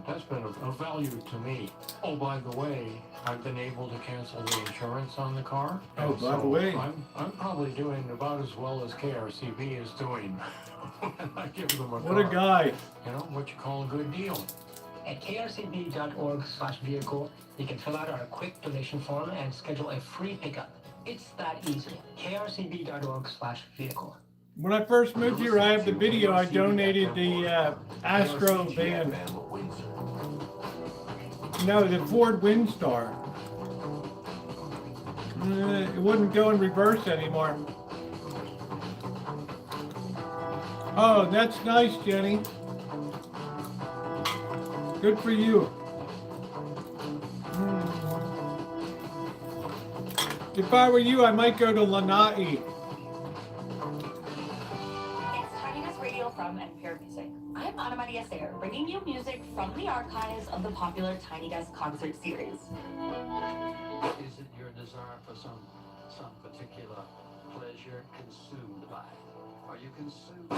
That's been a value to me. Oh, by the way, I've been able to cancel the insurance on the car. Oh, And by the so way. I'm probably doing about as well as KRCB is doing when I give them a car. What a guy. You know, what you call a good deal. At krcb.org/vehicle, you can fill out our quick donation form and schedule a free pickup. It's that easy. krcb.org/vehicle. When I first moved here, I have the video. I donated the Astro van. No, the Ford Windstar. It wouldn't go in reverse anymore. Oh, that's nice, Jenny. Good for you. If I were you, I might go to Lanai. It's Tiny Desk Radio from NPR Music. I'm Ana Maria Sayre, bringing you music from the archives of the popular Tiny Desk concert series. Is it your desire for some particular pleasure consumed by? Are you consumed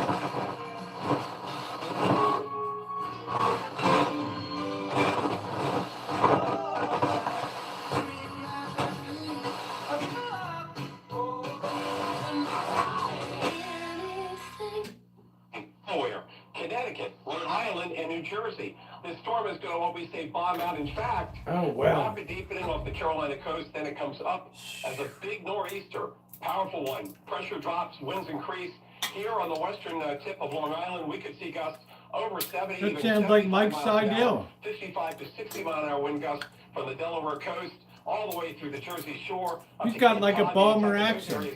Delaware, Connecticut, Rhode Island, and New Jersey. This storm is going to, what we say, bomb out. In fact, Oh, wow. rapid deepening off the Carolina coast, then it comes up as a big nor'easter, powerful one. Pressure drops, winds increase. Here on the western tip of Long Island, we could see gusts over 70, That even sounds like 75 Mike miles an hour, Seidel. 55 to 60 mile an hour wind gusts from the Delaware coast all the way through the Jersey Shore. He's got like a bomber accent.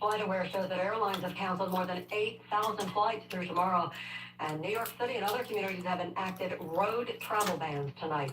FlightAware shows that airlines have canceled more than 8,000 flights through tomorrow. And New York City and other communities have enacted road travel bans tonight.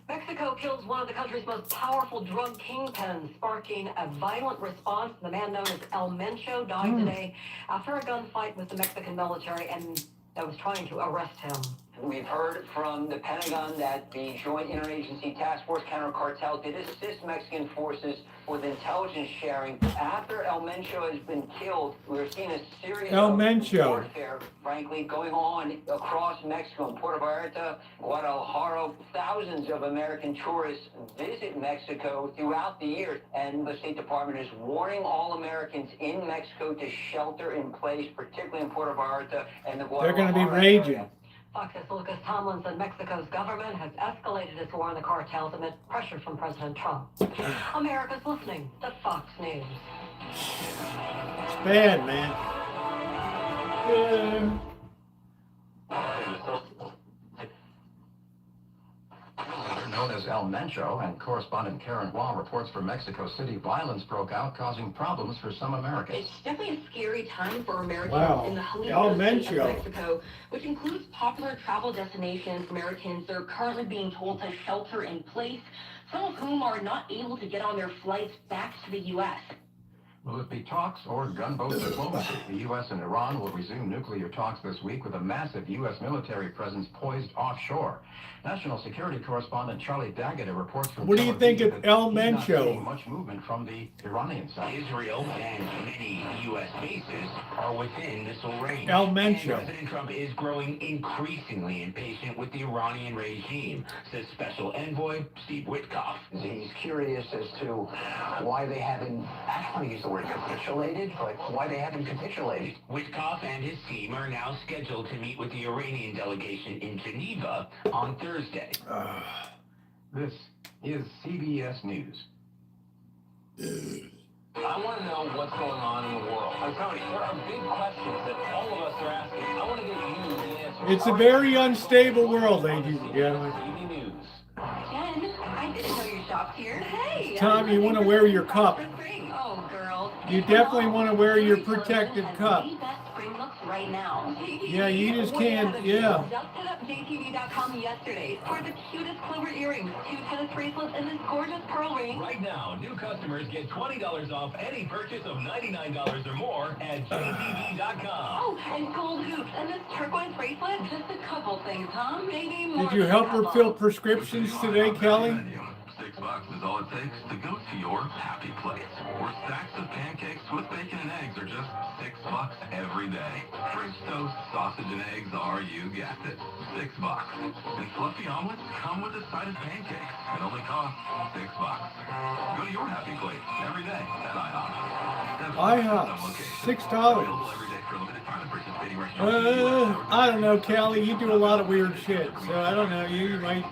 Mexico kills one of the country's most powerful drug kingpins, sparking a violent response. The man known as El Mencho died today after a gunfight with the Mexican military and that was trying to arrest him. We've heard from the Pentagon that the Joint Interagency Task Force Counter Cartel did assist Mexican forces with intelligence sharing. After El Mencho has been killed, we're seeing a series El of Mencho. warfare, frankly, going on across Mexico. In Puerto Vallarta, Guadalajara, thousands of American tourists visit Mexico throughout the year, and the State Department is warning all Americans in Mexico to shelter in place, particularly in Puerto Vallarta and the They're going to be Guadalajara raging. area. Fox's Lucas Tomlin said Mexico's government has escalated its war on the cartels amid pressure from President Trump. America's listening to Fox News. It's bad, man. Known as El Mencho, and correspondent Karen Wall reports from Mexico City, violence broke out, causing problems for some Americans. It's definitely a scary time for Americans Wow. in the El Jalisco state Mencho. of Mexico, which includes popular travel destinations. Americans are currently being told to shelter in place, some of whom are not able to get on their flights back to the U.S. Will it be talks or gunboat diplomacy? The U.S. and Iran will resume nuclear talks this week with a massive U.S. military presence poised offshore. National security correspondent Charlie Daggett reports from What do you Tel think Aviv of that El he's not Mencho? seeing much movement from the Iranian side. Israel and many U.S. bases are within missile range. El And Mencho. President Trump is growing increasingly impatient with the Iranian regime, says Special Envoy Steve Witkoff. He's curious as to why they haven't, I don't want to use the word capitulated, but why they haven't capitulated. Witkoff and his team are now scheduled to meet with the Iranian delegation in Geneva on Thursday. This is CBS News. I want to know what's going on in the world. I'm telling you, there are big questions that all of us are asking. I want to get you the answer. It's a very unstable world, ladies and gentlemen. TV News. Jen, I didn't know you shopped here. Hey! Tom, you want to wear your cup. Oh, girl. You definitely want to wear your protective cup. The best spring looks right now. Yeah, you just can't, yeah. Just hit up JTV.com yesterday for the cutest clover earrings, 2 tennis bracelets, and this gorgeous pearl ring. Right now, new customers get $20 off any purchase of $99 or more at JTV.com. Oh, and gold hoops, and this turquoise bracelet. Just a couple things, huh? Maybe more. Did you help her fill prescriptions today, Kelly? $6 is all it takes to go to your happy place. Where stacks of pancakes with bacon and eggs are just $6 every day. French toast, sausage, and eggs are, you guessed it, $6. And fluffy omelets come with a side of pancakes. It only costs $6. Go to your happy place every day at IHOP, $6. I don't know, Kelly. You do a lot of weird shit, so I don't know. You might.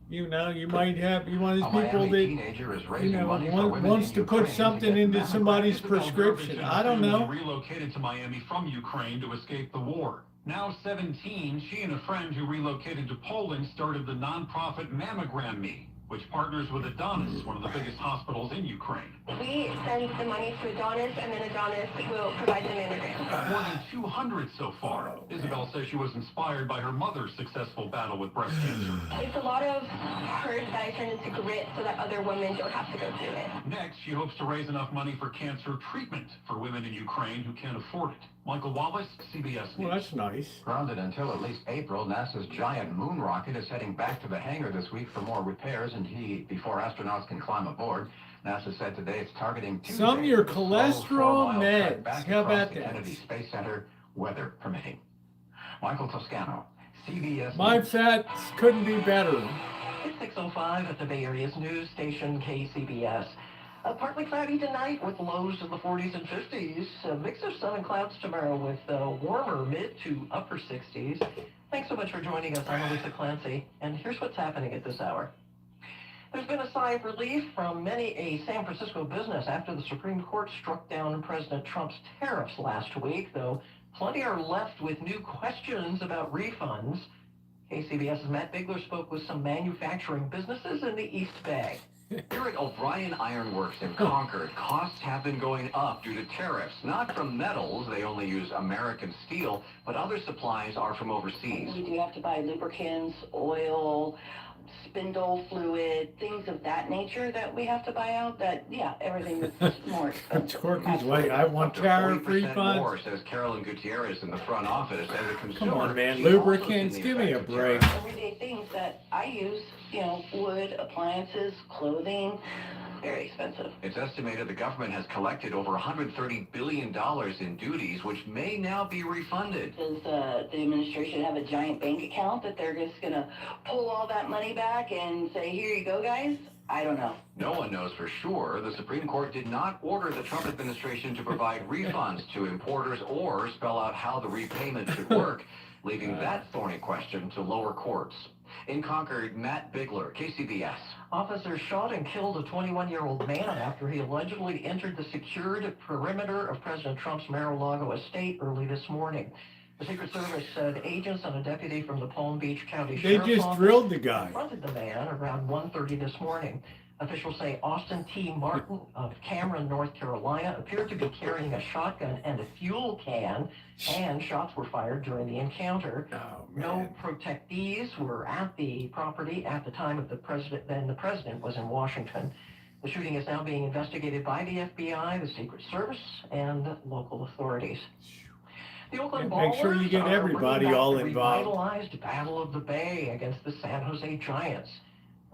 You might have, you one of these people that, wants to put something into somebody's prescription. I don't know. Relocated to Miami from Ukraine to escape the war. Now 17, she and a friend who relocated to Poland started the nonprofit Mammogram Me, which partners with Adonis, one of the biggest hospitals in Ukraine. We send the money to Adonis, and then Adonis will provide the mammogram. More than 200 so far. Isabel says she was inspired by her mother's successful battle with breast cancer. It's a lot of hurt that I turn into grit so that other women don't have to go through it. Next, she hopes to raise enough money for cancer treatment for women in Ukraine who can't afford it. Michael Wallace, CBS News. Well, that's nice. Grounded until at least April, NASA's giant moon rocket is heading back to the hangar this week for more repairs and before astronauts can climb aboard. NASA said today it's targeting some of your cholesterol meds. How about that? Kennedy Space Center, weather permitting. Michael Toscano, CBS. My fats couldn't be better. It's 6:05 at the Bay Area's news station KCBS. Partly cloudy tonight with lows in the 40s and 50s. A mix of sun and clouds tomorrow with warmer mid to upper 60s. Thanks so much for joining us. I'm Elisa Clancy, and here's what's happening at this hour. There's been a sigh of relief from many a San Francisco business after the Supreme Court struck down President Trump's tariffs last week, though plenty are left with new questions about refunds. KCBS's Matt Bigler spoke with some manufacturing businesses in the East Bay. Here at O'Brien Iron Works in Concord, costs have been going up due to tariffs. Not from metals, they only use American steel, but other supplies are from overseas. We do have to buy lubricants, oil, spindle fluid, things of that nature that we have to buy out. That, yeah, everything is more expensive. Corky's like, I want tariff refunds. More, says Carolyn Gutierrez in the front office. As a consumer, come on, man, lubricants, give me a break. Everyday things that I use, wood, appliances, clothing, very expensive. It's estimated the government has collected over $130 billion in duties, which may now be refunded. Does the administration have a giant bank account that they're just going to pull all that money back and say, here you go, guys? I don't know. No one knows for sure. The Supreme Court did not order the Trump administration to provide refunds to importers or spell out how the repayment should work, leaving that thorny question to lower courts. In Concord, Matt Bigler, KCBS. Officers shot and killed a 21-year-old man after he allegedly entered the secured perimeter of President Trump's Mar-a-Lago estate early this morning. The Secret Service said agents and a deputy from the Palm Beach County Sheriff's They just Office drilled the guy. confronted the man around 1:30 this morning. Officials say Austin T. Martin of Cameron, North Carolina, appeared to be carrying a shotgun and a fuel can, and shots were fired during the encounter. No protectees were at the property at the time of the president was in Washington. The shooting is now being investigated by the FBI, the Secret Service, and local authorities. The Oakland Make sure you get Ballers are everybody bringing back all the involved. revitalized Battle of the Bay against the San Jose Giants.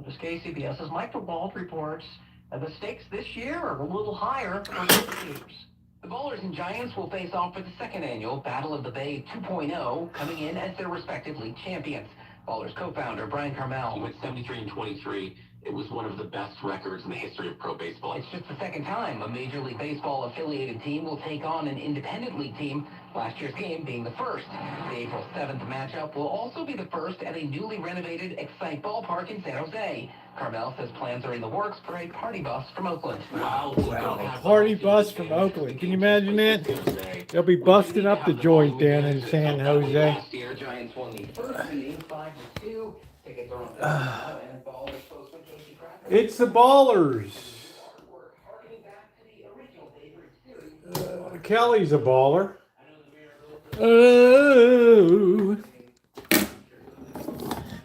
As KCBS's Michael Bald reports, the stakes this year are a little higher for both teams. The Ballers and Giants will face off for the second annual Battle of the Bay 2.0, coming in as their respective league champions. Ballers co-founder Brian Carmel. With 73-23, it was one of the best records in the history of pro baseball. It's just the second time a Major League Baseball affiliated team will take on an independent league team, last year's game being the first. The April 7th matchup will also be the first at a newly renovated Excite Ballpark in San Jose. Carmel says plans are in the works for a party bus from Oakland. Wow, a party bus from Oakland. Can you imagine that? They'll be busting up the joint down in San Jose. Last year, Giants won the first meeting 5-2. Tickets are on sale, and Ballers post with Casey Cracker. It's the Ballers. Kelly's a baller. Oh,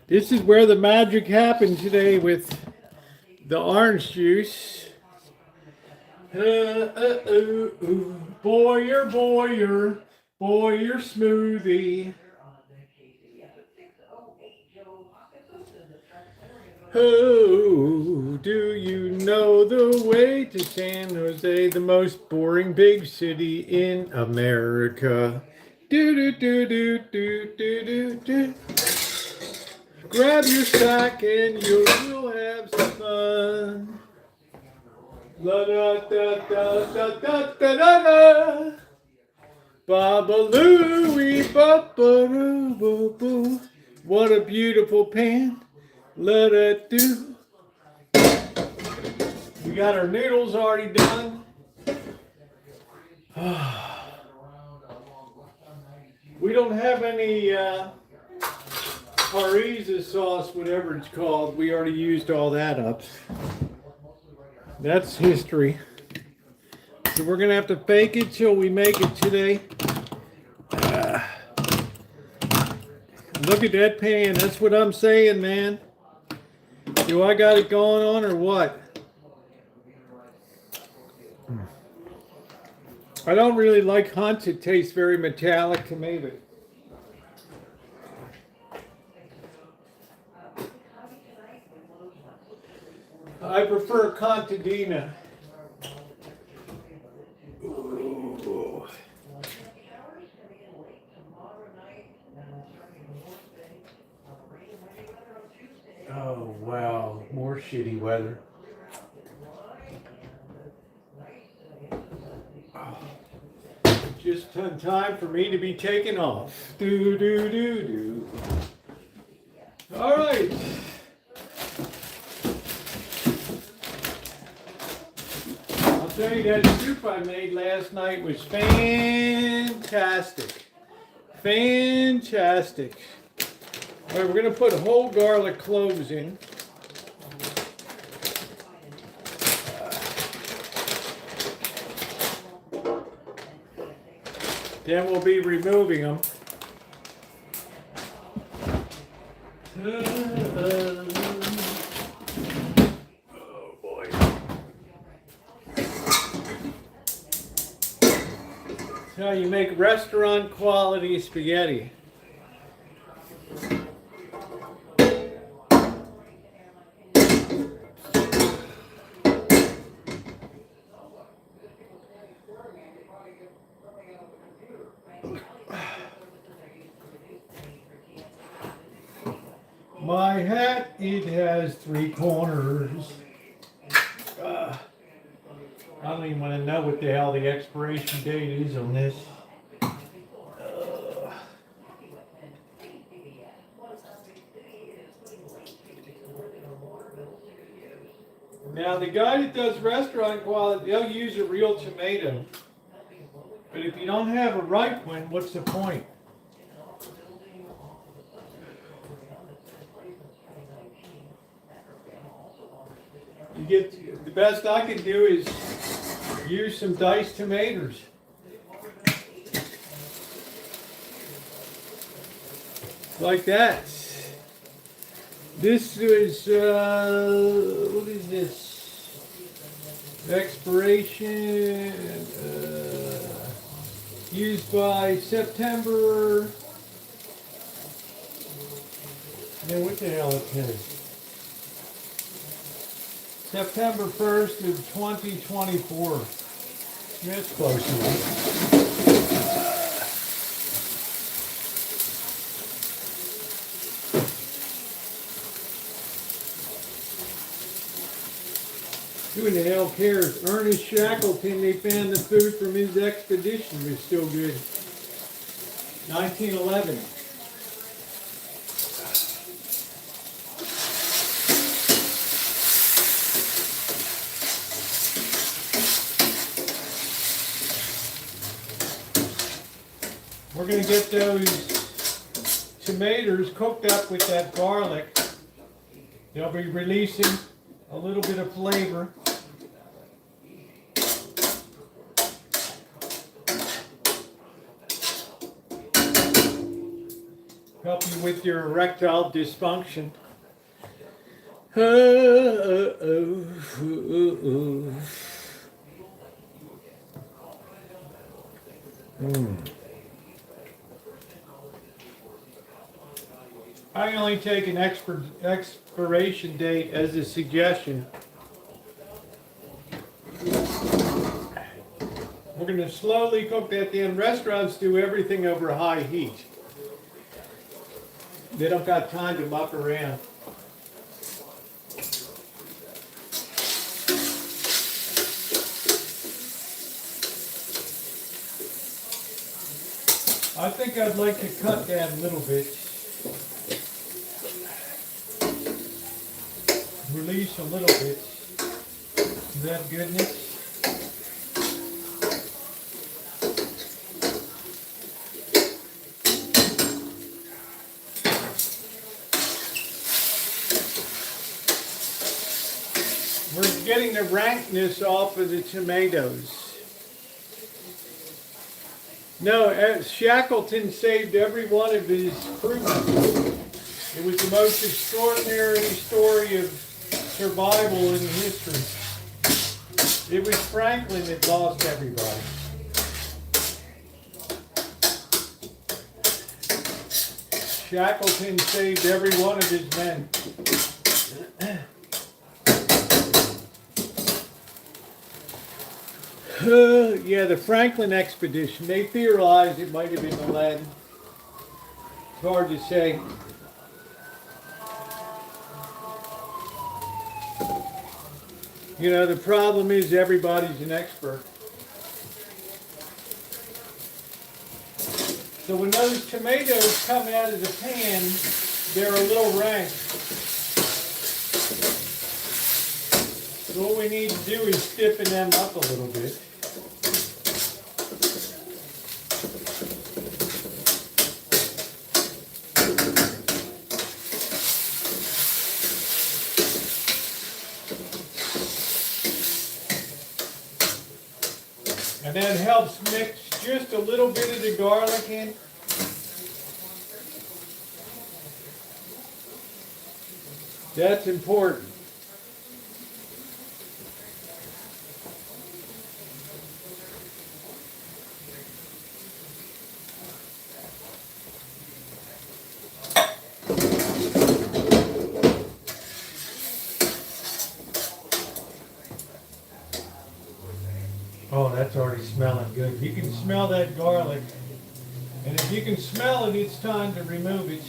this is where the magic happened today with the orange juice. Boyer, Boyer smoothie. Oh, do you know the way to San Jose, the most boring big city in America? Do do do do do do do do. Grab your sack and you'll have some fun. La da da da da da da da da. Baba Louie, Baba Boo Boo. What a beautiful pan. Let it do. We got our noodles already done. We don't have any harissa sauce, whatever it's called. We already used all that up. That's history. So we're gonna have to fake it till we make it today. Look at that pan. That's what I'm saying, man. Do I got it going on or what? I don't really like Hunt's. It tastes very metallic to me, but I prefer Contadina. Ooh. Oh, wow. More shitty weather. Just in time for me to be taken off. Do, do, do, do. All right. I'll tell you, that soup I made last night was fantastic. Fantastic. All right, we're going to put whole garlic cloves in. Then we'll be removing them. Oh boy. That's how you make restaurant quality spaghetti. My hat, it has 3 corners. I don't even want to know what the hell the expiration date is on this. Now the guy that does restaurant quality, they'll use a real tomato. But if you don't have a ripe one, what's the point? You get, the best I can do is use some diced tomatoes. Like that. This is, what is this? Expiration, used by September, man, what the hell it is? September 1st of 2024. That's close enough. Who in the hell cares? Ernest Shackleton, they found the food from his expedition was still good. 1911. We're going to get those tomatoes cooked up with that garlic. They'll be releasing a little bit of flavor. Help you with your erectile dysfunction. I only take an expiration date as a suggestion. We're going to slowly cook that in. Restaurants do everything over high heat. They don't got time to muck around. I think I'd like to cut that a little bit. Release a little bit of that goodness. We're getting the rankness off of the tomatoes. No, Shackleton saved every one of his crew members. It was the most extraordinary story of survival in history. It was Franklin that lost everybody. Shackleton saved every one of his men. Yeah, the Franklin expedition, they theorized it might have been Aladdin. It's hard to say. You know, the problem is everybody's an expert. So when those tomatoes come out of the pan, they're a little rank. So what we need to do is stiffen them up a little bit. And that helps mix just a little bit of the garlic in. That's important. Oh, that's already smelling good. You can smell that garlic. And if you can smell it, it's time to remove it.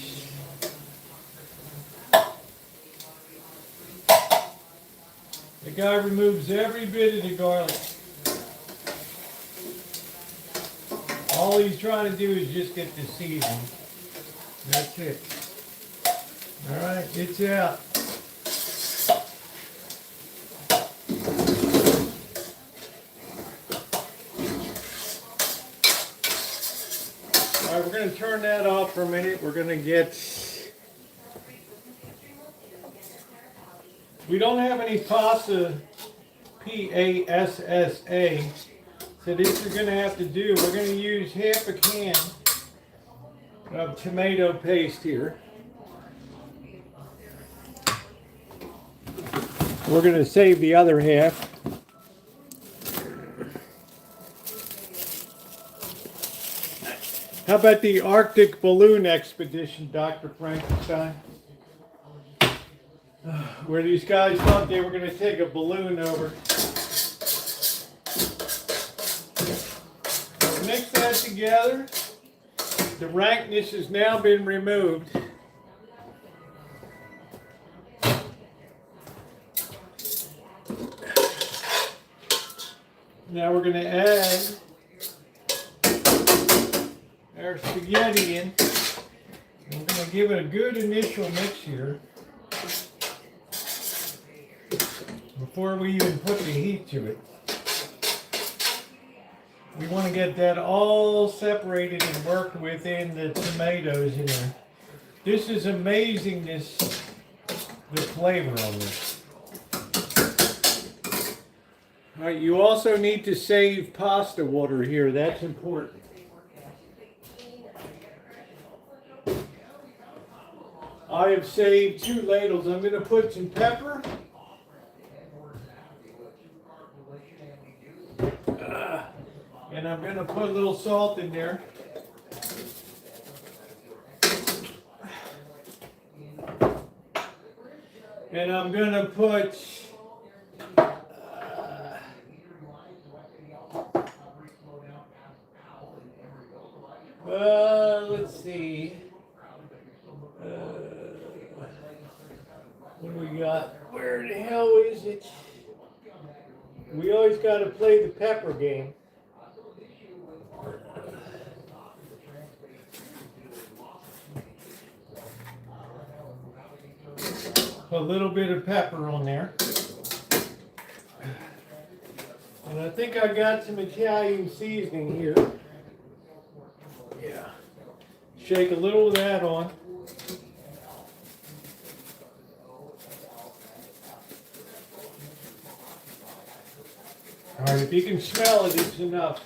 The guy removes every bit of the garlic. All he's trying to do is just get the seasoning. That's it. All right, it's out. All right, we're going to turn that off for a minute. We're going to get... We don't have any pasta, P-A-S-S-A, so this is going to have to do. We're going to use half a can of tomato paste here. We're going to save the other half. How about the Arctic balloon expedition, Dr. Frankenstein? Where these guys thought they were going to take a balloon over. Mix that together. The rankness has now been removed. Now we're going to add our spaghetti in. We're going to give it a good initial mix here before we even put the heat to it. We want to get that all separated and worked within the tomatoes in there. This is amazing, the flavor on this. All right, you also need to save pasta water here. That's important. I have saved 2 ladles. I'm going to put some pepper. And I'm going to put a little salt in there. And I'm going to put let's see. What do we got? Where the hell is it? We always got to play the pepper game. A little bit of pepper on there. And I think I got some Italian seasoning here. Yeah. Shake a little of that on. All right, if you can smell it, it's enough.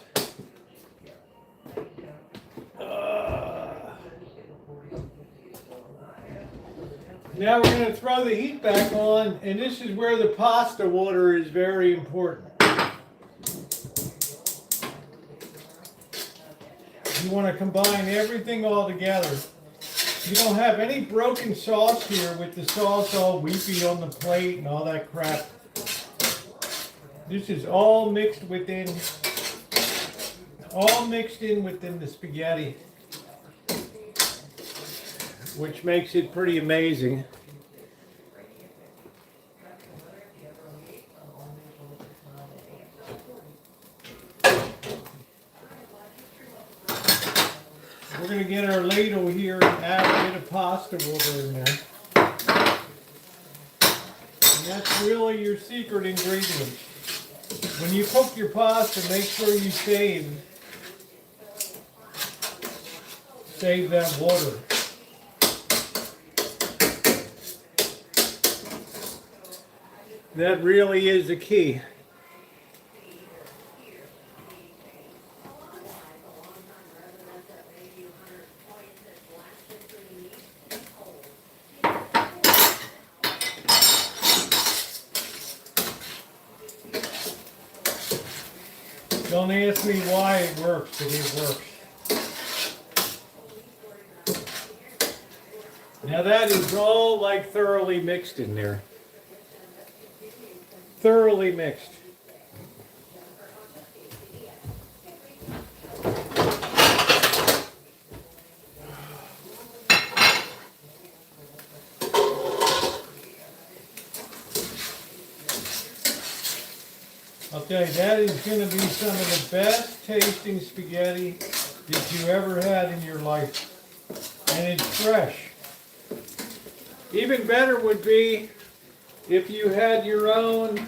Now we're going to throw the heat back on, and this is where the pasta water is very important. You want to combine everything all together. You don't have any broken sauce here with the sauce all weepy on the plate and all that crap. This is all mixed in within the spaghetti, which makes it pretty amazing. We're going to get our ladle here and add a bit of pasta water in there. And that's really your secret ingredient. When you cook your pasta, make sure you save that water. That really is the key. Don't ask me why it works, but it works. Now that is all like thoroughly mixed in there. Thoroughly mixed. Okay, that is going to be some of the best tasting spaghetti that you ever had in your life. And it's fresh. Even better would be if you had your own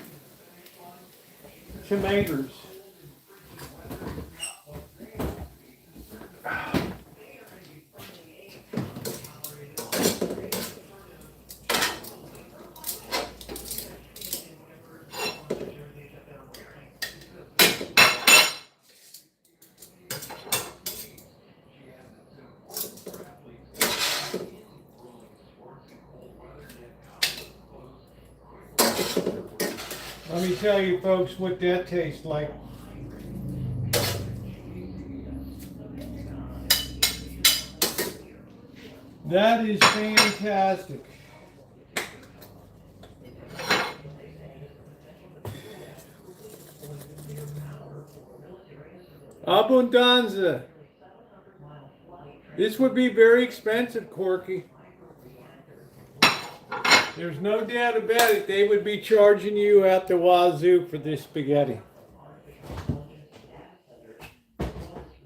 tomatoes. Let me tell you folks what that tastes like. That is fantastic. Abundanza. This would be very expensive, Corky. There's no doubt about it. They would be charging you out the wazoo for this spaghetti.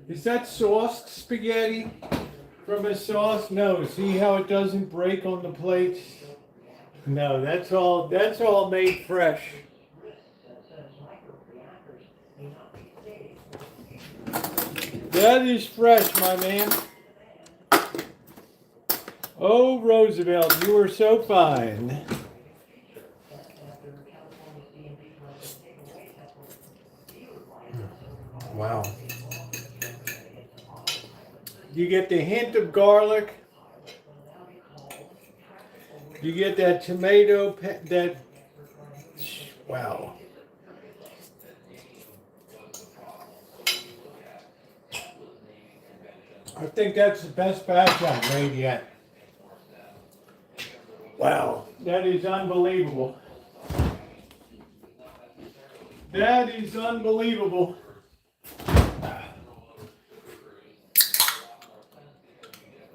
Is that sauced spaghetti from a sauce? No. See how it doesn't break on the plates? No, that's all made fresh. That is fresh, my man. Oh, Roosevelt, you are so fine. Wow. You get the hint of garlic. You get that tomato, that, wow. I think that's the best batch I've made yet. Wow, that is unbelievable. That is unbelievable.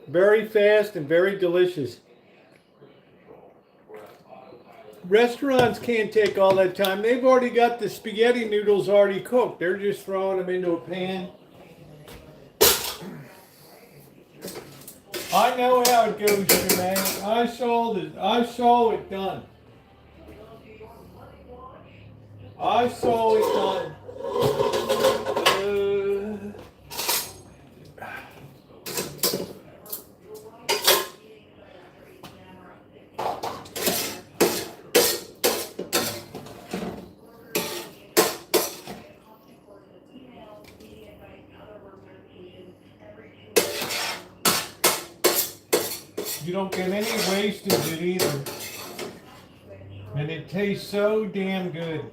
Very fast and very delicious. Restaurants can't take all that time. They've already got the spaghetti noodles already cooked. They're just throwing them into a pan. I know how it goes, man. I saw it done. I saw it done. You don't get any wastage in it either. And it tastes so damn good.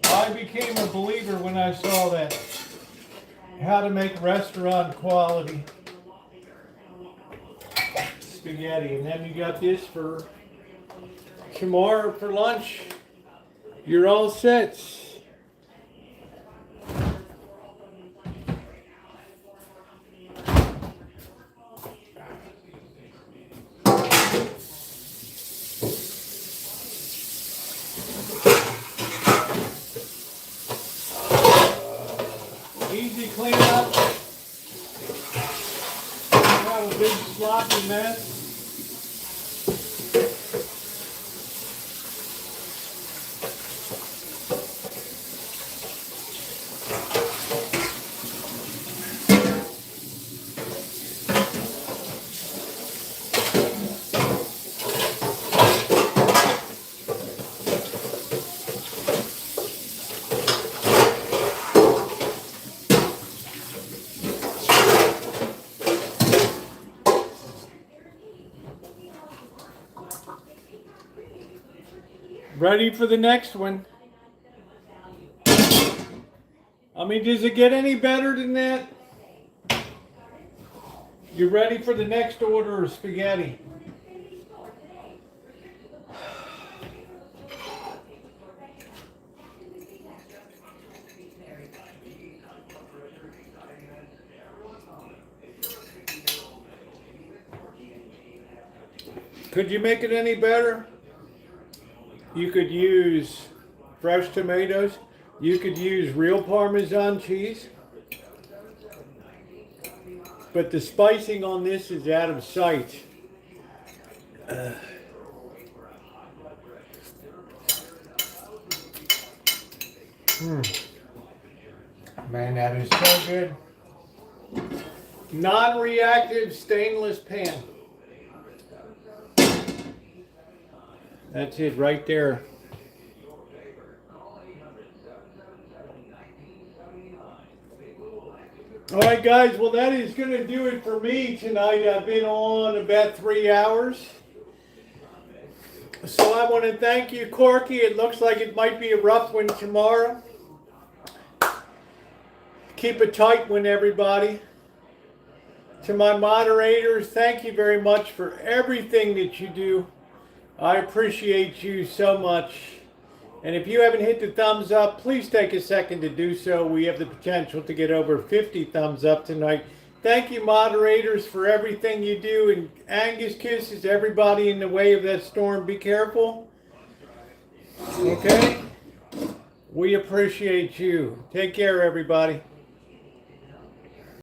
I became a believer when I saw that. How to make restaurant quality spaghetti. And then you got this for tomorrow for lunch. You're all set. Easy cleanup. Got a big sloppy mess. Ready for the next one. I mean, does it get any better than that? You ready for the next order of spaghetti? Could you make it any better? You could use fresh tomatoes. You could use real Parmesan cheese. But the spicing on this is out of sight. Man, that is so good. Non-reactive stainless pan. That's it right there. All right, guys. Well, that is going to do it for me tonight. I've been on about 3 hours. So I want to thank you, Corky. It looks like it might be a rough one tomorrow. Keep a tight one, everybody. To my moderators, thank you very much for everything that you do. I appreciate you so much. And if you haven't hit the thumbs up, please take a second to do so. We have the potential to get over 50 thumbs up tonight. Thank you, moderators, for everything you do. And Angus kisses everybody in the way of that storm. Be careful. Okay? We appreciate you. Take care, everybody.